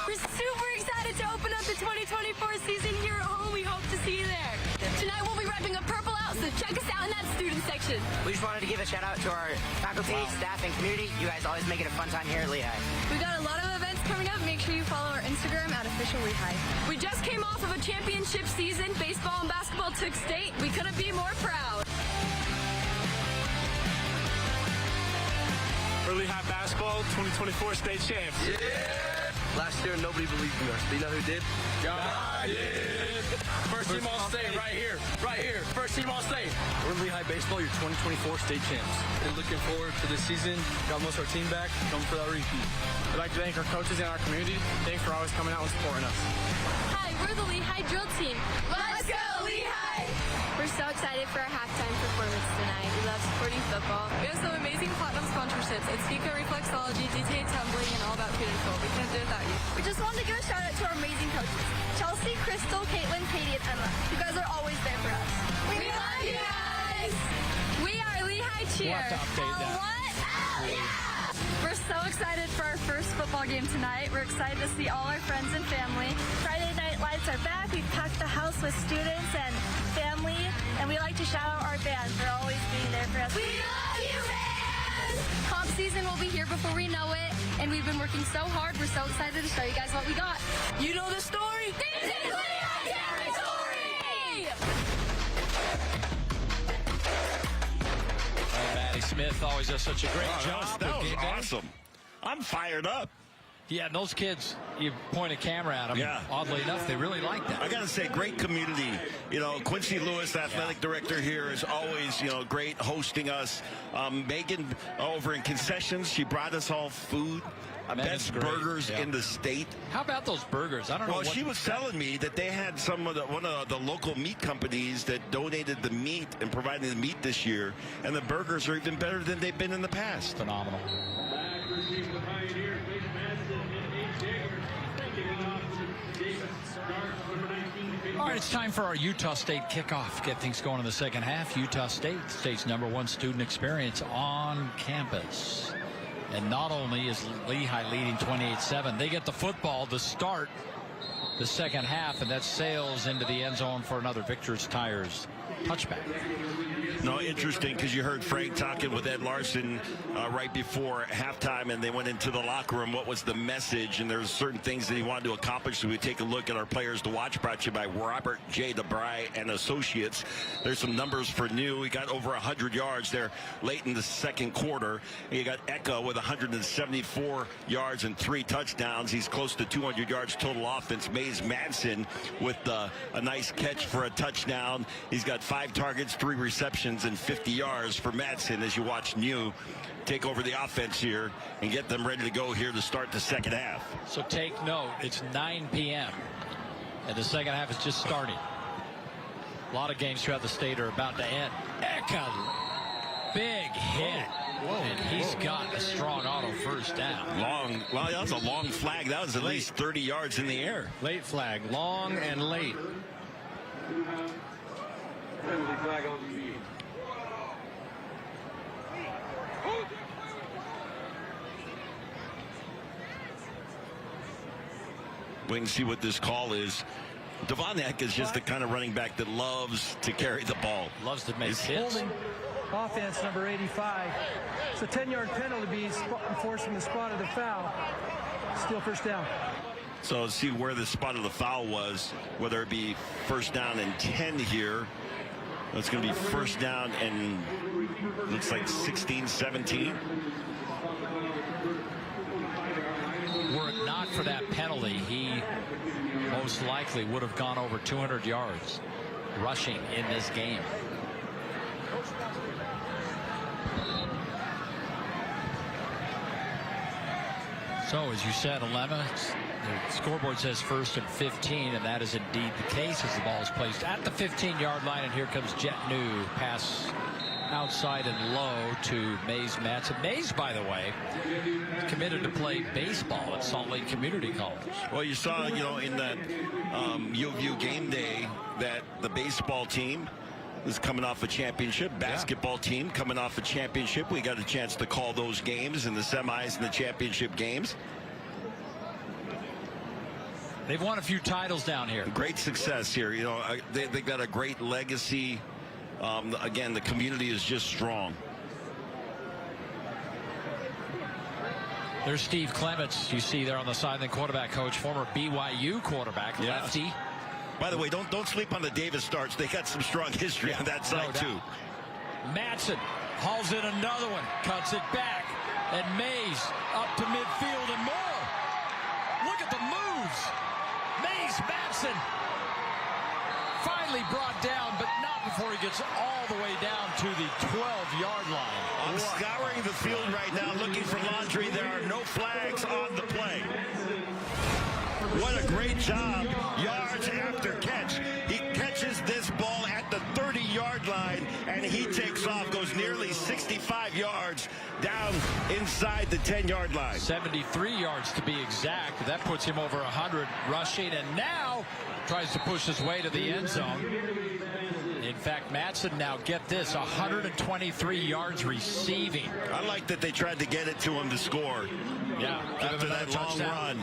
We're super excited to open up the 2024 season here at home. We hope to see you there. Tonight we'll be repping a purple out, so check us out in that student section. We just wanted to give a shout out to our faculty, staff, and community. You guys always make it a fun time here at Lehigh. We got a lot of events coming up. Make sure you follow our Instagram at Official Lehigh. We just came off of a championship season. Baseball and basketball took state. We couldn't be more proud. For Lehigh basketball, 2024 state champs. Yeah! Last year, nobody believed in us. But you know who did? God did. First team all state right here. Right here. First team all state. We're Lehigh baseball, your 2024 state champs. And looking forward to this season. Got most of our team back. Come for that repeat. I'd like to thank our coaches and our community. Thanks for always coming out and supporting us. Hi, we're the Lehigh drill team. Let's go, Lehigh! We're so excited for our halftime performance tonight. We love supporting football. We have some amazing platinum sponsorships. It's Fika Reflexology, DTA Tumbling, and All About Food and Full. We couldn't do it without you. We just wanted to give a shout out to our amazing coaches. Chelsea, Crystal, Caitlin, Katie, and Emma. You guys are always there for us. We love you guys! We are Lehigh Cheer. We'll have to update that. What? Oh, yeah! We're so excited for our first football game tonight. We're excited to see all our friends and family. Friday Night Lights are back. We've packed the house with students and family, and we like to shout out our band for always being there for us. We love you, man! Comp season will be here before we know it, and we've been working so hard. We're so excited to show you guys what we got. You know the story? This is Lehigh territory! Maddie Smith always does such a great job. That was with game day. awesome. I'm fired up. Yeah, and those kids, you point a camera at them. Yeah. Oddly enough, they really like that. I got to say, great community. You know, Quincy Lewis, athletic director here, is always, great hosting us. Megan over in concessions, she brought us all food. Best burgers in the state. How about those burgers? I don't know. Well, she was telling me that they had one of the local meat companies that donated the meat and provided the meat this year, and the burgers are even better than they've been in the past. Phenomenal. All right, it's time for our Utah State kickoff. Get things going in the second half. Utah State, state's #1 student experience on campus. And not only is Lehigh leading 28-7, they get the football to start the second half, and that sails into the end zone for another Victor's Tires touchback. No, interesting, because you heard Frank talking with Ed Larson right before halftime, and they went into the locker room. What was the message? And there's certain things that he wanted to accomplish. So we take a look at our players to watch, brought to you by Robert J. DeBry and Associates. There's some numbers for New. He got over 100 yards there late in the second quarter. And you got Eka with 174 yards and 3 touchdowns. He's close to 200 yards total offense. Mays Madsen with a nice catch for a touchdown. He's got 5 targets, 3 receptions, and 50 yards for Madsen as you watch New take over the offense here and get them ready to go here to start the second half. So take note, it's 9 p.m. and the second half is just starting. A lot of games throughout the state are about to end. Eka, big hit. And he's got a strong auto first down. Well, that was a long flag. That was at least 30 yards in the air. Late flag, long and late. We can see what this call is. Devon Eck is just the kind of running back that loves to carry the ball. Loves to make hits. Holding offense number 85. It's a 10-yard penalty enforcing the spot of the foul. Still first down. So see where the spot of the foul was, whether it be first down and 10 here. It's going to be first down and looks like 16, 17. Were it not for that penalty, he most likely would have gone over 200 yards rushing in this game. So, as you said, 11 The scoreboard says 1st and 15, and that is indeed the case as the ball is placed at the 15-yard line. And here comes Jet New. Pass outside and low to Mays Matson. Mays, by the way, committed to play baseball at Salt Lake Community College. Well, you saw, in that U of U game day that the baseball team is coming off a championship, basketball team coming off a championship. We got a chance to call those games in the semis and the championship games. They've won a few titles down here. Great success here. They've got a great legacy. Again, the community is just strong. There's Steve Clements. You see there on the side, the quarterback coach, former BYU quarterback, lefty. By the way, don't sleep on the Davis starts. They got some strong history on that side, too. Matson hauls in another one, cuts it back, and Mays up to midfield and more. Look at the moves. Mays Matson finally brought down, but not before he gets all the way down to the 12-yard line. I'm scouring the field right now looking for laundry. There are no flags on the play. What a great job. Yards after catch. He catches this ball at the 30-yard line, and he takes off, goes nearly 65 yards down inside the 10-yard line. 73 yards to be exact. That puts him over 100 rushing, and now tries to push his way to the end zone. In fact, Matson now, get this, 123 yards receiving. I like that they tried to get it to him to score. Yeah, after that long run.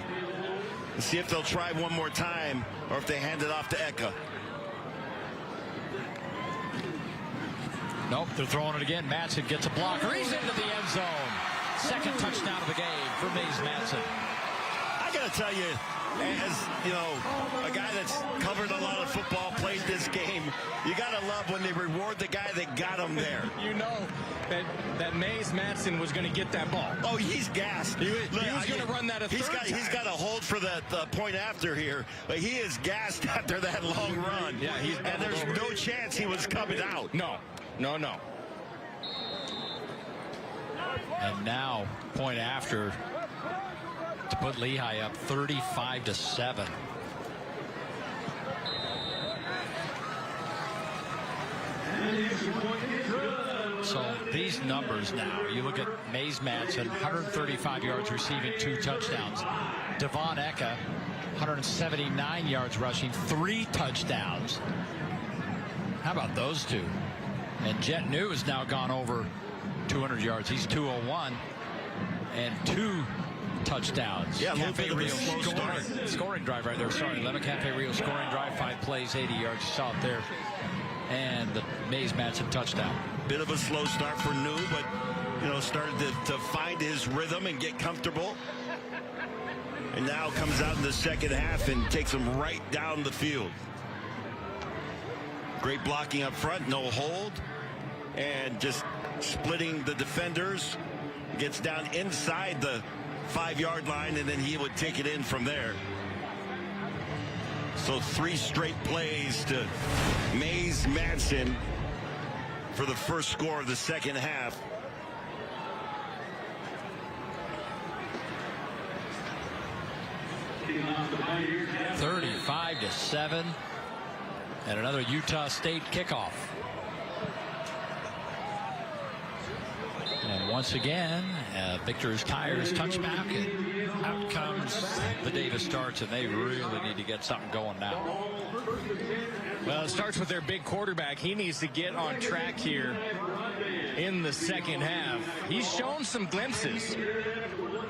Let's see if they'll try one more time or if they hand it off to Eka. Nope, they're throwing it again. Matson gets a blocker. He's into the end zone. Second touchdown of the game for Mays Matson. I got to tell you, as a guy that's covered a lot of football, played this game, you got to love when they reward the guy that got him there. You know that Mays Matson was going to get that ball. Oh, he's gassed. He was going to run that a third time. He's got a hold for that point after here, but he is gassed after that long run. Yeah, and there's no chance he was coming out. No. And now, point after, to put Lehigh up 35-7. So these numbers now, you look at Mays Matson, 135 yards receiving, 2 touchdowns. Devon Eka, 179 yards rushing, 3 touchdowns. How about those two? And Jet New has now gone over 200 yards. He's 201 and 2 touchdowns. Yeah, Cafe Rio scoring drive right there. Sorry, Lemon Cafe Rio scoring drive, 5 plays, 80 yards. You saw it there. And the Mays Matson touchdown. Bit of a slow start for New, but started to find his rhythm and get comfortable. And now comes out in the second half and takes him right down the field. Great blocking up front, no hold, and just splitting the defenders. Gets down inside the 5-yard line, and then he would take it in from there. So 3 straight plays to Mays Matson for the first score of the second half. $35-7, and another Utah State kickoff. And once again, Victor's Tires touchback, and out comes the Davis Starts, and they really need to get something going now. Well, it starts with their big quarterback. He needs to get on track here in the second half. He's shown some glimpses,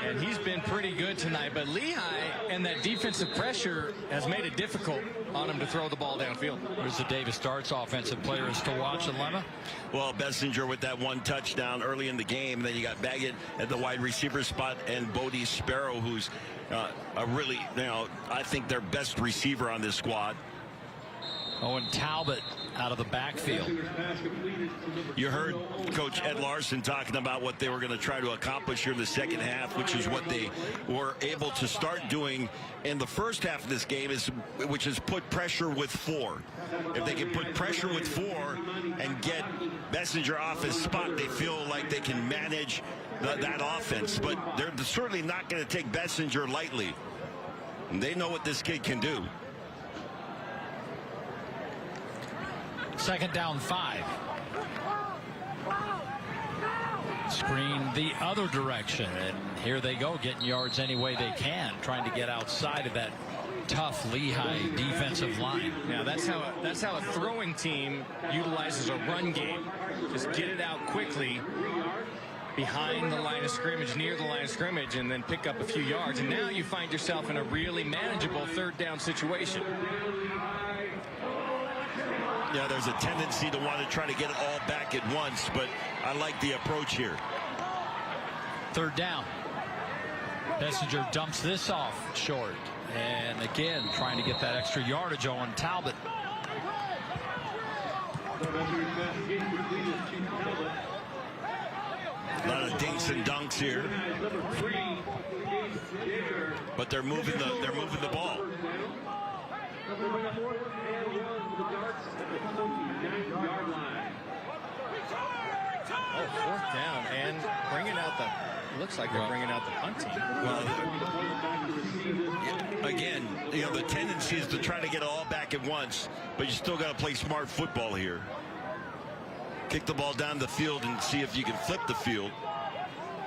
and he's been pretty good tonight. But Lehigh and that defensive pressure has made it difficult on him to throw the ball downfield. There's the Davis Starts offensive players to watch, and Lemma. Well, Bessinger with that 1 touchdown early in the game. Then you got Baggett at the wide receiver spot, and Bodie Sparrow, who's a really, I think their best receiver on this squad. Owen Talbot out of the backfield. You heard Coach Ed Larson talking about what they were going to try to accomplish here in the second half, which is what they were able to start doing in the first half of this game, which is put pressure with 4. If they can put pressure with 4 and get Bessinger off his spot, they feel like they can manage that offense. But they're certainly not going to take Bessinger lightly. And they know what this kid can do. Second down 5. Screen the other direction, and here they go, getting yards any way they can, trying to get outside of that tough Lehigh defensive line. Yeah, that's how a throwing team utilizes a run game. Just get it out quickly behind the line of scrimmage, near the line of scrimmage, and then pick up a few yards. And now you find yourself in a really manageable third down situation. Yeah, there's a tendency to want to try to get it all back at once, but I like the approach here. Third down. Messenger dumps this off short. And again, trying to get that extra yardage on Talbot. A lot of dinks and dunks here. But they're moving the ball. Oh, fourth down, and bringing out the, looks like they're bringing out the punt team. Well, again, you know, the tendency is to try to get it all back at once, but you still got to play smart football here. Kick the ball down the field and see if you can flip the field.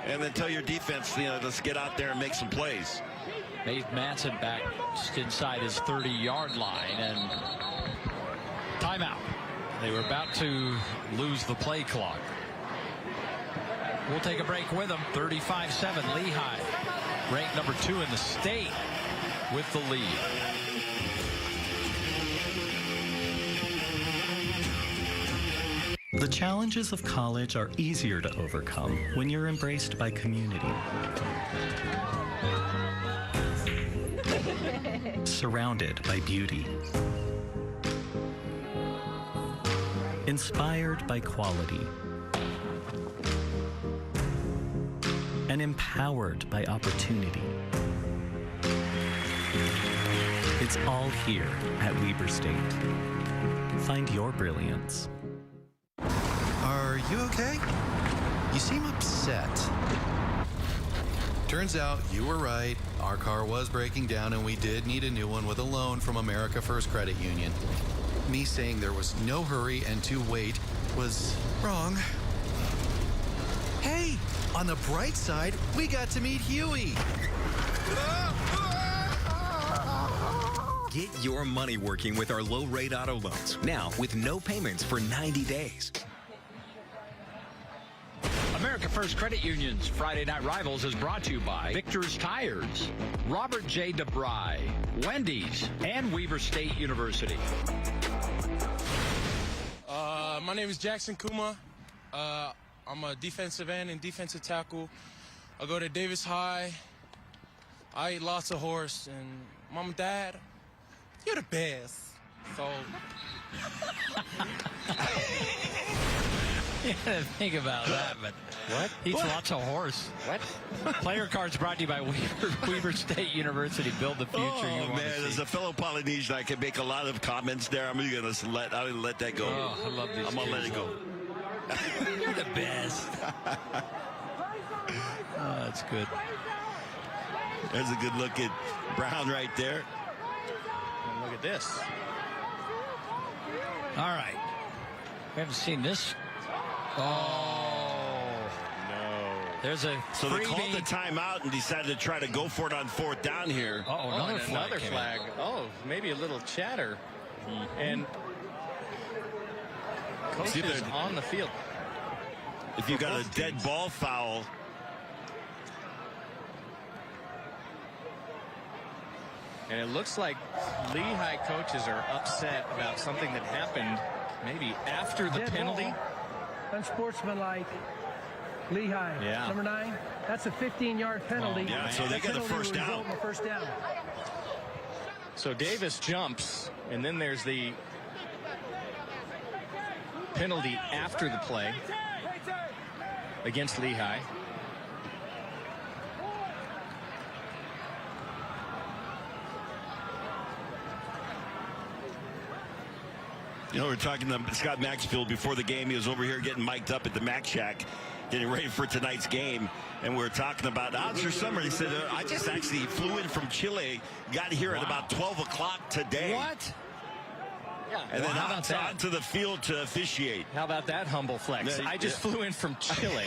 And then tell your defense, you know, let's get out there and make some plays. Made Manson back just inside his 30-yard line, and timeout. They were about to lose the play clock. We'll take a break with them. 35-7 Lehigh, ranked number 2 in the state, with the lead. The challenges of college are easier to overcome when you're embraced by community. Surrounded by beauty. Inspired by quality. And empowered by opportunity. It's all here at Weber State. Find your brilliance. Are you okay? You seem upset. Turns out you were right. Our car was breaking down and we did need a new one with a loan from America First Credit Union. Me saying there was no hurry and to wait was wrong. Hey, on the bright side, we got to meet Huey. Get your money working with our low-rate auto loans, now with no payments for 90 days. America First Credit Union's Friday Night Rivals is brought to you by Victor's Tires, Robert J. DeBry, Wendy's, and Weber State University. My name is Jackson Kuma. I'm a defensive end and defensive tackle. I go to Davis High. I eat lots of horse, and Mom and Dad, you're the best. So. You gotta think about that, but what? Eats lots of horse. What? Player cards brought to you by Weber State University. Build the future you want to see. As a fellow Polynesian, I can make a lot of comments there. I'm gonna let that go. Oh, I love these. I'm gonna let it go. You're the best. Oh, that's good. There's a good look at Brown right there. And look at this. All right. We haven't seen this. Oh, no. There's a So they called the timeout and decided to try to go for it on fourth down here. Another flag. Oh, maybe a little chatter. And coach is on the field. If you got a dead ball foul. And it looks like Lehigh coaches are upset about something that happened maybe after the penalty. Unsportsmanlike. Lehigh, Yeah. number 9. That's a 15-yard penalty. Yeah, so they get the first down. First down. So Davis jumps, and then there's the penalty after the play against Lehigh. You know, we're talking to Scott Maxfield before the game. He was over here getting mic'd up at the Mac Shack. getting ready for tonight's game, and we were talking about how's your summer. He said, I just actually flew in from Chile, got here at about 12 o'clock today. What? Yeah. And then how about that? onto the field to officiate. How about that humble flex? I just flew in from Chile.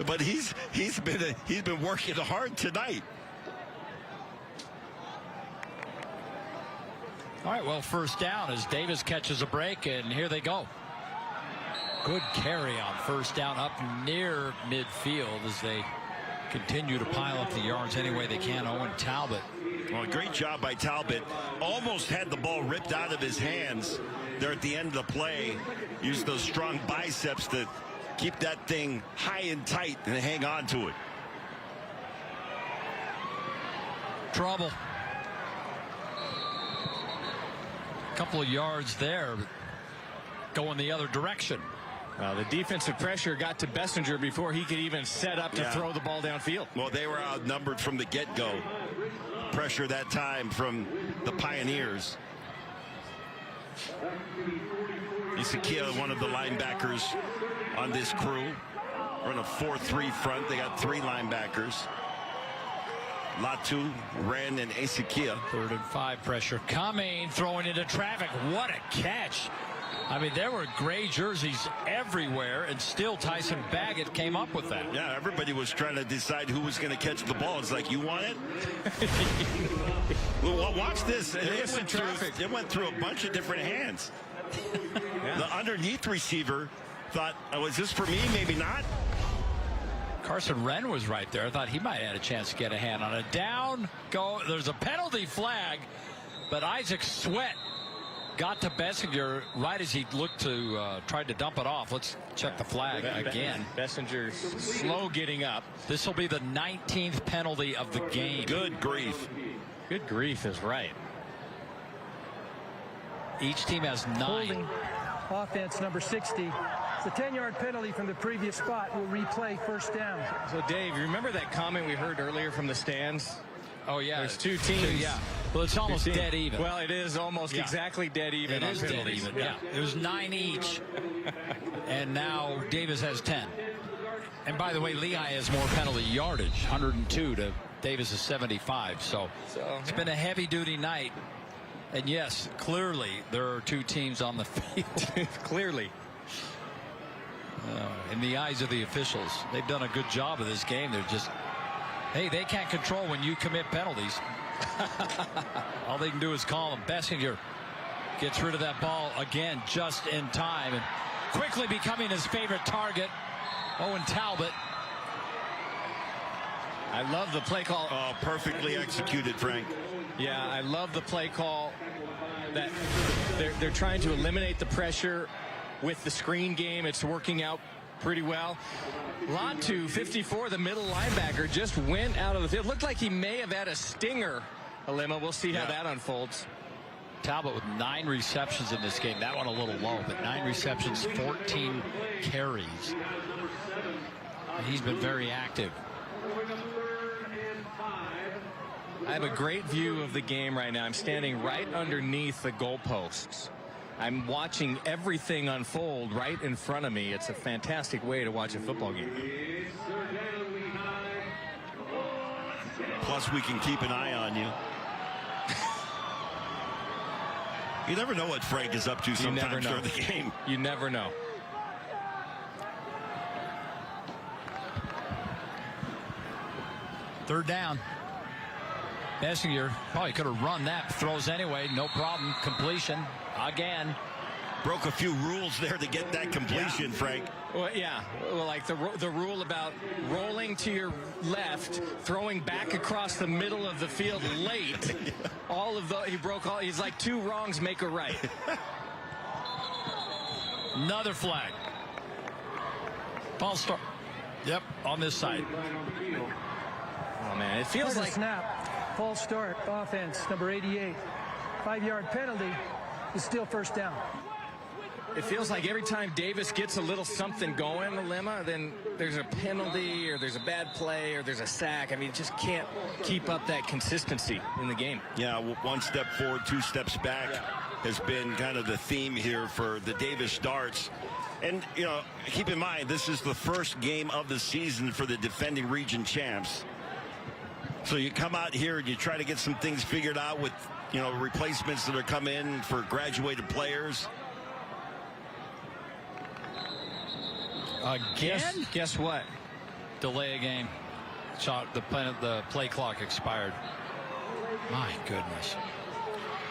But he's been working hard tonight. All right, well, first down as Davis catches a break, and here they go. Good carry on first down up near midfield as they continue to pile up the yards any way they can. Owen Talbot. Well, great job by Talbot. Almost had the ball ripped out of his hands there at the end of the play. Used those strong biceps to keep that thing high and tight and hang on to it. Trouble. A couple of yards there, but going the other direction. The defensive pressure got to Bessinger before he could even set up to throw the ball downfield. Well, they were outnumbered from the get-go. Pressure that time from the Pioneers. Isakia, one of the linebackers on this crew. Run a 4-3 front. They got 3 linebackers. Latu, Ren, and Isakia. 3rd and 5 pressure coming, throwing into traffic. What a catch. I mean, there were gray jerseys everywhere, and still Tyson Baggett came up with that. Yeah, everybody was trying to decide who was going to catch the ball. It's like, you want it? Well, watch this. It went through a bunch of different hands. The underneath receiver thought, oh, is this for me? Maybe not. Carson Wren was right there. I thought he might have had a chance to get a hand on it. Down, go. There's a penalty flag, but Isaac Sweat got to Bessinger right as he looked to tried to dump it off. Let's check the flag again. Bessinger's slow getting up. This will be the 19th penalty of the game. Good grief. Good grief is right. Each team has 9. Holding offense number 60. The 10-yard penalty from the previous spot will replay first down. So, Dave, you remember that comment we heard earlier from the stands? Oh, yeah. There's 2 teams. Yeah. Well, it's almost dead even. Well, it is almost exactly dead even. It is dead even. Yeah. It was 9 each. And now Davis has 10. And by the way, Lehigh has more penalty yardage, 102 to Davis is 75. So it's been a heavy-duty night. And, yes, clearly there are 2 teams on the field. Clearly. In the eyes of the officials, they've done a good job of this game. They're just, hey, they can't control when you commit penalties. All they can do is call them. Bessinger gets rid of that ball again just in time and quickly becoming his favorite target, Owen Talbot. I love the play call. Oh, perfectly executed, Frank. Yeah, I love the play call. That they're trying to eliminate the pressure with the screen game. It's working out pretty well. Latu, 54, the middle linebacker, just went out of the field. Looked like he may have had a stinger, Alema. We'll see how that unfolds. Talbot with 9 receptions in this game. That one a little low, but 9 receptions, 14 carries. He's been very active. I have a great view of the game right now. I'm standing right underneath the goalposts. I'm watching everything unfold right in front of me. It's a fantastic way to watch a football game. Plus, we can keep an eye on you. You never know what Frank is up to sometimes during the game. You never know. Third down. Bessinger probably could have run that. Throws anyway. No problem. Completion again. Broke a few rules there to get that completion, Frank. Well, yeah. Well, like the rule about rolling to your left, throwing back across the middle of the field late. All of the he broke all. He's like 2 wrongs make a right. Another flag. False start. Yep, on this side. Oh man, it feels like snap. False start. Offense number 88. 5-yard penalty is still first down. It feels like every time Davis gets a little something going, Alema, then there's a penalty or there's a bad play or there's a sack. I mean, just can't keep up that consistency in the game. Yeah, 1 step forward, 2 steps back. has been kind of the theme here for the Davis Darts. And, you know, keep in mind, this is the first game of the season for the defending region champs. So you come out here and you try to get some things figured out with, you know, replacements that are coming in for graduated players. Again? Guess what? Delay a game. Shot the play clock expired. My goodness.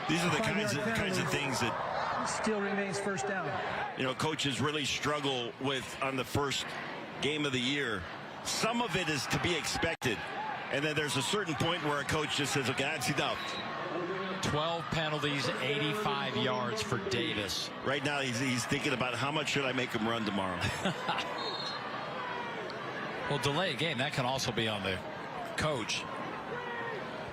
These are the kinds of things that still remains first down. You know, coaches really struggle with on the first game of the year. Some of it is to be expected. And then there's a certain point where a coach just says, okay, that's enough. 12 penalties, 85 yards for Davis. Right now, he's thinking about how much should I make him run tomorrow. Well, delay a game, that can also be on the coach.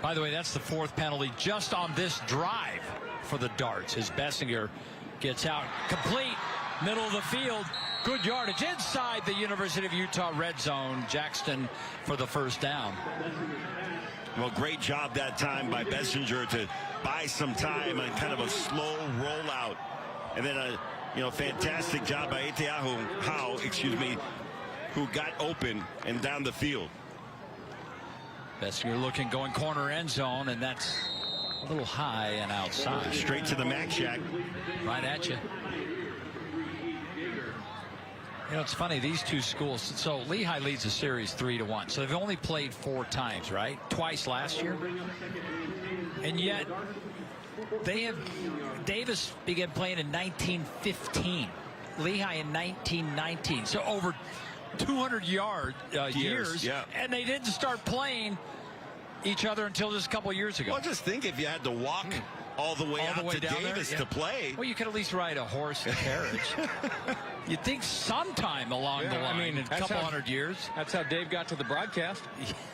By the way, that's the 4th penalty just on this drive for the Darts as Bessinger gets out complete, middle of the field. Good yardage inside the University of Utah red zone. Jackson for the first down. Well, great job that time by Bessinger to buy some time and kind of a slow rollout. And then a fantastic job by Eteahu Howe, who got open and down the field. Bessinger looking, going corner end zone, and that's a little high and outside. Straight to the Mac Shack. Right at you. You know, it's funny, these two schools, so Lehigh leads the series 3-1. So they've only played 4 times, right? Twice last year. And yet, Davis began playing in 1915. Lehigh in 1919. So over 200 years. Yeah. And they didn't start playing each other until just a couple years ago. Well, just think if you had to walk all the way out to Davis to play. Well, you could at least ride a horse and carriage. You'd think sometime along the line, I mean, in a couple hundred years. That's how Dave got to the broadcast.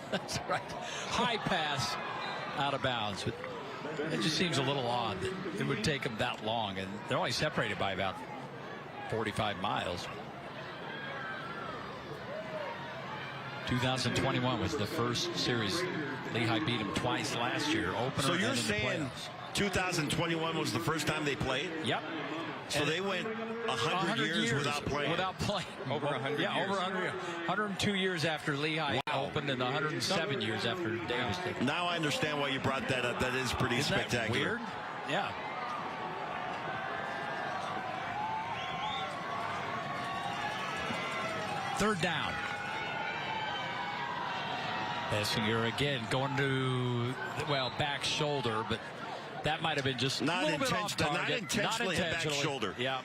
That's right. High pass out of bounds. But it just seems a little odd that it would take them that long. And they're only separated by about 45 miles. 2021 was the first series. Lehigh beat them twice last year. Opener. So you're saying 2021 was the first time they played? Yep. So and they went 100 years without playing. Without playing. Over 100 years. Yeah, over 102 years after Lehigh opened and 107 years after Davis did. Now I understand why you brought that up. That is pretty spectacular. That weird? Yeah. Third down. Bessinger again going to, well, back shoulder, but that might have been just not a little bit off target. Not intentionally back shoulder. Yeah.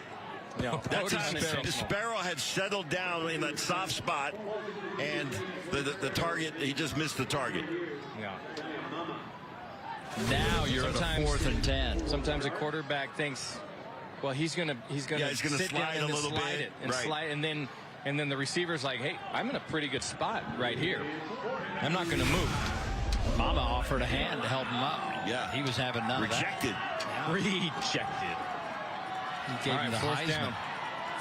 No, that time Sparrow had settled down in that soft spot, and the target, he just missed the target. Yeah. Now you're at 4th and 10. Sometimes a quarterback thinks, well, he's gonna sit slide down a little slide bit it and right. slide, and then the receiver's like, hey, I'm in a pretty good spot right here. I'm not going to move. Mama offered a hand to help him up. Yeah. He was having none Rejected. of that. Yeah. Rejected. He gave him the fourth Heisman. down.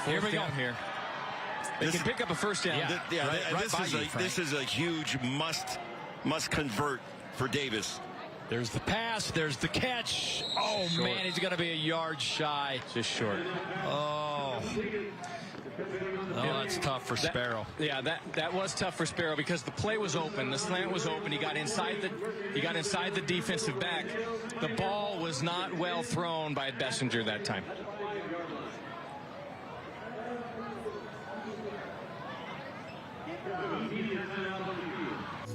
Here we go. Here. They can pick up a first down. This is a huge must convert for Davis. There's the pass. There's the catch. Oh, short. man, he's going to be a yard shy. Just short. Oh, that's tough for Sparrow. That was tough for Sparrow because the play was open. The slant was open. He got inside the defensive back. The ball was not well thrown by Bessinger that time.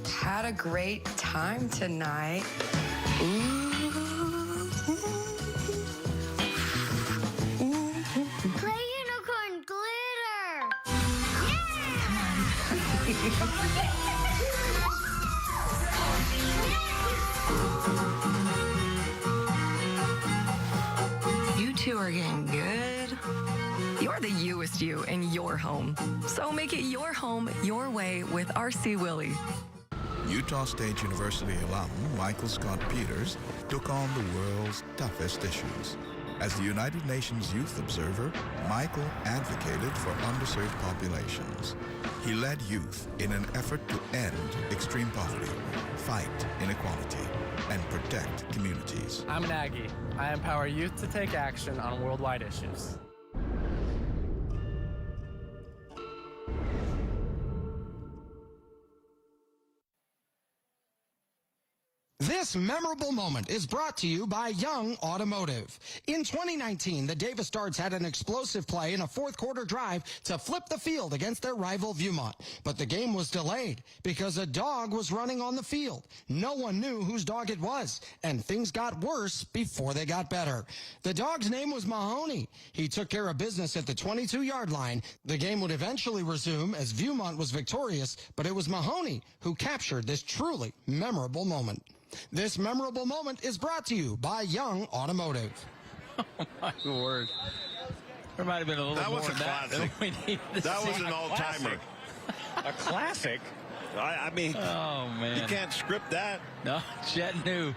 Had a great time tonight. Play unicorn glitter! You two are getting good. You're the youest you in your home. So make it your home your way with RC Willey. Utah State University alum Michael Scott Peters took on the world's toughest issues. As the United Nations Youth Observer, Michael advocated for underserved populations. He led youth in an effort to end extreme poverty, fight inequality, and protect communities. I'm an Aggie. I empower youth to take action on worldwide issues. This memorable moment is brought to you by Young Automotive. In 2019, the Davis Darts had an explosive play in a fourth quarter drive to flip the field against their rival Viewmont. But the game was delayed because a dog was running on the field. No one knew whose dog it was, and things got worse before they got better. The dog's name was Mahoney. He took care of business at the 22-yard line. The game would eventually resume as Viewmont was victorious, but it was Mahoney who captured this truly memorable moment. This memorable moment is brought to you by Young Automotive. Oh, my word. There might have been a little more than that than we need to That see. was an all-timer. A classic? I mean, oh, man. You can't script that. No, Jet knew.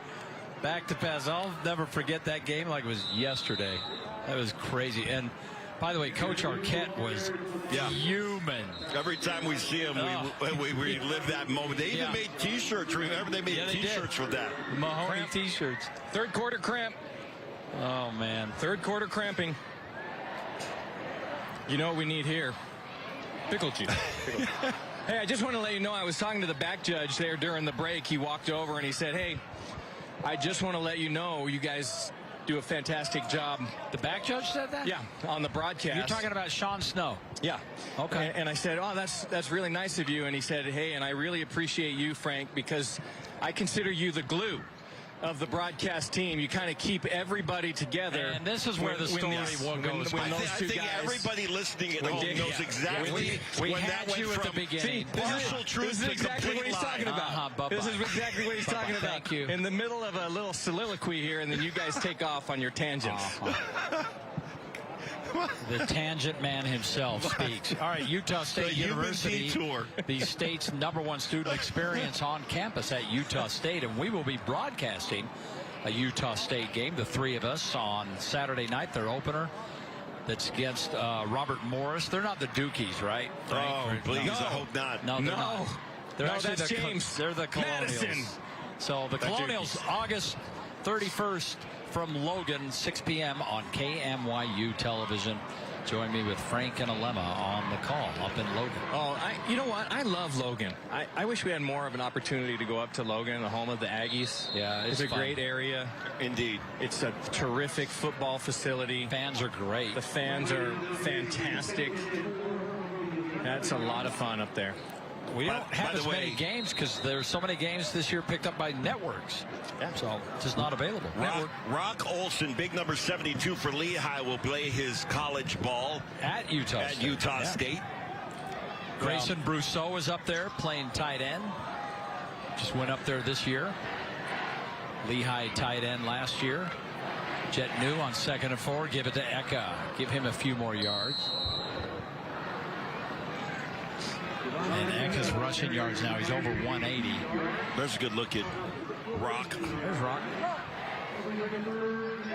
Back to pass. I'll never forget that game like it was yesterday. That was crazy. And, by the way, Coach Arquette was human. Every time we see him, we relive that moment. They even made T-shirts. Remember, they made T-shirts with that. Mahoney T-shirts. Third quarter cramp. Oh, man. Third quarter cramping. You know what we need here? Pickle juice. Hey, I just want to let you know I was talking to the back judge there during the break. He walked over and he said, hey, I just want to let you know you guys do a fantastic job. The back judge said that? Yeah, on the broadcast. You're talking about Sean Snow? Yeah. Okay. And I said, oh, that's really nice of you. And he said, hey, and I really appreciate you, Frank, because I consider you the glue of the broadcast team. You kind of keep everybody together. And this is where the story goes. When those I two think guys, everybody listening at home knows exactly we when had that went you at the from beginning. partial truth this is to exactly complete what he's lie. talking about. This is exactly what he's talking about. Thank you. In the middle of a little soliloquy here, and then you guys take off on your tangents. The tangent man himself speaks. All right, Utah State University, the state's #1 student experience on campus at Utah State, and we will be broadcasting a Utah State game, the three of us, on Saturday night, their opener. That's against Robert Morris. They're not the Dukies, right? Frank? Oh, please, I hope not. No, they're not. They're actually that's James. They're the Colonials. Madison. So the Colonials, August 31st from Logan, 6 p.m. on KMYU television. Join me with Frank and Alema on the call up in Logan. Oh, you know what? I love Logan. I wish we had more of an opportunity to go up to Logan, the home of the Aggies. Yeah, it's a fun. great area. Indeed. It's a terrific football facility. Fans are great. The fans are fantastic. That's a lot of fun up there. We don't have as many games because there's so many games this year picked up by networks. Yeah. So it's just not available. Rock Olson, big number 72 for Lehigh, will play his college ball at Utah State. Grayson Brousseau is up there playing tight end. Just went up there this year. Lehigh tight end last year. Jet New on 2nd and 4. Give it to Eka. Give him a few more yards. And Eka's rushing yards now. He's over 180. There's a good look at Rock. There's Rock.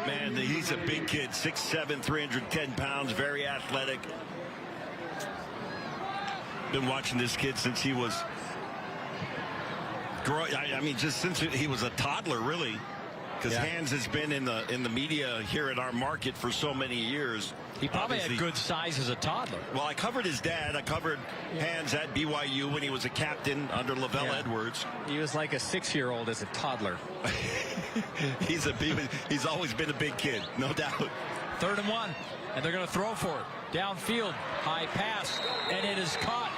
Man, he's a big kid. 6'7", 310 pounds. Very athletic. Been watching this kid since he was I mean, just since he was a toddler, really. Because Hans has been in the media here at our market for so many years. He probably had good size as a toddler. Well, I covered his dad. I covered Hans at BYU when he was a captain under Lavelle Edwards. He was like a 6-year-old as a toddler. He's always been a big kid, no doubt. 3rd and 1, and they're going to throw for it. Downfield, high pass, and it is caught.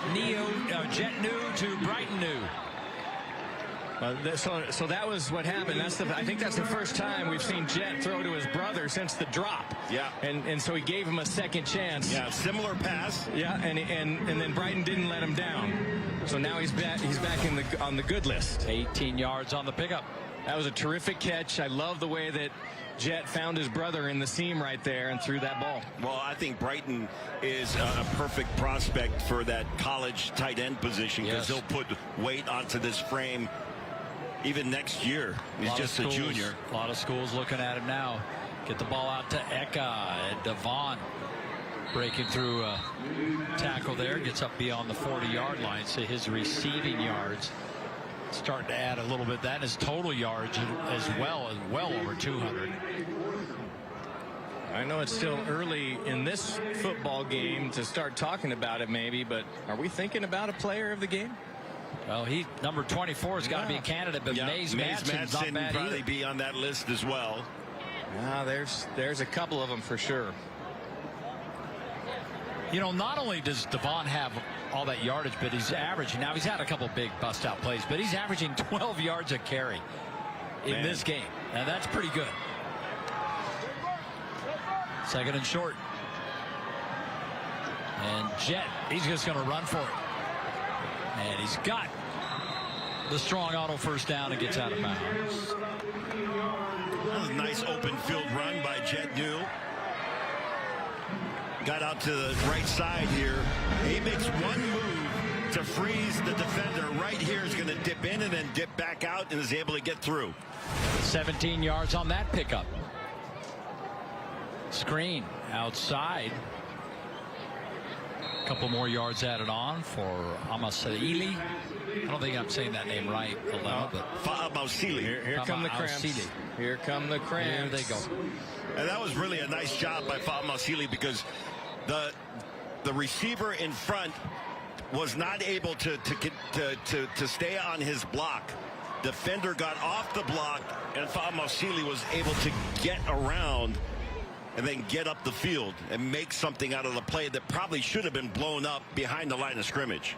Jet New to Brighton New. So that was what happened. I think that's the first time we've seen Jet throw to his brother since the drop. Yeah. And so he gave him a second chance. Yeah, similar pass. Yeah, and then Brighton didn't let him down. So now he's back on the good list. 18 yards on the pickup. That was a terrific catch. I love the way that Jet found his brother in the seam right there and threw that ball. Well, I think Brighton is a perfect prospect for that college tight end position because he'll put weight onto this frame even next year. He's just a junior. A lot of schools looking at him now. Get the ball out to Eka, and Devon breaking through a tackle there. Gets up beyond the 40-yard line, so his receiving yards starting to add a little bit. That is total yards as well over 200. I know it's still early in this football game to start talking about it maybe, but are we thinking about a player of the game? Well, number 24 has got to be a candidate, but Mays Madsen's not bad probably either. be on that list as well. There's a couple of them for sure. You know, not only does Devon have all that yardage, but he's averaging. Now, he's had a couple big bust-out plays, but he's averaging 12 yards a carry in this game. Now, that's pretty good. Second and short. And Jet, he's just going to run for it. And he's got the strong auto first down and gets out of bounds. That was a nice open field run by Jet New. Got out to the right side here. He makes one move to freeze the defender. Right here is going to dip in and then dip back out and is able to get through. 17 yards on that pickup. Screen outside. A couple more yards added on for Amasaili. I don't think I'm saying that name right, but Amasaili. Here come the cramps. Here come the cramps. There they go. And that was really a nice job by Amasaili because the receiver in front was not able to stay on his block. Defender got off the block, and Amasaili was able to get around and then get up the field and make something out of the play that probably should have been blown up behind the line of scrimmage.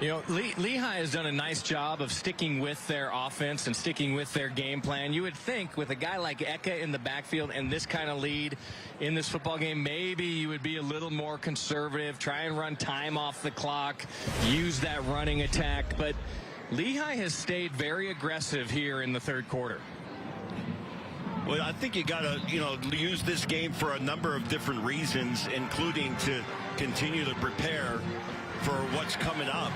You know, Lehigh has done a nice job of sticking with their offense and sticking with their game plan. You would think with a guy like Eka in the backfield and this kind of lead in this football game, maybe you would be a little more conservative, try and run time off the clock, use that running attack. But Lehigh has stayed very aggressive here in the third quarter. Well, I think you got to, use this game for a number of different reasons, including to continue to prepare for what's coming up.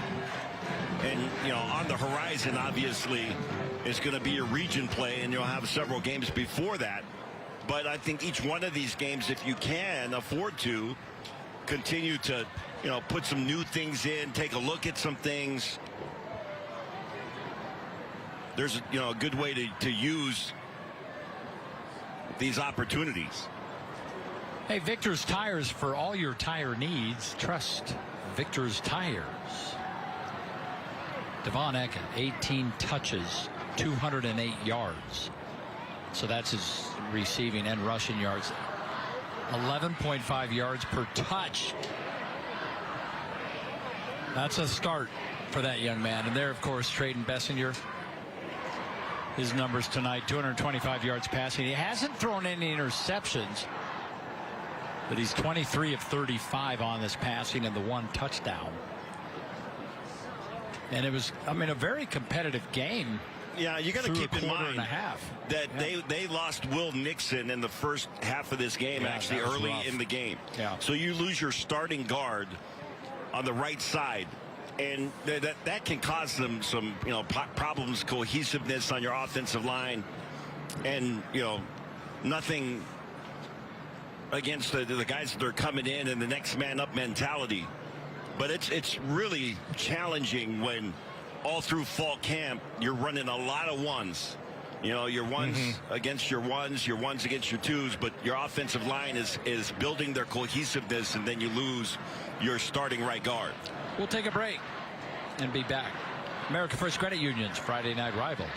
And, on the horizon, obviously, is going to be a region play, and you'll have several games before that. But I think each one of these games, if you can afford to, continue to, put some new things in, take a look at some things. There's, a good way to use these opportunities. Hey, Victor's Tires, for all your tire needs, trust Victor's Tires. Devon Eka, 18 touches, 208 yards. So that's his receiving and rushing yards. 11.5 yards per touch. That's a start for that young man. And there, of course, Trayden Bessinger. His numbers tonight, 225 yards passing. He hasn't thrown any interceptions, but he's 23 of 35 on this passing and the one touchdown. And it was, a very competitive game. Yeah, you got to keep in mind that Yeah. they lost Will Nixon in the first half of this game, actually early in the game. Yeah. So you lose your starting guard on the right side. And that can cause them some, problems, cohesiveness on your offensive line. And, nothing against the guys that are coming in and the next man up mentality. But it's really challenging when all through fall camp you're running a lot of ones. Your ones against your ones against your twos, but your offensive line is building their cohesiveness, and then you lose your starting right guard. We'll take a break and be back. America First Credit Union's Friday Night Rivals.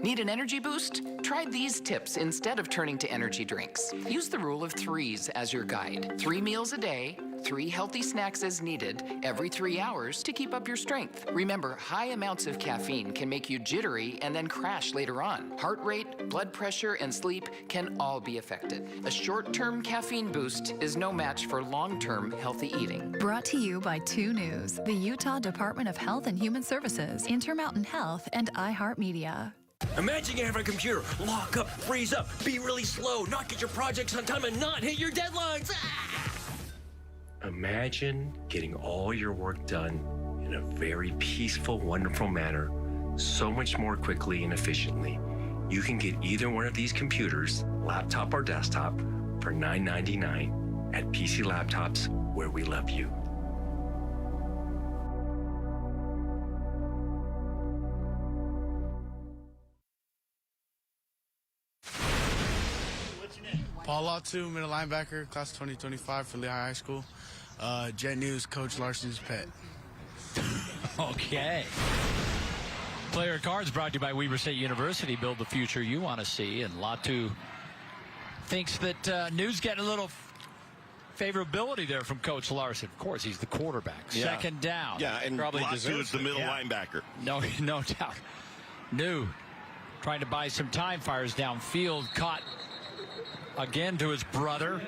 Need an energy boost? Try these tips instead of turning to energy drinks. Use the rule of threes as your guide. 3 meals a day, 3 healthy snacks as needed, every 3 hours to keep up your strength. Remember, high amounts of caffeine can make you jittery and then crash later on. Heart rate, blood pressure, and sleep can all be affected. A short-term caffeine boost is no match for long-term healthy eating. Brought to you by 2 News, the Utah Department of Health and Human Services, Intermountain Health, and iHeartMedia. Imagine you have a computer lock up, freeze up, be really slow, not get your projects on time, and not hit your deadlines. Imagine getting all your work done in a very peaceful, wonderful manner, so much more quickly and efficiently. You can get either one of these computers, laptop or desktop, for $9.99 at PC Laptops, where we love you. Paul Latu, middle linebacker, class 2025 for Lehigh High School. Jet News, Coach Larson's pet. Okay. Player cards brought to you by Weber State University. Build the future you want to see. And Latu thinks that News getting a little favorability there from Coach Larson. Of course, he's the quarterback. Yeah. Second down. Yeah, and probably Latu is the middle linebacker. No doubt. New trying to buy some time, fires downfield, caught again to his brother.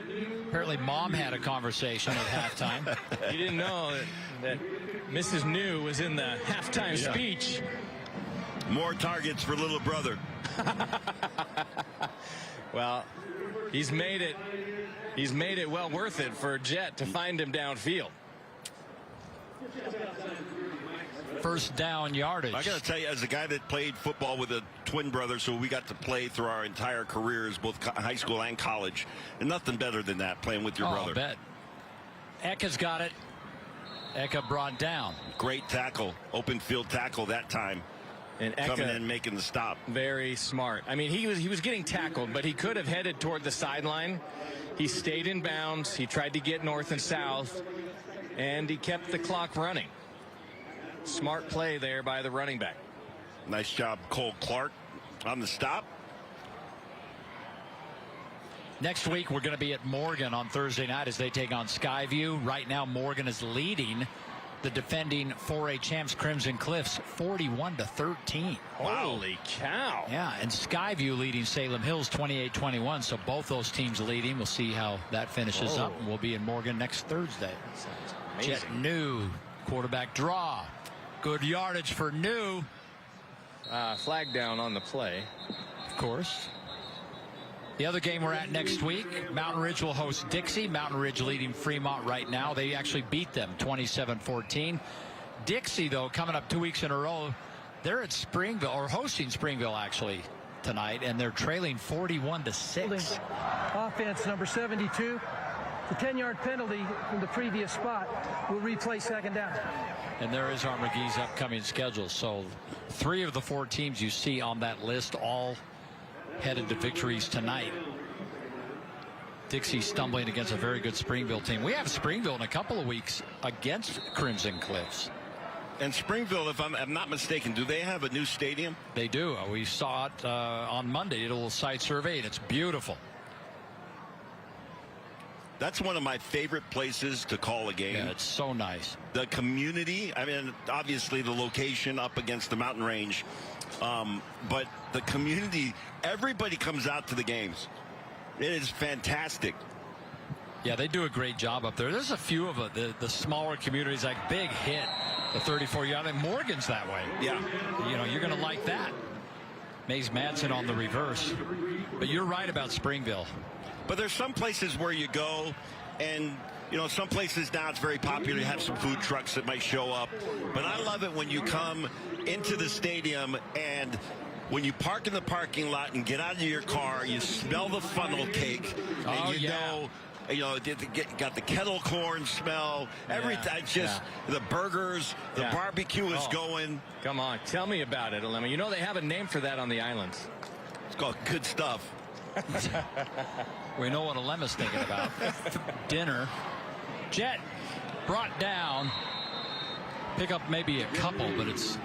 Apparently mom had a conversation at halftime. You didn't know that Mrs. New was in the halftime speech. More targets for little brother. Well, he's made it well worth it for Jet to find him downfield. First down yardage. I got to tell you, as a guy that played football with a twin brother, so we got to play through our entire careers, both high school and college, and nothing better than that, playing with your brother. I bet. Eka's got it. Eka brought down. Great tackle, open field tackle that time. And Eka, coming in, making the stop. Very smart. I mean, he was getting tackled, but he could have headed toward the sideline. He stayed in bounds. He tried to get north and south, and he kept the clock running. Smart play there by the running back. Nice job, Cole Clark, on the stop. Next week, we're going to be at Morgan on Thursday night as they take on Skyview. Right now, Morgan is leading the defending 4A champs Crimson Cliffs 41-13. Holy cow. Yeah, and Skyview leading Salem Hills 28-21. So both those teams leading. We'll see how that finishes up. And we'll be in Morgan next Thursday. Jet New, quarterback draw. Good yardage for New. Flag down on the play. Of course. The other game we're at next week, Mountain Ridge will host Dixie. Mountain Ridge leading Fremont right now. They actually beat them 27-14. Dixie, though, coming up 2 weeks in a row, they're at Springville, or hosting Springville, actually, tonight, and they're trailing 41-6. Offense number 72. The 10-yard penalty from the previous spot will replay second down. And there is our McGee's upcoming schedule. So 3 of the 4 teams you see on that list all headed to victories tonight. Dixie stumbling against a very good Springville team. We have Springville in a couple of weeks against Crimson Cliffs. And Springville, if I'm not mistaken, do they have a new stadium? They do. We saw it on Monday. Did a little site survey, and it's beautiful. That's one of my favorite places to call a game. Yeah, it's so nice. The community, I mean, obviously the location up against the mountain range, but the community, everybody comes out to the games. It is fantastic. Yeah, they do a great job up there. There's a few of the smaller communities, like Big Hit, the 34-yard. And Morgan's that way. Yeah. You know, you're going to like that. Mays Madsen on the reverse. But you're right about Springville. But there's some places where you go, and you know, some places now it's very popular to have some food trucks that might show up. But I love it when you come into the stadium and when you park in the parking lot and get out of your car, you smell the funnel cake, and you know, got the kettle corn smell. Every time, just the burgers, the barbecue is going. Come on, tell me about it, Alema. You know they have a name for that on the islands. It's called good stuff. We know what Alema's thinking about. Dinner. Jet brought down. Pick up maybe a couple, but it's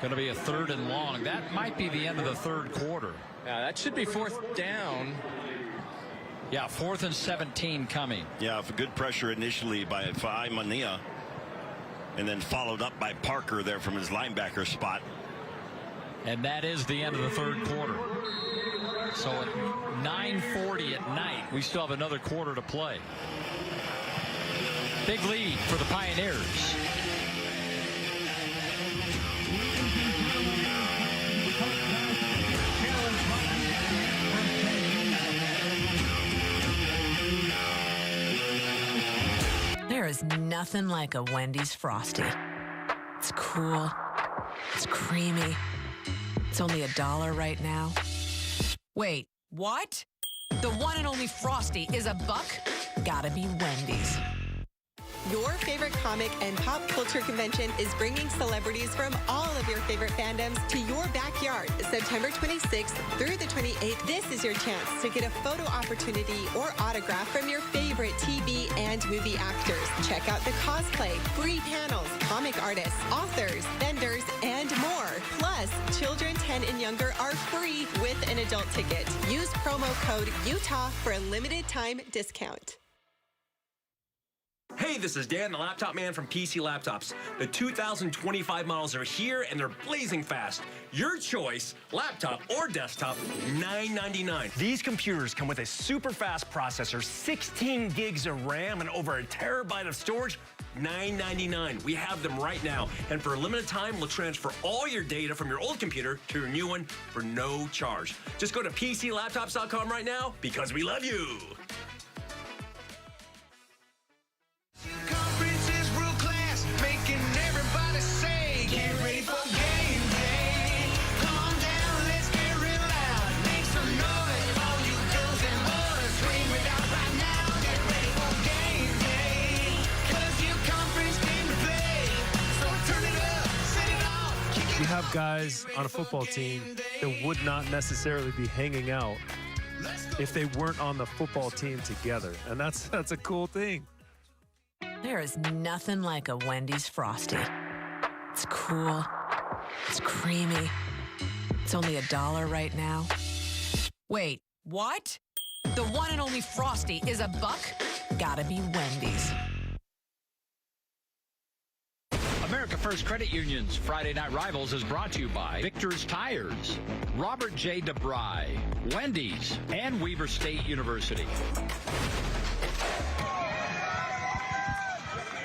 going to be a 3rd and long. That might be the end of the 3rd quarter. Yeah, that should be 4th down. Yeah, 4th and 17 coming. Yeah, for good pressure initially by Fai Mania, and then followed up by Parker there from his linebacker spot. And that is the end of the 3rd quarter. So at 9:40 at night, we still have another quarter to play. Big lead for the Pioneers. There is nothing like a Wendy's Frosty. It's cool, It's creamy. It's only $1 right now. Wait, what? The one and only Frosty is $1? Gotta be Wendy's. Your favorite comic and pop culture convention is bringing celebrities from all of your favorite fandoms to your backyard. September 26th through the 28th, this is your chance to get a photo opportunity or autograph from your favorite TV and movie actors. Check out the cosplay, free panels, comic artists, authors, vendors, and more. Plus, children 10 and younger are free with an adult ticket. Use promo code UTAH for a limited time discount. Hey, this is Dan, the Laptop Man from PC Laptops. The 2025 models are here and they're blazing fast. Your choice, laptop or desktop, $999. These computers come with a super fast processor, 16 gigs of RAM, and over 1 terabyte of storage. $999. We have them right now. And for a limited time, we'll transfer all your data from your old computer to your new one for no charge. Just go to PCLaptops.com right now because we love you. Conference is world class, making everybody say, get ready for game day. Come on down, let's get real loud. Make some noise, all you girls and boys. Scream it out right now, get ready for game day. 'Cause your conference came to play. So turn it up, set it off. You have guys on a football team that would not necessarily be hanging out if they weren't on the football team together. And that's a cool thing. There is nothing like a Wendy's Frosty. It's cool. It's creamy. It's only $1 right now. Wait, what? The one and only Frosty is $1? Gotta be Wendy's. America First Credit Union's Friday Night Rivals is brought to you by Victor's Tires, Robert J. DeBry, Wendy's, and Weber State University.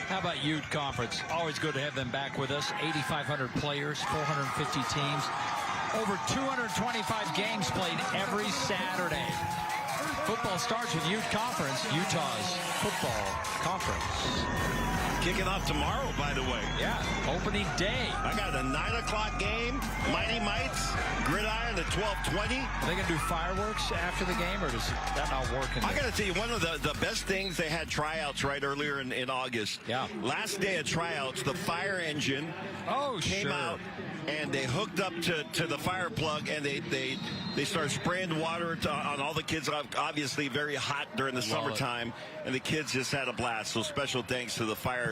How about Youth Conference? Always good to have them back with us. 8,500 players, 450 teams, over 225 games played every Saturday. Football starts with Youth Conference, Utah's football conference. Kicking off tomorrow, by the way. Yeah, opening day. I got a 9 o'clock game, Mighty Mites, Gridiron at 12:20. Are they going to do fireworks after the game, or does that not work? I got to tell you, one of the best things, they had tryouts right earlier in August. Yeah. Last day of tryouts, the fire engine came out, and they hooked up to the fire plug, and they started spraying water on all the kids. Obviously very hot during the summertime, and the kids just had a blast. So special thanks to the fire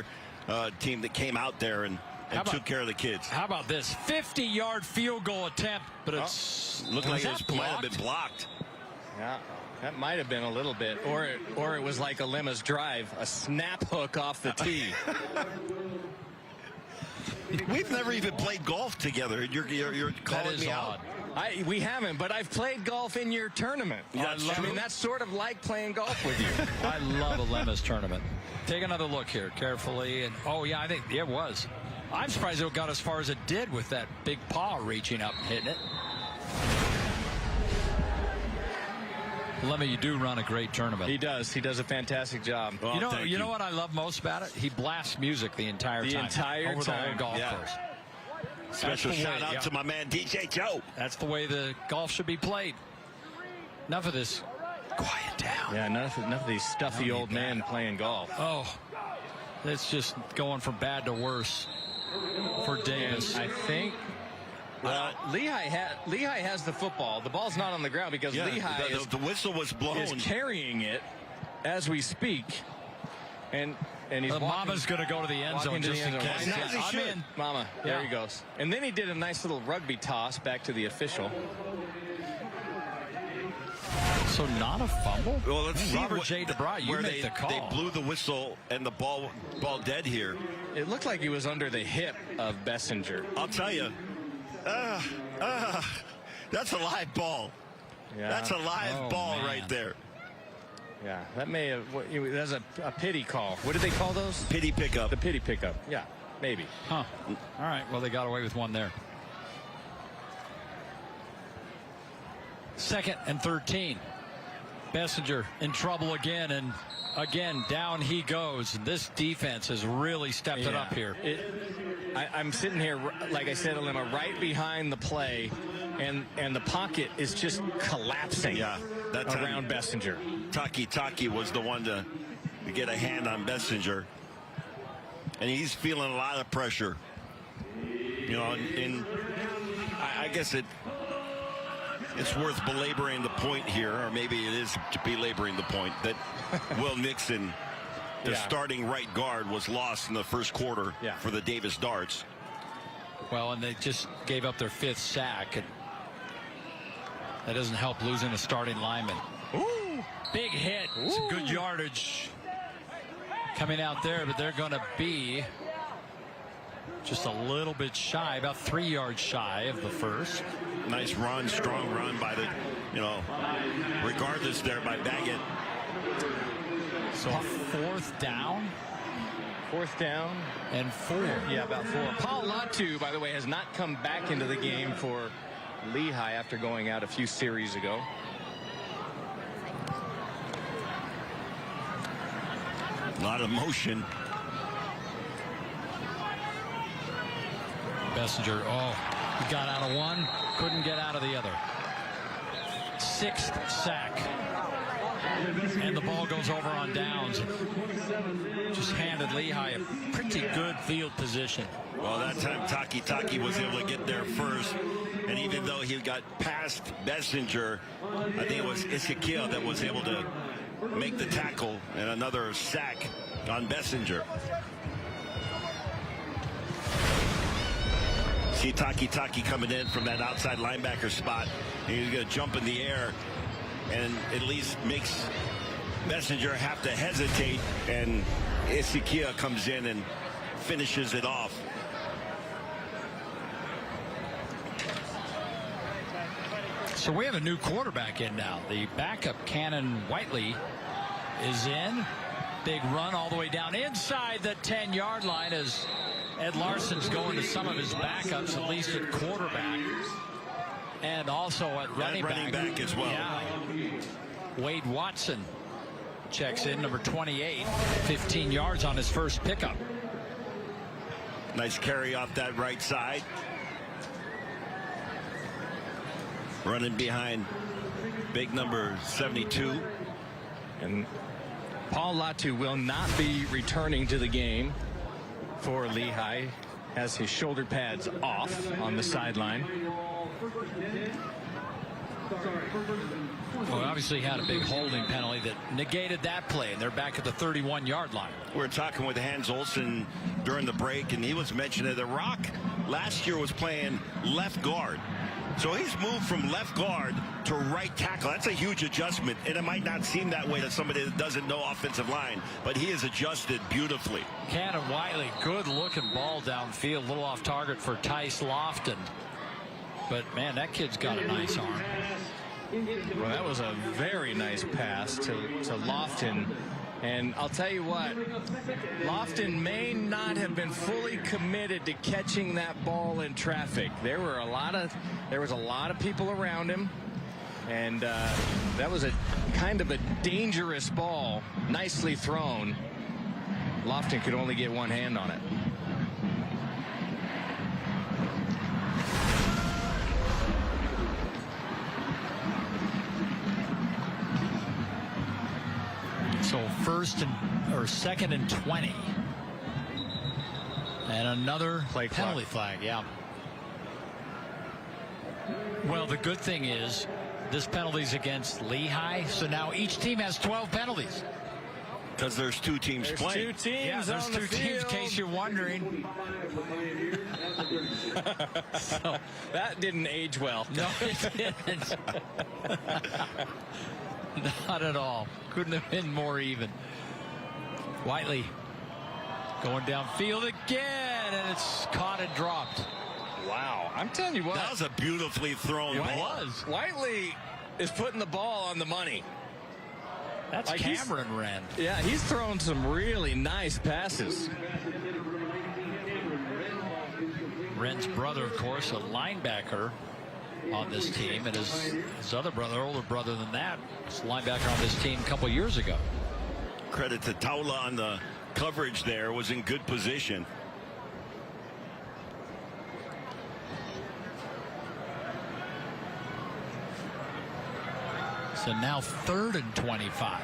team that came out there and took care of the kids. How about this 50-yard field goal attempt, but it's looked like it might have been blocked. Yeah, that might have been a little bit, or it was like a Lemma's drive, a snap hook off the tee. We've never even played golf together. You're calling me out. We haven't, but I've played golf in your tournament. I mean, that's sort of like playing golf with you. I love a Lemma's tournament. Take another look here carefully. And oh, yeah, I think it was. I'm surprised it got as far as it did with that big paw reaching up and hitting it. Lemma, you do run a great tournament. He does. He does a fantastic job. Oh, you know what I love most about it? He blasts music the entire time. Over the whole golf course. Special shout out to my man DJ Joe. That's the way the golf should be played. Enough of this. Quiet down. Yeah, enough of these stuffy old men playing golf. Oh, it's just going from bad to worse for Davis. I think. Well, Lehigh has the football. The ball's not on the ground because Lehigh the whistle was blown. Is carrying it as we speak, and he's Mama's going to go to the end zone just in case. I'm in, Mama. There he goes. And then he did a nice little rugby toss back to the official. So not a fumble? Well, let's see Robert J. DeBry, you make the call. They blew the whistle and the ball dead here. It looked like he was under the hip of Bessinger. I'll tell you. That's a live ball. Yeah. That's a live ball right there. Yeah, that may have. That's a pity call. What did they call those? Pity pickup. The pity pickup. Yeah, maybe. Huh. All right. Well, they got away with one there. 2nd and 13. Bessinger in trouble again, and again down he goes. And this defense has really stepped it up here. I'm sitting here, like I said, Alima, right behind the play, and the pocket is just collapsing. Yeah, that time around Bessinger. Taki was the one to get a hand on Bessinger, and he's feeling a lot of pressure. You know, and I guess it's worth belaboring the point here, or maybe it is belaboring the point, that Will Nixon, the starting right guard, was lost in the first quarter for the Davis Darts. Well, and they just gave up their 5th sack, and that doesn't help losing a starting lineman. Ooh, big hit. Some good yardage coming out there, but they're going to be just a little bit shy, about 3 yards shy of the first. Nice run, strong run by the, regardless there by Baggett. So 4th down. 4th down. And 4. Yeah, about 4. Paul Latu, by the way, has not come back into the game for Lehigh after going out a few series ago. A lot of motion. Bessinger, he got out of one, couldn't get out of the other. 6th sack. And the ball goes over on downs. Just handed Lehigh a pretty good field position. Well, that time Taki was able to get there first. And even though he got past Bessinger, I think it was Ezekiel that was able to make the tackle, and another sack on Bessinger. See Taki coming in from that outside linebacker spot. He's going to jump in the air and at least makes Bessinger have to hesitate, and Ezekiel comes in and finishes it off. So we have a new quarterback in now. The backup, Cannon Whiteley, is in. Big run all the way down inside the 10-yard line as Ed Larson's going to some of his backups, at least at quarterback, and also at running back as well. Yeah. Wade Watson checks in, number 28, 15 yards on his first pickup. Nice carry off that right side. Running behind big number 72. And Paul Latu will not be returning to the game for Lehigh. Has his shoulder pads off on the sideline. Well, obviously had a big holding penalty that negated that play, and they're back at the 31-yard line. We're talking with Hans Olsen during the break, and he was mentioning that Rock last year was playing left guard. So he's moved from left guard to right tackle. That's a huge adjustment, and it might not seem that way to somebody that doesn't know offensive line, but he has adjusted beautifully. Cannon Whiteley, good-looking ball downfield, a little off target for Tice Lofton. But, man, that kid's got a nice arm. Well, that was a very nice pass to Lofton. And I'll tell you what, Lofton may not have been fully committed to catching that ball in traffic. There was a lot of people around him, and that was a kind of a dangerous ball, nicely thrown. Lofton could only get one hand on it. So second and 20. And another penalty flag, yeah. Well, the good thing is this penalty's against Lehigh, so now each team has 12 penalties. Because there's 2 teams playing. There's 2 teams yeah, there's on 2 the teams, field. in case you're wondering. So that didn't age well. No, it didn't. Not at all. Couldn't have been more even. Whiteley going downfield again, and it's caught and dropped. Wow. I'm telling you what. That was a beautifully thrown ball. It was. Whiteley is putting the ball on the money. That's like Cameron Wren. Yeah, he's thrown some really nice passes. Wren's brother, of course, a linebacker. on this team, and his other brother, older brother than that, was a linebacker on this team a couple years ago. Credit to Taula on the coverage there, was in good position. So now 3rd and 25.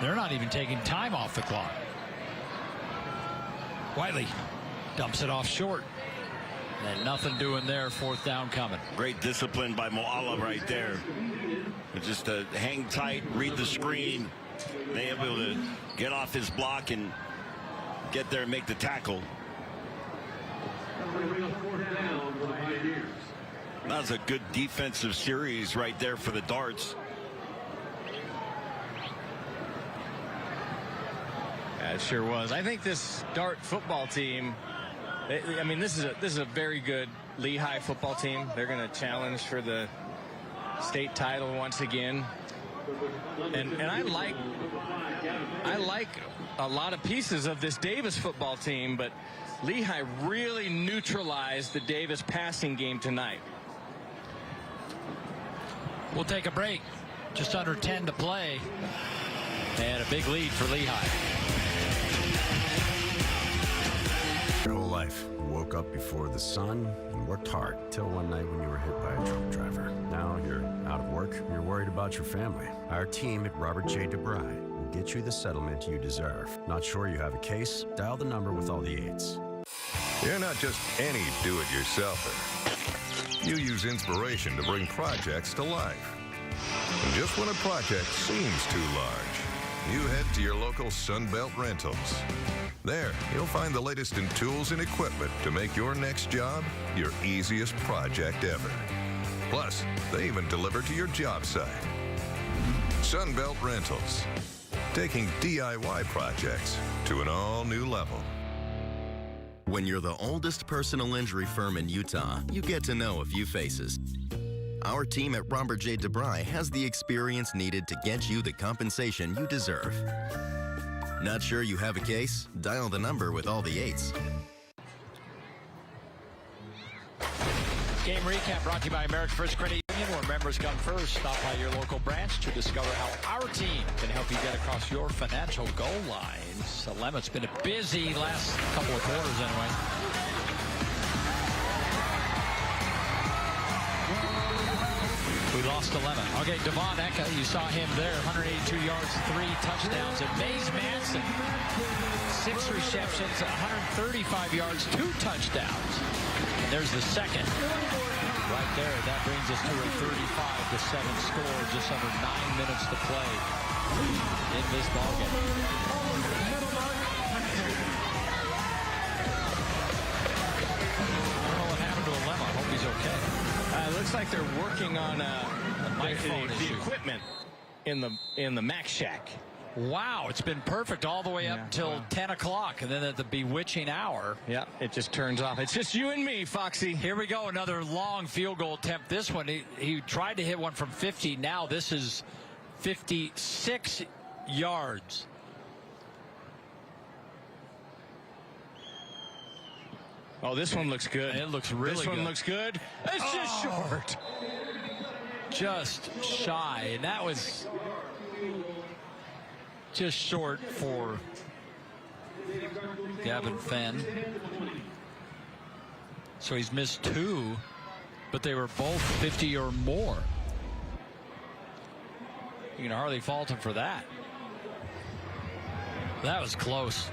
They're not even taking time off the clock. Wiley dumps it off short. And nothing doing there. 4th down coming. Great discipline by Moala right there. Just to hang tight, read the screen. They able to get off his block and get there and make the tackle. That was a good defensive series right there for the Darts. Yeah, it sure was. I think this Dart football team, I mean, this is a very good Lehigh football team. They're going to challenge for the state title once again. And I like a lot of pieces of this Davis football team, but Lehigh really neutralized the Davis passing game tonight. We'll take a break. Just under 10 to play. And a big lead for Lehigh. Your whole life, you woke up before the sun and worked hard till one night when you were hit by a truck driver. Now you're out of work and you're worried about your family. Our team at Robert J. DeBry will get you the settlement you deserve. Not sure you have a case? Dial the number with all the 8s. You're not just any do-it-yourselfer. You use inspiration to bring projects to life. And just when a project seems too large, you head to your local Sunbelt Rentals. There, you'll find the latest in tools and equipment to make your next job your easiest project ever. Plus, they even deliver to your job site. Sunbelt Rentals, taking DIY projects to an all-new level. When you're the oldest personal injury firm in Utah, you get to know a few faces. Our team at Robert J. DeBry has the experience needed to get you the compensation you deserve. Not sure you have a case? Dial the number with all the 8s. Game recap brought to you by American First Credit Union, where members come first. Stop by your local branch to discover how our team can help you get across your financial goal lines. Alemit's been a busy last couple of quarters anyway. We lost Lemon. Okay, Devon Eka, you saw him there, 182 yards, 3 touchdowns. And Mays Manson, 6 receptions, 135 yards, 2 touchdowns. And there's the second. Right there, that brings us to a 35-7 score, just under 9 minutes to play in this ballgame. I don't know what happened to Alema. I hope he's okay. It looks like they're working on the equipment in the Mac Shack. Wow, it's been perfect all the way up until 10 o'clock, and then at the bewitching hour. Yeah, it just turns off. It's just you and me, Foxy. Here we go, another long field goal attempt. This one, he tried to hit one from 50. Now this is 56 yards. Oh, this one looks good. It looks really good. This one looks good. It's just short. Just shy, and that was just short for Gavin Fenn. So he's missed 2, but they were both 50 or more. You can hardly fault him for that. That was close.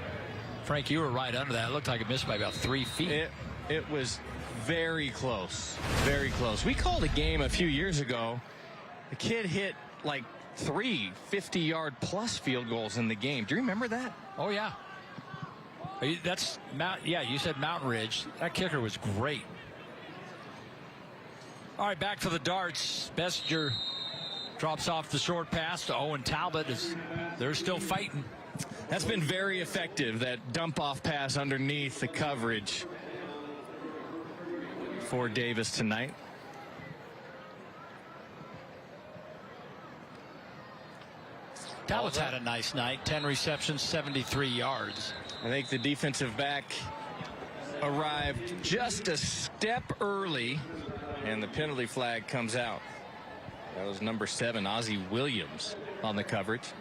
Frank, you were right under that. It looked like it missed by about 3 feet. It was very close. Very close. We called a game a few years ago. The kid hit like 3 50-yard plus field goals in the game. Do you remember that? Oh, yeah. That's yeah, you said Mountain Ridge. That kicker was great. All right, back for the Darts. Bessinger drops off the short pass to Owen Talbot. They're still fighting. That's been very effective, that dump-off pass underneath the coverage for Davis tonight. Talbot's had a nice night. 10 receptions, 73 yards. I think the defensive back arrived just a step early, and the penalty flag comes out. That was number 7, Ozzie Williams, on the coverage.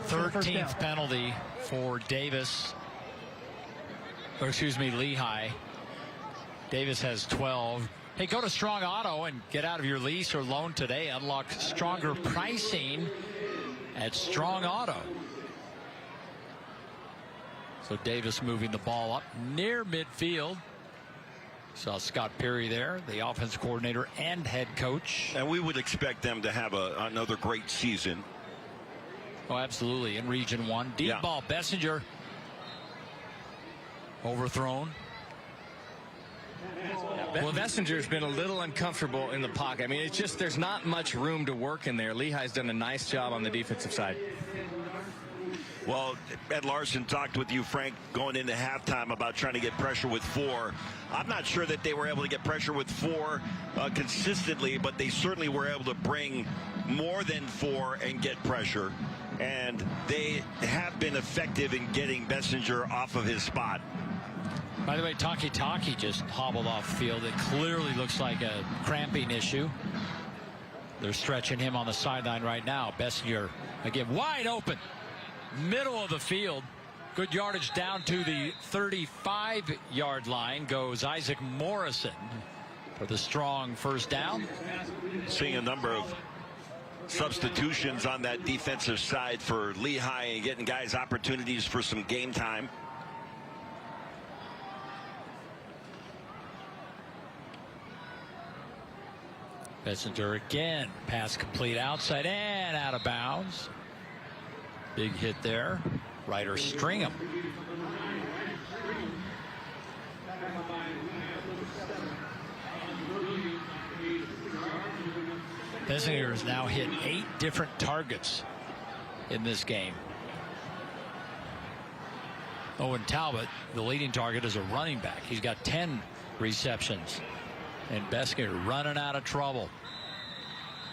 13th penalty for Davis, or excuse me, Lehigh. Davis has 12. Hey, go to Strong Auto and get out of your lease or loan today. Unlock stronger pricing at Strong Auto. So Davis moving the ball up near midfield. Saw Scott Perry there, the offense coordinator and head coach. And we would expect them to have another great season. Oh, absolutely. In Region 1. Deep ball. Bessinger. Overthrown. Well, Bessinger's been a little uncomfortable in the pocket. I mean, it's just there's not much room to work in there. Lehigh's done a nice job on the defensive side. Well, Ed Larson talked with you, Frank, going into halftime about trying to get pressure with 4. I'm not sure that they were able to get pressure with 4 consistently, but they certainly were able to bring more than 4 and get pressure. And they have been effective in getting Bessinger off of his spot. By the way, Taki just hobbled off field. It clearly looks like a cramping issue. They're stretching him on the sideline right now. Bessinger, again, wide open. Middle of the field. Good yardage down to the 35-yard line goes Isaac Morrison for the strong first down. Seeing a number of substitutions on that defensive side for Lehigh and getting guys opportunities for some game time. Bessinger again. Pass complete outside and out of bounds. Big hit there. Ryder Stringham. Bessinger has now hit 8 different targets in this game. Owen Talbot, the leading target, is a running back. He's got 10 receptions. And Bessinger running out of trouble.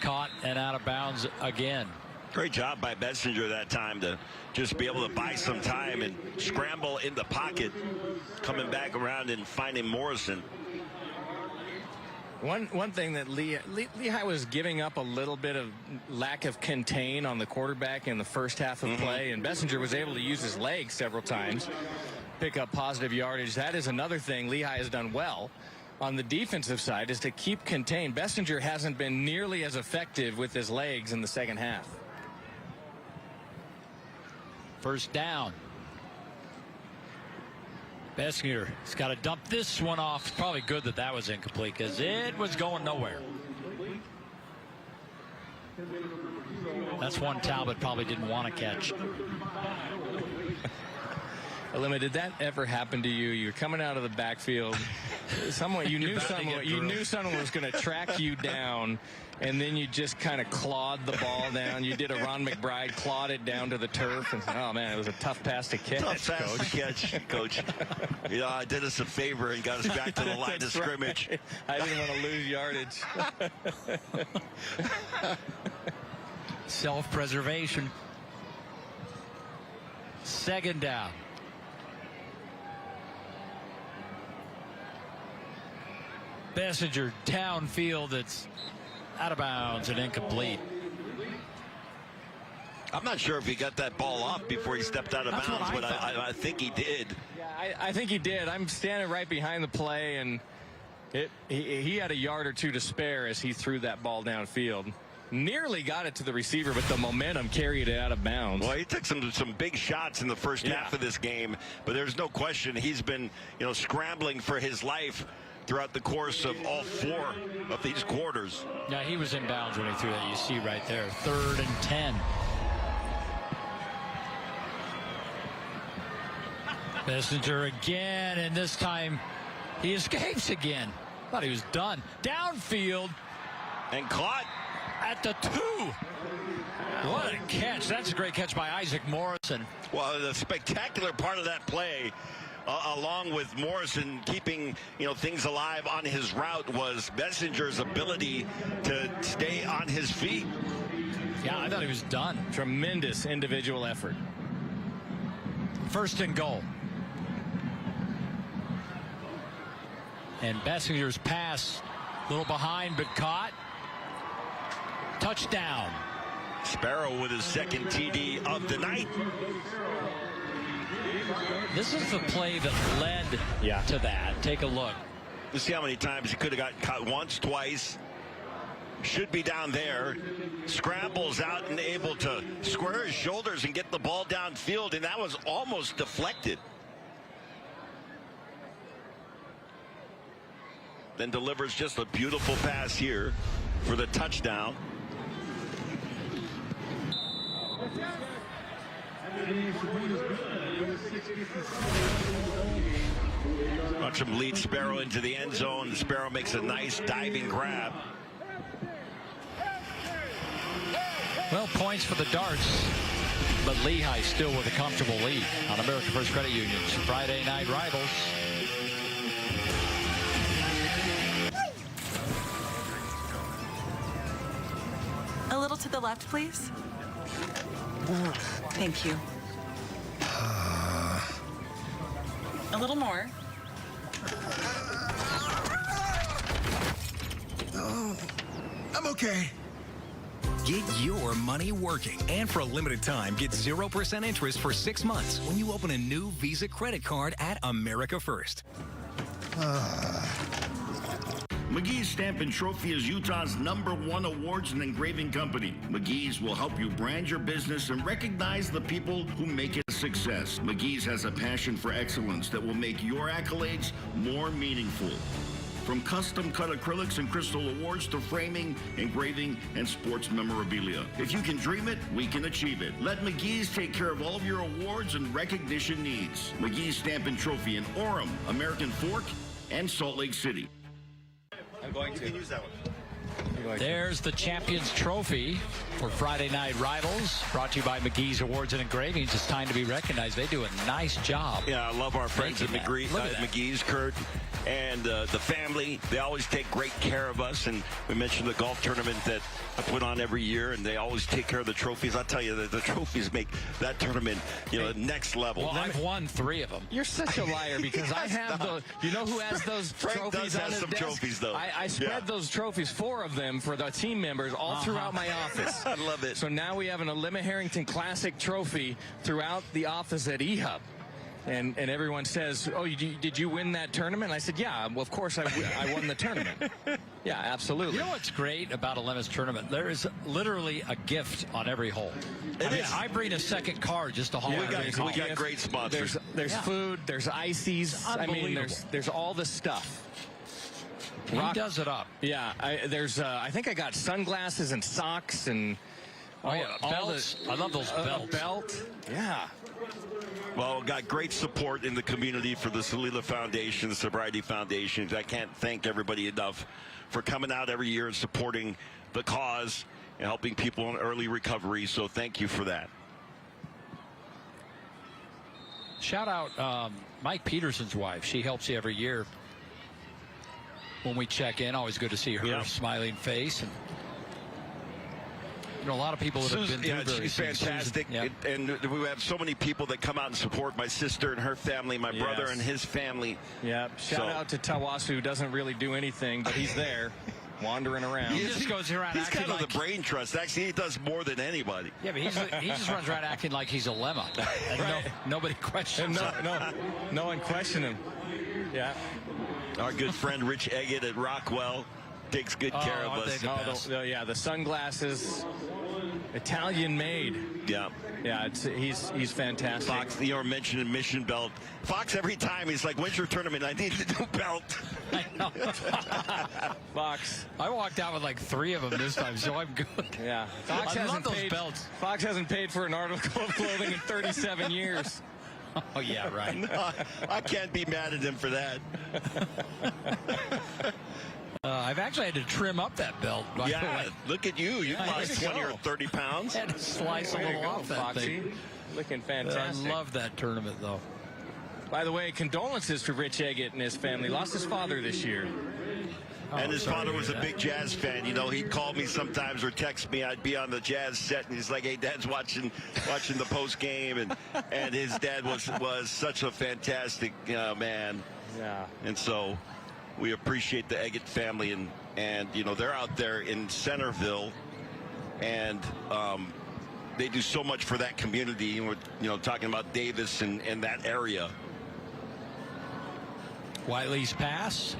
Caught and out of bounds again. Great job by Bessinger that time to just be able to buy some time and scramble in the pocket, coming back around and finding Morrison. One thing that Lehigh was giving up a little bit of lack of contain on the quarterback in the first half of play, and Bessinger was able to use his legs several times, pick up positive yardage. That is another thing Lehigh has done well on the defensive side, is to keep contained. Bessinger hasn't been nearly as effective with his legs in the second half. First down. Bessinger has got to dump this one off. It's probably good that that was incomplete because it was going nowhere. That's one Talbot probably didn't want to catch. Limit, did that ever happen to you? You're coming out of the backfield. You knew someone was going to track you down, and then you just kind of clawed the ball down. You did a Ron McBride, clawed it down to the turf, and oh man, it was a tough pass to catch. Tough pass to catch, Coach. You know, I did us a favor and got us back to the line of scrimmage. Right. I didn't want to lose yardage. Self-preservation. Second down. Bessinger downfield. It's out of bounds and incomplete. I'm not sure if he got that ball off before he stepped out of bounds, but I think he did. Yeah, I think he did. I'm standing right behind the play, and he had a yard or two to spare as he threw that ball downfield. Nearly got it to the receiver, but the momentum carried it out of bounds. Well, he took some big shots in the first half of this game, but there's no question he's been, scrambling for his life throughout the course of all 4 of these quarters. Yeah, he was in bounds when he threw that. You see right there, 3rd and 10. Bessinger again, and this time he escapes again. Thought he was done. Downfield. And caught. At the 2. What a catch. That's a great catch by Isaac Morrison. Well, the spectacular part of that play, along with Morrison keeping things alive on his route, was Bessinger's ability to stay on his feet. Yeah, I thought he was done. Tremendous individual effort. first and goal. And Bessinger's pass, a little behind, but caught. Touchdown. Sparrow with his second TD of the night. This is the play that led to that. Take a look. Let's see how many times he could have gotten caught. Once, twice. Should be down there. Scrambles out and able to square his shoulders and get the ball downfield, and that was almost deflected. Then delivers just a beautiful pass here for the touchdown. Watch him lead Sparrow into the end zone. Sparrow makes a nice diving grab. Well, points for the Darts, but Lehigh still with a comfortable lead on American First Credit Union's Friday Night Rivals. A little to the left, please. Thank you. A little more. Oh, I'm okay. Get your money working. And for a limited time, get 0% interest for 6 months when you open a new Visa credit card at America First. McGee's Stamp and Trophy is Utah's #1 awards and engraving company. McGee's will help you brand your business and recognize the people who make it a success. McGee's has a passion for excellence that will make your accolades more meaningful. From custom-cut acrylics and crystal awards to framing, engraving, and sports memorabilia. If you can dream it, we can achieve it. Let McGee's take care of all of your awards and recognition needs. McGee's Stamp and Trophy in Orem, American Fork, and Salt Lake City. I'm going to use that one. There's the Champions Trophy for Friday Night Rivals, brought to you by McGee's Awards and Engravings. It's time to be recognized. They do a nice job. Yeah, I love our friends at McGee's, Kurt, and the family. They always take great care of us. And we mentioned the golf tournament that I put on every year, and they always take care of the trophies. I'll tell you that the trophies make that tournament, next level. Well, I've won 3 of them. You're such a liar because I have those. You know who has those trophies on his some desk? Trophies, though. I spread those trophies, 4 of them, for the team members all throughout my office. I love it. So now we have an Alema Harrington Classic trophy throughout the office at EHUB. And everyone says, oh, did you win that tournament? I said, yeah, well, of course I won the tournament. Yeah, absolutely. You know what's great about Alema's tournament? There is literally a gift on every hole. I bring a second card just to haul. We got great sponsors. There's food, there's ices. I mean, there's all the stuff. He does it up. Yeah, I think I got sunglasses and socks and belts. I love those belts. Belt. Yeah. Well, got great support in the community for the Salila Foundation, the Sobriety Foundation. I can't thank everybody enough for coming out every year and supporting the cause and helping people in early recovery. So thank you for that. Shout out Mike Peterson's wife. She helps you every year when we check in. Always good to see her smiling face. And a lot of people that have been through she's fantastic. And we have so many people that come out and support my sister and her family, my brother and his family. Yeah, shout out to Tawasu, who doesn't really do anything, but he's there, wandering around. He just goes around he's acting kind of like the brain trust. Actually, he does more than anybody. Yeah, but he just runs around acting like he's a lemma. And nobody questions him. No one questioned him. Yeah. Our good friend Rich Eggett at Rockwell takes good care of us. The sunglasses, Italian made. Yeah. Yeah, he's fantastic. Fox, you were mentioning Mission Belt. Fox, every time he's like, when's your tournament? I need a new belt. I know. Fox. I walked out with like 3 of them this time, so I'm good. Yeah. I love those belts. Fox hasn't paid for an article of clothing in 37 years. Oh, yeah, right. No, I can't be mad at him for that. I've actually had to trim up that belt. By the way. Look at you. You lost 20 or 30 pounds. Had to slice a little off that thing. Looking fantastic. I love that tournament, though. By the way, condolences to Rich Eggett and his family. Lost his father this year. And his father was a big Jazz fan. You know, he'd call me sometimes or text me. I'd be on the Jazz set, and he's like, "Hey, Dad's watching the post game," and his dad was such a fantastic man. Yeah. And so we appreciate the Eggett family, and you know, they're out there in Centerville, and they do so much for that community. And we're, you know, talking about Davis and that area. Wiley's pass.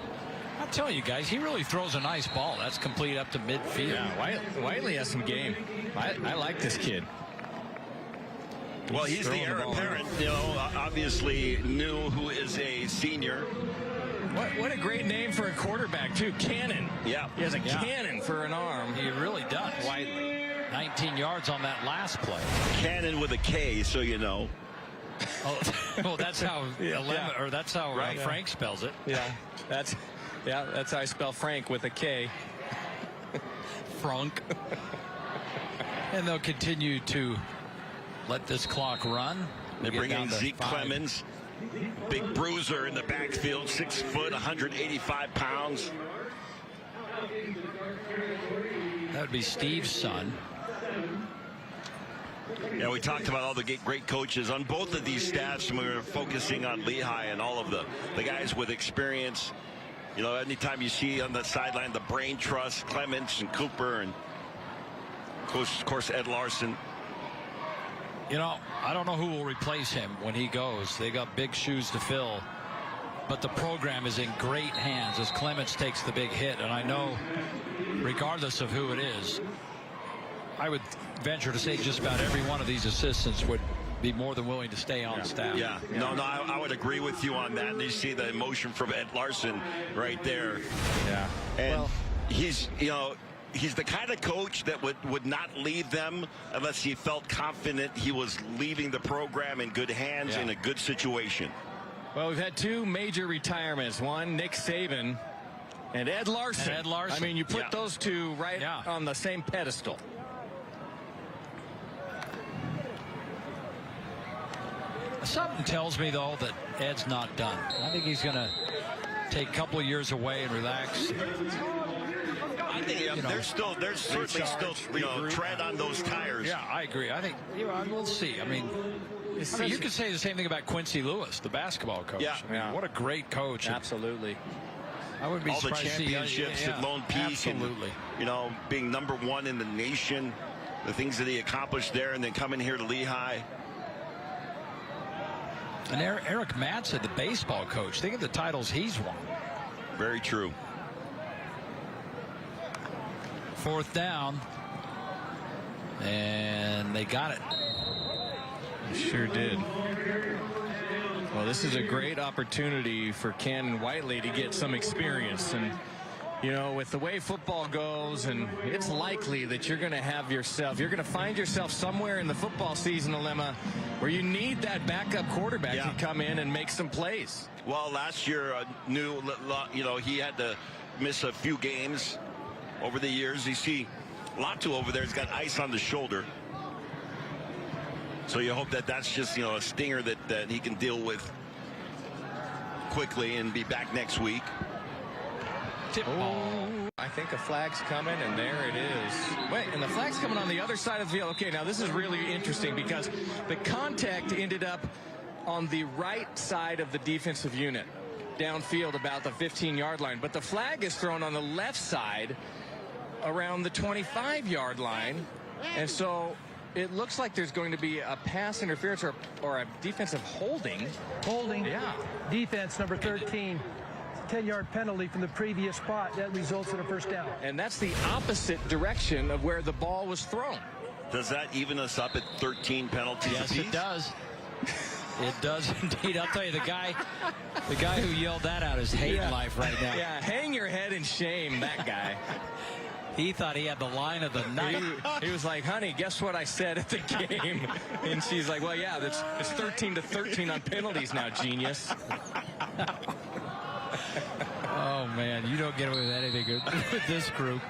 I'll tell you guys, he really throws a nice ball. That's complete up to midfield. Yeah, Wiley has some game. I like this kid. Well, he's the heir apparent. You know, obviously New, who is a senior. What a great name for a quarterback, too. Cannon. Yeah. He has a cannon for an arm. He really does. Wiley. 19 yards on that last play. Cannon with a K, so you know. Oh, well, that's how that's how Frank spells it. Yeah, that's how I spell Frank, with a K. Frank. And they'll continue to let this clock run. They bring in Zeke Clemens, big bruiser in the backfield, 6 foot, 185 pounds. That would be Steve's son. Yeah, we talked about all the great coaches on both of these staffs, and we were focusing on Lehigh and all of the guys with experience. You know, anytime you see on the sideline the brain trust, Clements and Cooper, and of course Ed Larson. You know, I don't know who will replace him when he goes. They got big shoes to fill. But the program is in great hands as Clements takes the big hit. And I know, regardless of who it is, I would venture to say just about every one of these assistants would be more than willing to stay on staff. Yeah. No, I would agree with you on that. And you see the emotion from Ed Larson right there. Yeah. And he's, you know, he's the kind of coach that would not leave them unless he felt confident he was leaving the program in good hands in a good situation. Well, we've had two major retirements. One, Nick Saban, and Ed Larson. I mean, you put those two right on the same pedestal. Something tells me, though, that Ed's not done. I think he's going to take a couple of years away and relax. I think there's certainly still, you know, tread on those tires. Yeah, I agree. I think, you know, we'll see. I mean, you could say the same thing about Quincy Lewis, the basketball coach. Yeah. What a great coach. Absolutely. I would be all the surprised championships to see, at Lone Peak. Absolutely. And, you know, being #1 in the nation, the things that he accomplished there, and then coming here to Lehigh. And Eric Madsen, the baseball coach. Think of the titles he's won. Very true. 4th down. And they got it. Sure did. Well, this is a great opportunity for Cannon Whiteley to get some experience. And, you know, with the way football goes, and it's likely that you're going to find yourself somewhere in the football season, Alema, where you need that backup quarterback to come in and make some plays. Well, last year, you know, he had to miss a few games over the years. You see Latu over there has got ice on the shoulder. So you hope that that's just, you know, a stinger that he can deal with quickly and be back next week. Tip ball. I think a flag's coming, and there it is. Wait, and the flag's coming on the other side of the field. Okay, now this is really interesting because the contact ended up on the right side of the defensive unit, downfield about the 15-yard line. But the flag is thrown on the left side around the 25-yard line. And so it looks like there's going to be a pass interference or a defensive holding. Holding. Yeah. Defense number 13. 10-yard penalty from the previous spot. That results in a first down. And that's the opposite direction of where the ball was thrown. Does that even us up at 13 penalties? Yes, apiece? it does. It does indeed. I'll tell you, the guy who yelled that out is hating life right now. Yeah, hang your head in shame, that guy. He thought he had the line of the night. He was like, honey, guess what I said at the game? And she's like, well, yeah, it's 13-13 on penalties now, genius. Oh, man, you don't get away with anything good with this group.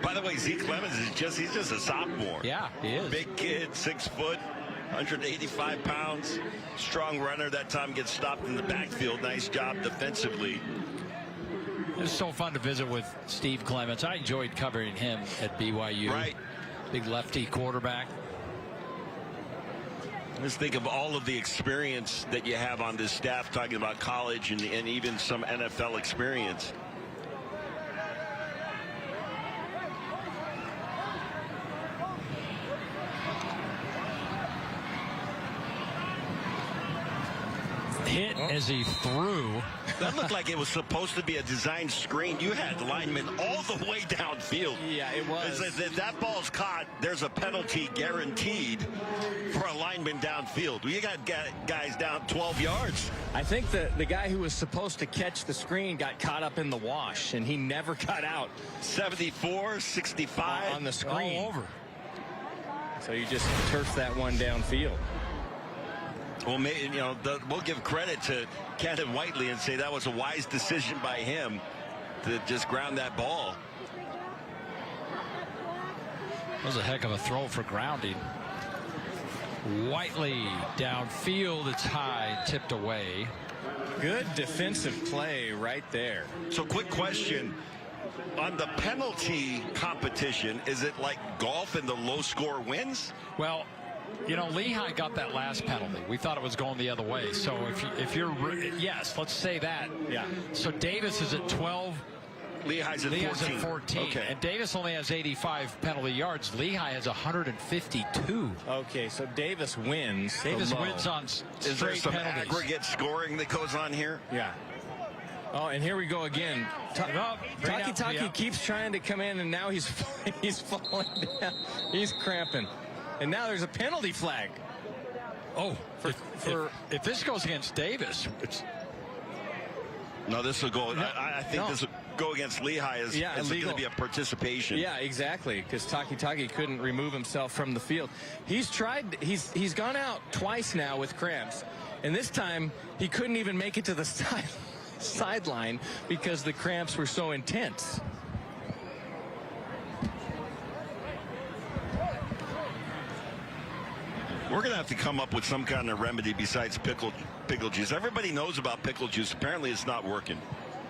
By the way, Zeke Clemens he's just a sophomore. Yeah, he is. Big kid, 6 foot, 185 pounds, strong runner. That time gets stopped in the backfield. Nice job defensively. It was so fun to visit with Steve Clements. I enjoyed covering him at BYU. Right. Big lefty quarterback. Just think of all of the experience that you have on this staff, talking about college and even some NFL experience. Hit as he threw. That looked like it was supposed to be a designed screen. You had linemen all the way downfield. Yeah, it was. If that ball's caught, there's a penalty guaranteed for a lineman downfield. You got guys down 12 yards. I think the guy who was supposed to catch the screen got caught up in the wash, and he never got out. 74, 65. On the screen. All over. So you just turfed that one downfield. Well, we'll give credit to Kevin Whiteley and say that was a wise decision by him to just ground that ball. That was a heck of a throw for grounding. Whiteley downfield. It's high, tipped away. Good defensive play right there. So quick question. On the penalty competition, is it like golf and the low score wins? Well, you know, Lehigh got that last penalty. We thought it was going the other way. So if you're yes, let's say that. Yeah. So Davis is at 12. Lehigh's at 14. Okay. And Davis only has 85 penalty yards. Lehigh has 152. Okay, so Davis wins. Davis wins on Is there straight some penalties. aggregate scoring that goes on here? Yeah. Oh, and here we go again. Taki keeps trying to come in, and now he's falling down. He's cramping. And now there's a penalty flag. Oh, if this goes against Davis, no, this will go. I think this will go against Lehigh as going to be a participation. Yeah, exactly, because Taki couldn't remove himself from the field. He's tried. He's gone out twice now with cramps, and this time he couldn't even make it to the sideline because the cramps were so intense. We're going to have to come up with some kind of remedy besides pickle juice. Everybody knows about pickle juice. Apparently, it's not working.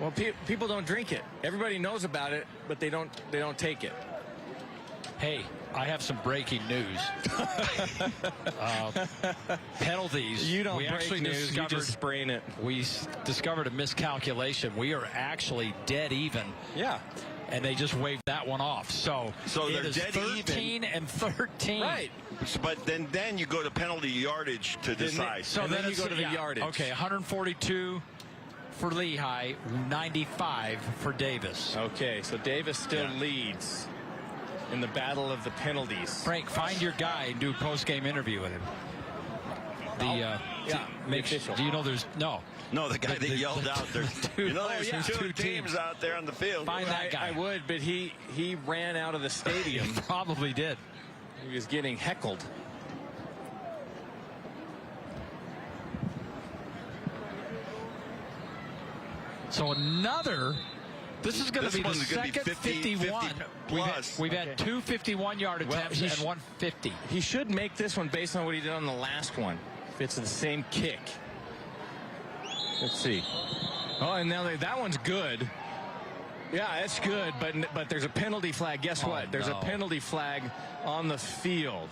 Well, people don't drink it. Everybody knows about it, but they don't take it. Hey, I have some breaking news. Penalties. You don't we break actually news, you just sprain it. We discovered a miscalculation. We are actually dead even. Yeah. And they just waved that one off. So they're it is dead 13 and 13. Right. But then you go to penalty yardage to decide. So then you go to the yardage. Okay, 142 for Lehigh, 95 for Davis. Okay, so Davis still leads in the battle of the penalties. Frank, find your guy and do a post-game interview with him. Do you know there's No, the guy that yelled out there. There's two teams out there on the field. Find that guy. I would, but he ran out of the stadium. He probably did. He was getting heckled. So this is going to be the second 51. We've had two 51-yard attempts and one 50. He should make this one based on what he did on the last one. If it's the same kick. Let's see. Oh, and now that one's good. Yeah, that's good, but there's a penalty flag. Guess what? There's a penalty flag on the field.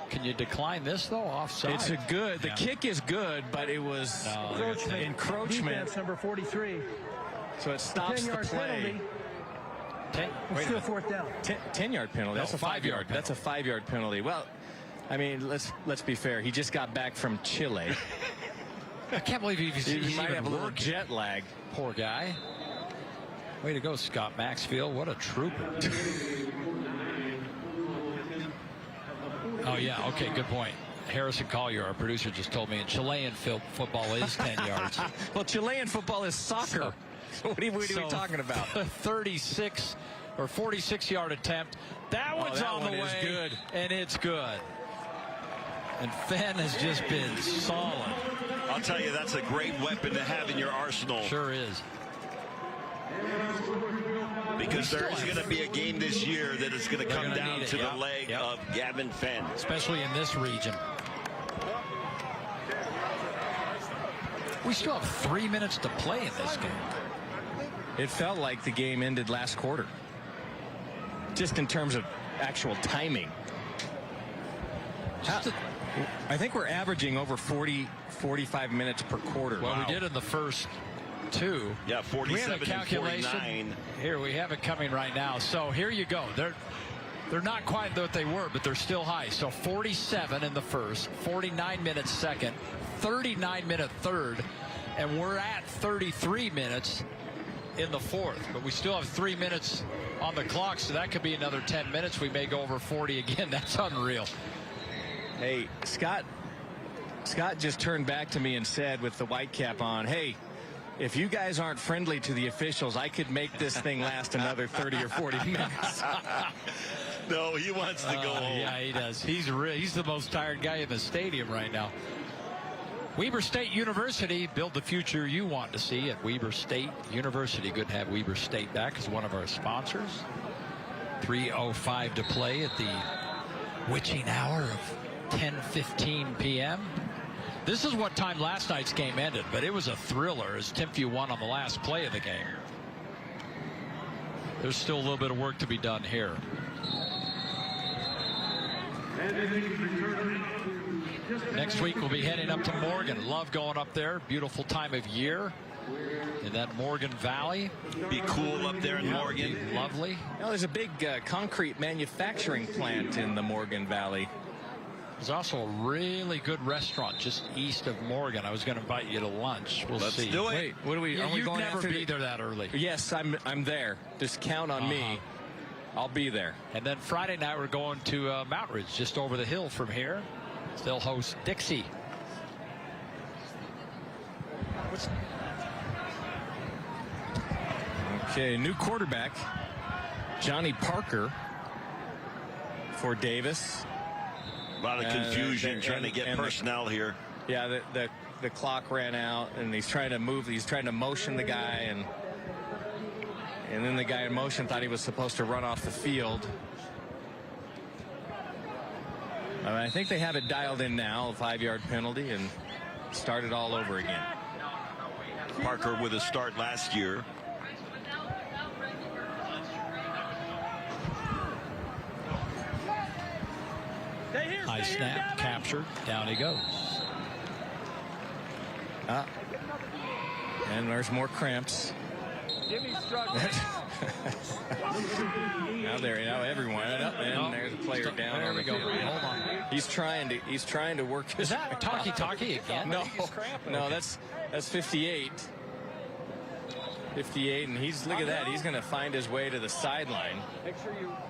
Can you decline this, though? Offside. It's the kick is good, but it was encroachment. Defense number 43. So it stops the play. Still fourth down. 10-yard penalty. That's a 5-yard. That's a 5-yard penalty. Well, I mean, let's be fair. He just got back from Chile. I can't believe he might have a little jet lag. Poor guy. Way to go, Scott Maxfield. What a trooper. Oh, yeah. Okay, good point. Harrison Collier, our producer, just told me in Chilean football is 10 yards. Well, Chilean football is soccer. So what are we talking about? 36 or 46-yard attempt. That one's on the way. Good. And it's good. And Fenn has just been solid. I'll tell you, that's a great weapon to have in your arsenal. Sure is. Because there is going to be a game this year that is going to come down to the leg of Gavin Fenn. Especially in this region. We still have 3 minutes to play in this game. It felt like the game ended last quarter. Just in terms of actual timing. I think we're averaging over 45 minutes per quarter. Well, we did in the first two. Yeah, 47 and 49. Here, we have it coming right now. So here you go. They're not quite what they were, but they're still high. So 47 in the first, 49 minutes second, 39-minute third, and we're at 33 minutes in the fourth. But we still have 3 minutes on the clock, so that could be another 10 minutes. We may go over 40 again. That's unreal. Hey, Scott just turned back to me and said with the white cap on, hey, if you guys aren't friendly to the officials, I could make this thing last another 30 or 40 minutes. No, he wants to go home. Yeah, he does. He's the most tired guy in the stadium right now. Weber State University, build the future you want to see at Weber State University. Good to have Weber State back as one of our sponsors. 3:05 to play at the witching hour of 10:15 p.m. This is what time last night's game ended, but it was a thriller as Timpview won on the last play of the game. There's still a little bit of work to be done here. Next week we'll be heading up to Morgan. Love going up there. Beautiful time of year in that Morgan Valley. Be cool up there in Morgan. Be lovely. Now, there's a big concrete manufacturing plant in the Morgan Valley. There's also a really good restaurant just east of Morgan. I was going to invite you to lunch. Let's see. Do it. Wait, what are we? Yeah, are we you'd going never after be there that early. Yes, I'm there. Just count on me. I'll be there. And then Friday night we're going to Mount Ridge, just over the hill from here. They'll host Dixie. Okay, new quarterback, Johnny Parker for Davis. A lot of confusion trying to get personnel here. Yeah, the clock ran out, and he's trying to move. He's trying to motion the guy, and then the guy in motion thought he was supposed to run off the field. I think they have it dialed in now, a 5-yard penalty, and start it all over again. Parker with a start last year. High snap, captured, down he goes. And there's more cramps. Now everyone and there's a player down. There we go. Hold on. He's trying to work his. Is that talkie again? No, that's 58. 58, and look at that. He's going to find his way to the sideline.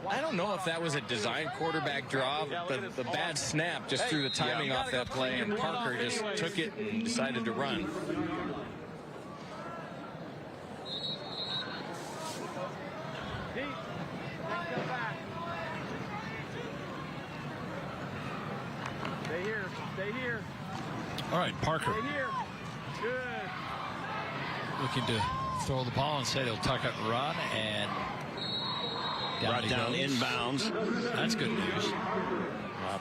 I don't know if that was a design quarterback draw, but the bad snap just threw the timing off that play, and Parker just took it and decided to run. Stay here. All right, Parker. Stay here. Good. Looking to throw the ball and say he'll tuck it and run, and brought down inbounds. That's good news.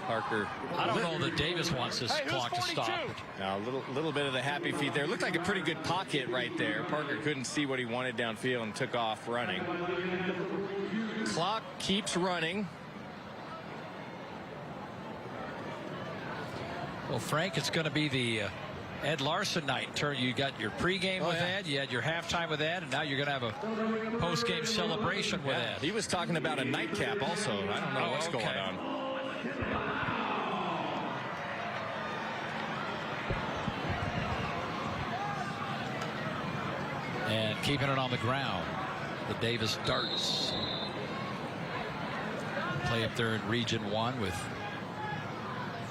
Parker. I don't know that Davis wants this clock to stop. Now, a little bit of the happy feet there. Looked like a pretty good pocket right there. Parker couldn't see what he wanted downfield and took off running. Clock keeps running. Well, Frank, it's going to be the Ed Larson night. You got your pregame with Ed, you had your halftime with Ed, and now you're going to have a postgame celebration with Ed. He was talking about a nightcap also. I don't know what's going on. And keeping it on the ground, the Davis Darts. Play up there in Region 1 with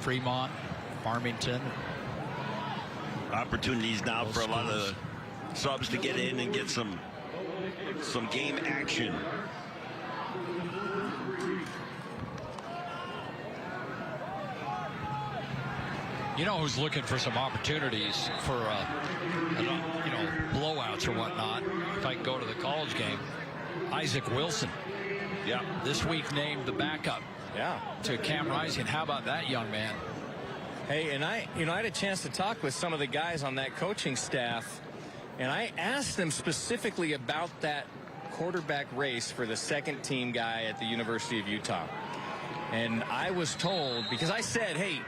Fremont, Farmington. Opportunities now for a lot of subs to get in and get some game action. You know who's looking for some opportunities for blowouts or whatnot? If I can go to the college game, Isaac Wilson. Yeah. This week named the backup. Yeah. To Cam Rising. How about that young man? Hey, and I had a chance to talk with some of the guys on that coaching staff, And I asked them specifically about that quarterback race for the second team guy at the University of Utah. And I was told, because I said, hey,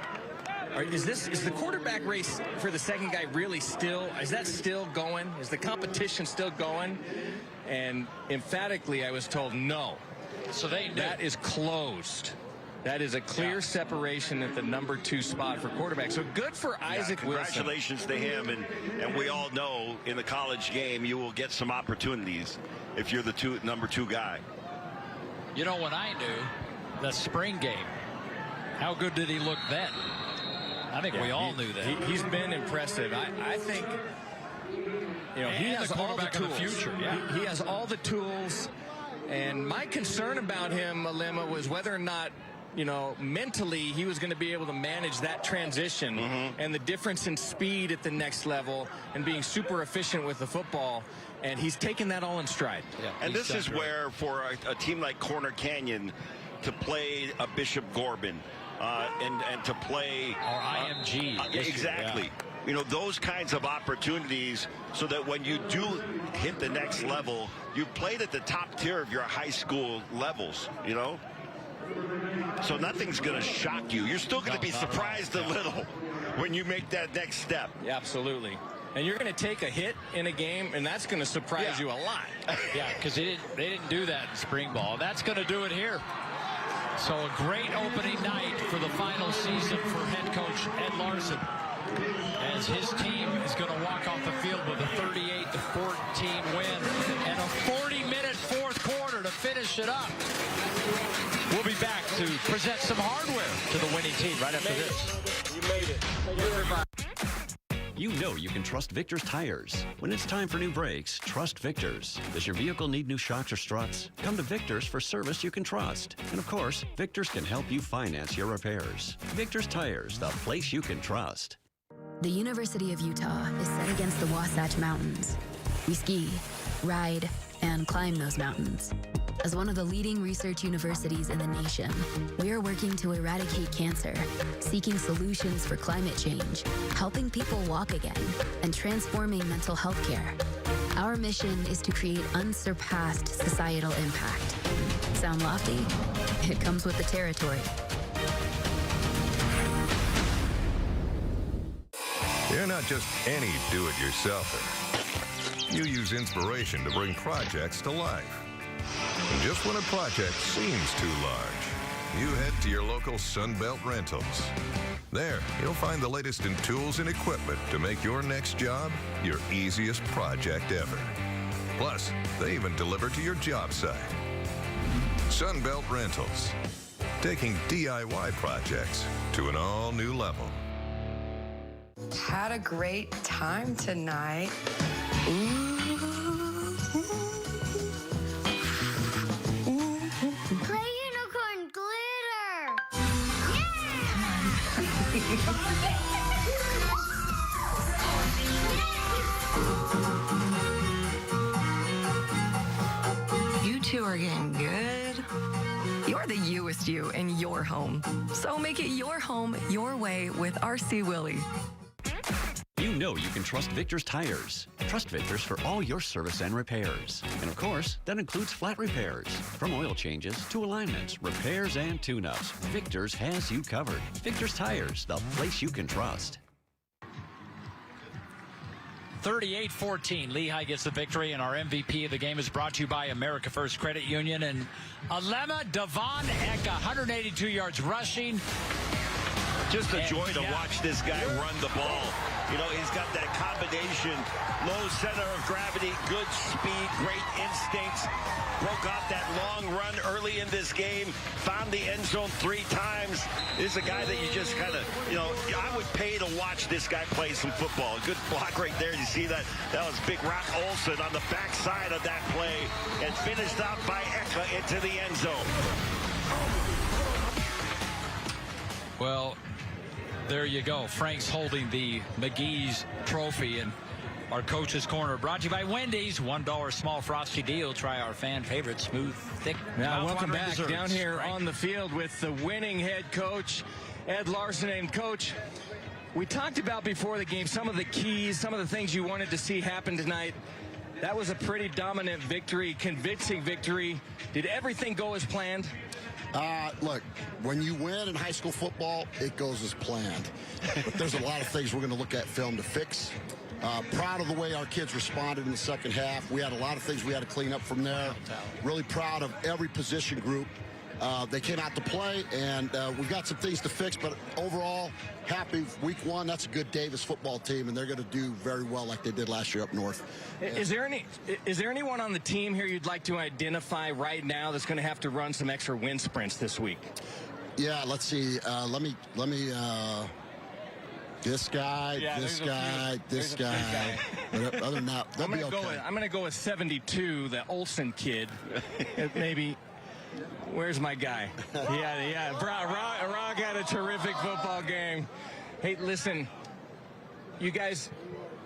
is the quarterback race for the second guy really still, is that still going? Is the competition still going? And emphatically, I was told no. So that is closed. That is a clear separation at the number 2 spot for quarterback. So good for Isaac Wilson. Congratulations to him. And we all know in the college game, you will get some opportunities if you're the number 2 guy. You know, when I knew the spring game, how good did he look then? I think we all knew that. He's been impressive. I think, you know, he has all the tools. Of the future. Yeah. He has all the tools. And my concern about him, Alema, was whether or not, you know, mentally he was going to be able to manage that transition and the difference in speed at the next level and being super efficient with the football. And he's taken that all in stride. Yeah, and this is where, for a team like Corner Canyon, to play a Bishop Gorban and to play or IMG. Exactly. You know, those kinds of opportunities, so that when you do hit the next level, you played at the top tier of your high school levels, you know? So nothing's going to shock you. You're still going to be surprised a little when you make that next step. Yeah, absolutely. And you're going to take a hit in a game, and that's going to surprise you a lot. Yeah, because they didn't do that in spring ball. That's going to do it here. So a great opening night for the final season for head coach Ed Larson, as his team is going to walk off the field with a 38-14 win and a 40-minute fourth quarter to finish it up. We'll be back to present some hardware to the winning team right after this. You made it. You know you can trust Victor's tires. When it's time for new brakes, trust Victor's. Does your vehicle need new shocks or struts? Come to Victor's for service you can trust. And of course, Victor's can help you finance your repairs. Victor's Tires, the place you can trust. The University of Utah is set against the Wasatch Mountains. We ski, ride, and climb those mountains. As one of the leading research universities in the nation, we are working to eradicate cancer, seeking solutions for climate change, helping people walk again, and transforming mental health care. Our mission is to create unsurpassed societal impact. Sound lofty? It comes with the territory. You're not just any do-it-yourselfer. You use inspiration to bring projects to life. And just when a project seems too large, you head to your local Sunbelt Rentals. There, you'll find the latest in tools and equipment to make your next job your easiest project ever. Plus, they even deliver to your job site. Sunbelt Rentals, taking DIY projects to an all-new level. Had a great time tonight. Play unicorn glitter! You two are getting good. You're the youest you in your home. So make it your home your way with RC Willey. You know you can trust Victor's Tires. Trust Victor's for all your service and repairs. And of course, that includes flat repairs. From oil changes to alignments, repairs, and tune-ups, Victor's has you covered. Victor's Tires, the place you can trust. 38-14, Lehigh gets the victory, and our MVP of the game is brought to you by America First Credit Union. And Alema Devon Eka, 182 yards rushing. Just a joy to watch this guy run the ball. You know, he's got that combination, low center of gravity, good speed, great instincts. Broke off that long run early in this game, found the end zone 3 times. This is a guy that you just kind of, you know, I would pay to watch this guy play some football. Good block right there. You see that? That was Big Rock Olson on the backside of that play and finished out by Eka into the end zone. Well, there you go. Frank's holding the McGee's trophy, and our coach's corner brought to you by Wendy's. $1 small frosty deal. Try our fan favorite smooth, thick. Now, welcome back desserts. down here on the field with the winning head coach, Ed Larson. And Coach, We talked about before the game some of the keys, some of the things you wanted to see happen tonight. That was a pretty dominant victory, convincing victory. Did everything go as planned? Look, when you win in high school football, it goes as planned. But there's a lot of things we're going to look at film to fix. Proud of the way our kids responded in the second half. We had a lot of things we had to clean up from there. Really proud of every position group. They came out to play, and we've got some things to fix, but overall, happy week one. That's a good Davis football team, and they're going to do very well like they did last year up north. Is there anyone on the team here you'd like to identify right now that's going to have to run some extra wind sprints this week? Yeah, let's see. Let me. This guy, this guy. But other than that, they'll be okay. I'm going to go with 72, the Olsen kid. Maybe. Where's my guy? Yeah. Rock had a terrific football game. Hey, listen, you guys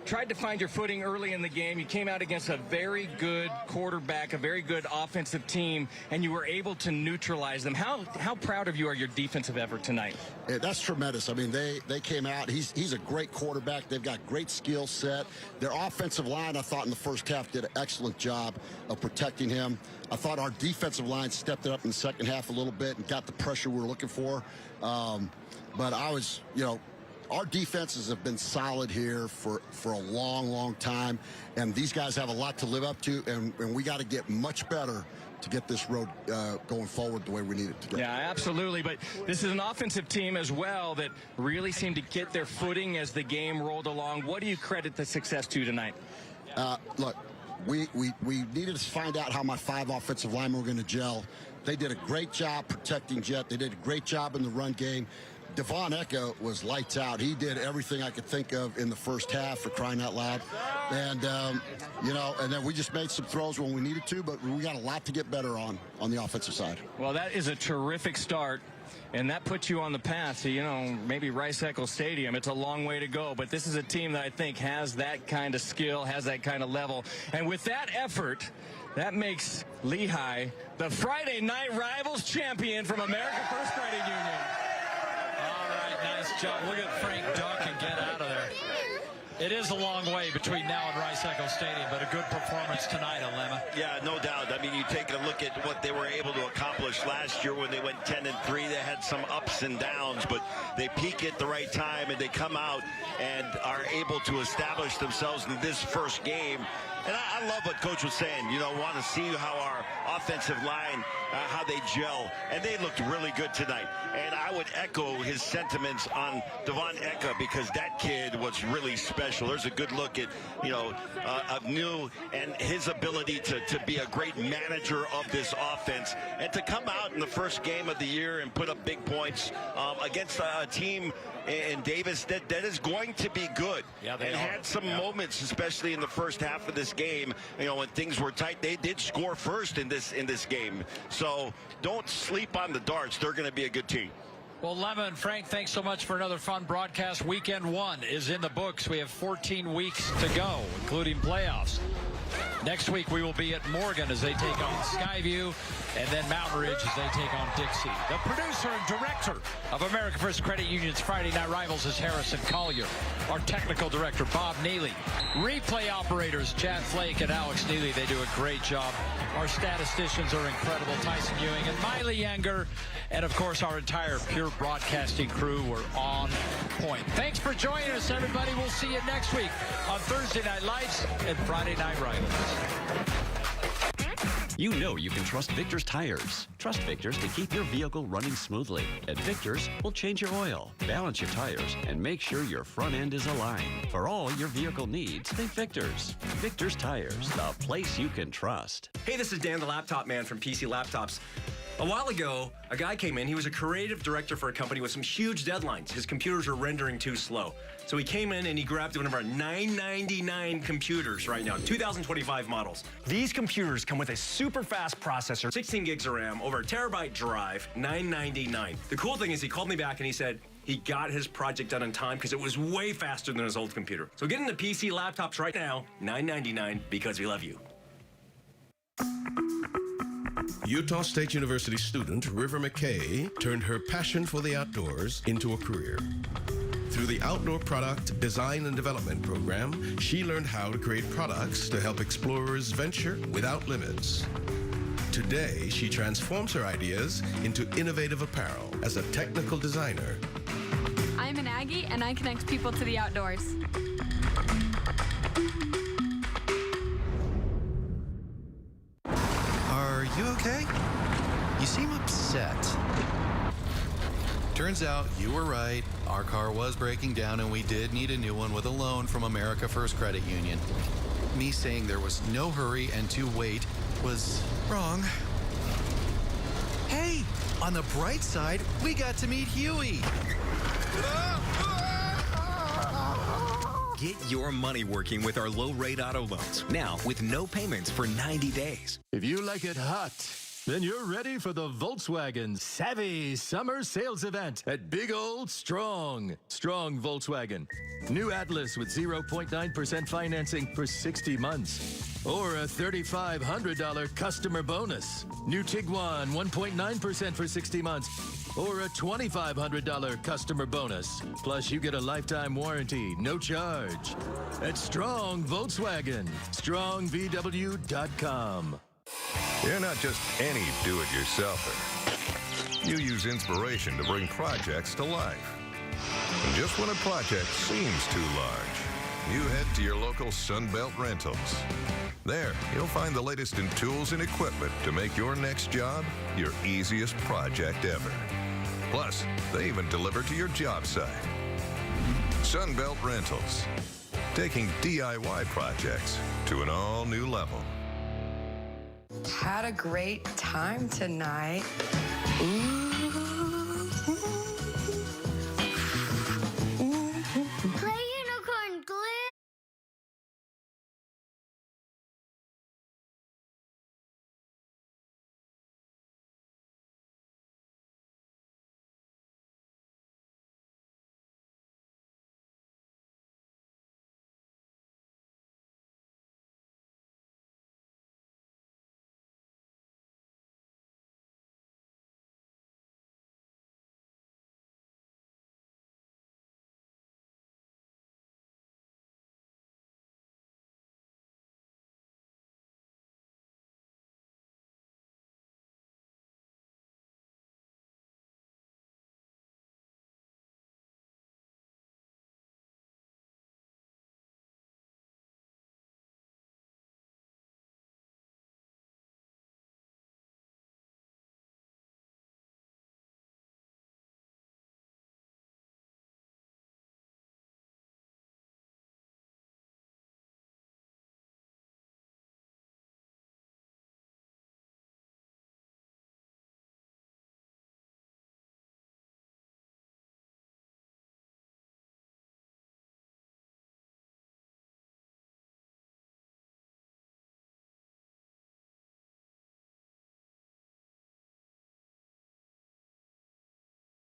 tried to find your footing early in the game. You came out against a very good quarterback, a very good offensive team, and you were able to neutralize them. How proud of you are your defensive effort tonight? Yeah, that's tremendous. I mean, they came out. He's a great quarterback. They've got great skill set. Their offensive line, I thought, in the first half did an excellent job of protecting him. I thought our defensive line stepped it up in the second half a little bit and got the pressure we were looking for. But I was, our defenses have been solid here for a long, long time, and these guys have a lot to live up to, and we got to get much better to get this road going forward the way we need it to go. Yeah, absolutely. But this is an offensive team as well that really seemed to get their footing as the game rolled along. What do you credit the success to tonight? Look, we needed to find out how my 5 offensive linemen were going to gel. They did a great job protecting Jet. They did a great job in the run game. Devon Ecka was lights out. He did everything I could think of in the first half, for crying out loud. And, and then we just made some throws when we needed to, but we got a lot to get better on the offensive side. Well, that is a terrific start, and that puts you on the path to, maybe Rice-Eccles Stadium. It's a long way to go, but this is a team that I think has that kind of skill, has that kind of level. And with that effort, that makes Lehigh the Friday Night Rivals champion from America First Credit Union. Nice job. Look at Frank duck and get out of there. It is a long way between now and Rice-Eccles Stadium, but a good performance tonight, Alema. Yeah, no doubt. I mean, you take a look at what they were able to accomplish last year when they went 10-3. They had some ups and downs, but they peak at the right time, and they come out and are able to establish themselves in this first game. And I love what Coach was saying. Want to see how our offensive line, how they gel. And they looked really good tonight. And I would echo his sentiments on Devon Ecka, because that kid was really special. There's a good look at, of New and his ability to be a great manager of this offense. And to come out in the first game of the year and put up big points against a team in Davis that is going to be good. Yeah, they and had some moments, especially in the first half of this game, when things were tight. They did score first in this game. So don't sleep on the Darts. They're going to be a good team. Well, Lemma and Frank, thanks so much for another fun broadcast. Weekend 1 is in the books. We have 14 weeks to go, including playoffs. Next week, we will be at Morgan as they take on Skyview, and then Mountain Ridge as they take on Dixie. The producer and director of America First Credit Union's Friday Night Rivals is Harrison Collier. Our technical director, Bob Neely. Replay operators, Chad Flake and Alex Neely. They do a great job. Our statisticians are incredible, Tyson Ewing and Miley Yenger. And, of course, our entire Pure Broadcasting crew were on point. Thanks for joining us, everybody. We'll see you next week on Thursday Night Lights and Friday Night Rivals. You know you can trust Victor's tires. Trust Victor's to keep your vehicle running smoothly. At Victor's, we'll change your oil, balance your tires, and make sure your front end is aligned. For all your vehicle needs, think Victor's. Victor's Tires, the place you can trust. Hey, this is Dan the Laptop Man from PC Laptops. A while ago, a guy came in. He was a creative director for a company with some huge deadlines. His computers were rendering too slow. So he came in and he grabbed one of our $999 computers right now, 2025 models. These computers come with a super fast processor, 16 gigs of RAM, over a terabyte drive, $999. The cool thing is he called me back and he said he got his project done in time because it was way faster than his old computer. So get into PC Laptops right now, $999, because we love you. Utah State University student River McKay turned her passion for the outdoors into a career. Through the Outdoor Product Design and Development Program, she learned how to create products to help explorers venture without limits. Today, she transforms her ideas into innovative apparel as a technical designer. I'm an Aggie, and I connect people to the outdoors. Are you okay? You seem upset. Turns out you were right. Our car was breaking down and we did need a new one with a loan from America First Credit Union. Me saying there was no hurry and to wait was wrong. Hey, on the bright side, we got to meet Huey. Get your money working with our low-rate auto loans. Now, with no payments for 90 days. If you like it hot, then you're ready for the Volkswagen Savvy Summer Sales Event at Big Old Strong Volkswagen. New Atlas with 0.9% financing for 60 months. Or a $3,500 customer bonus. New Tiguan 1.9% for 60 months. Or a $2,500 customer bonus. Plus, you get a lifetime warranty, no charge. At Strong Volkswagen, strongvw.com. You're not just any do-it-yourselfer. You use inspiration to bring projects to life. And just when a project seems too large, you head to your local Sunbelt Rentals. There, you'll find the latest in tools and equipment to make your next job your easiest project ever. Plus, they even deliver to your job site. Sunbelt Rentals, taking DIY projects to an all-new level. Had a great time tonight. Ooh.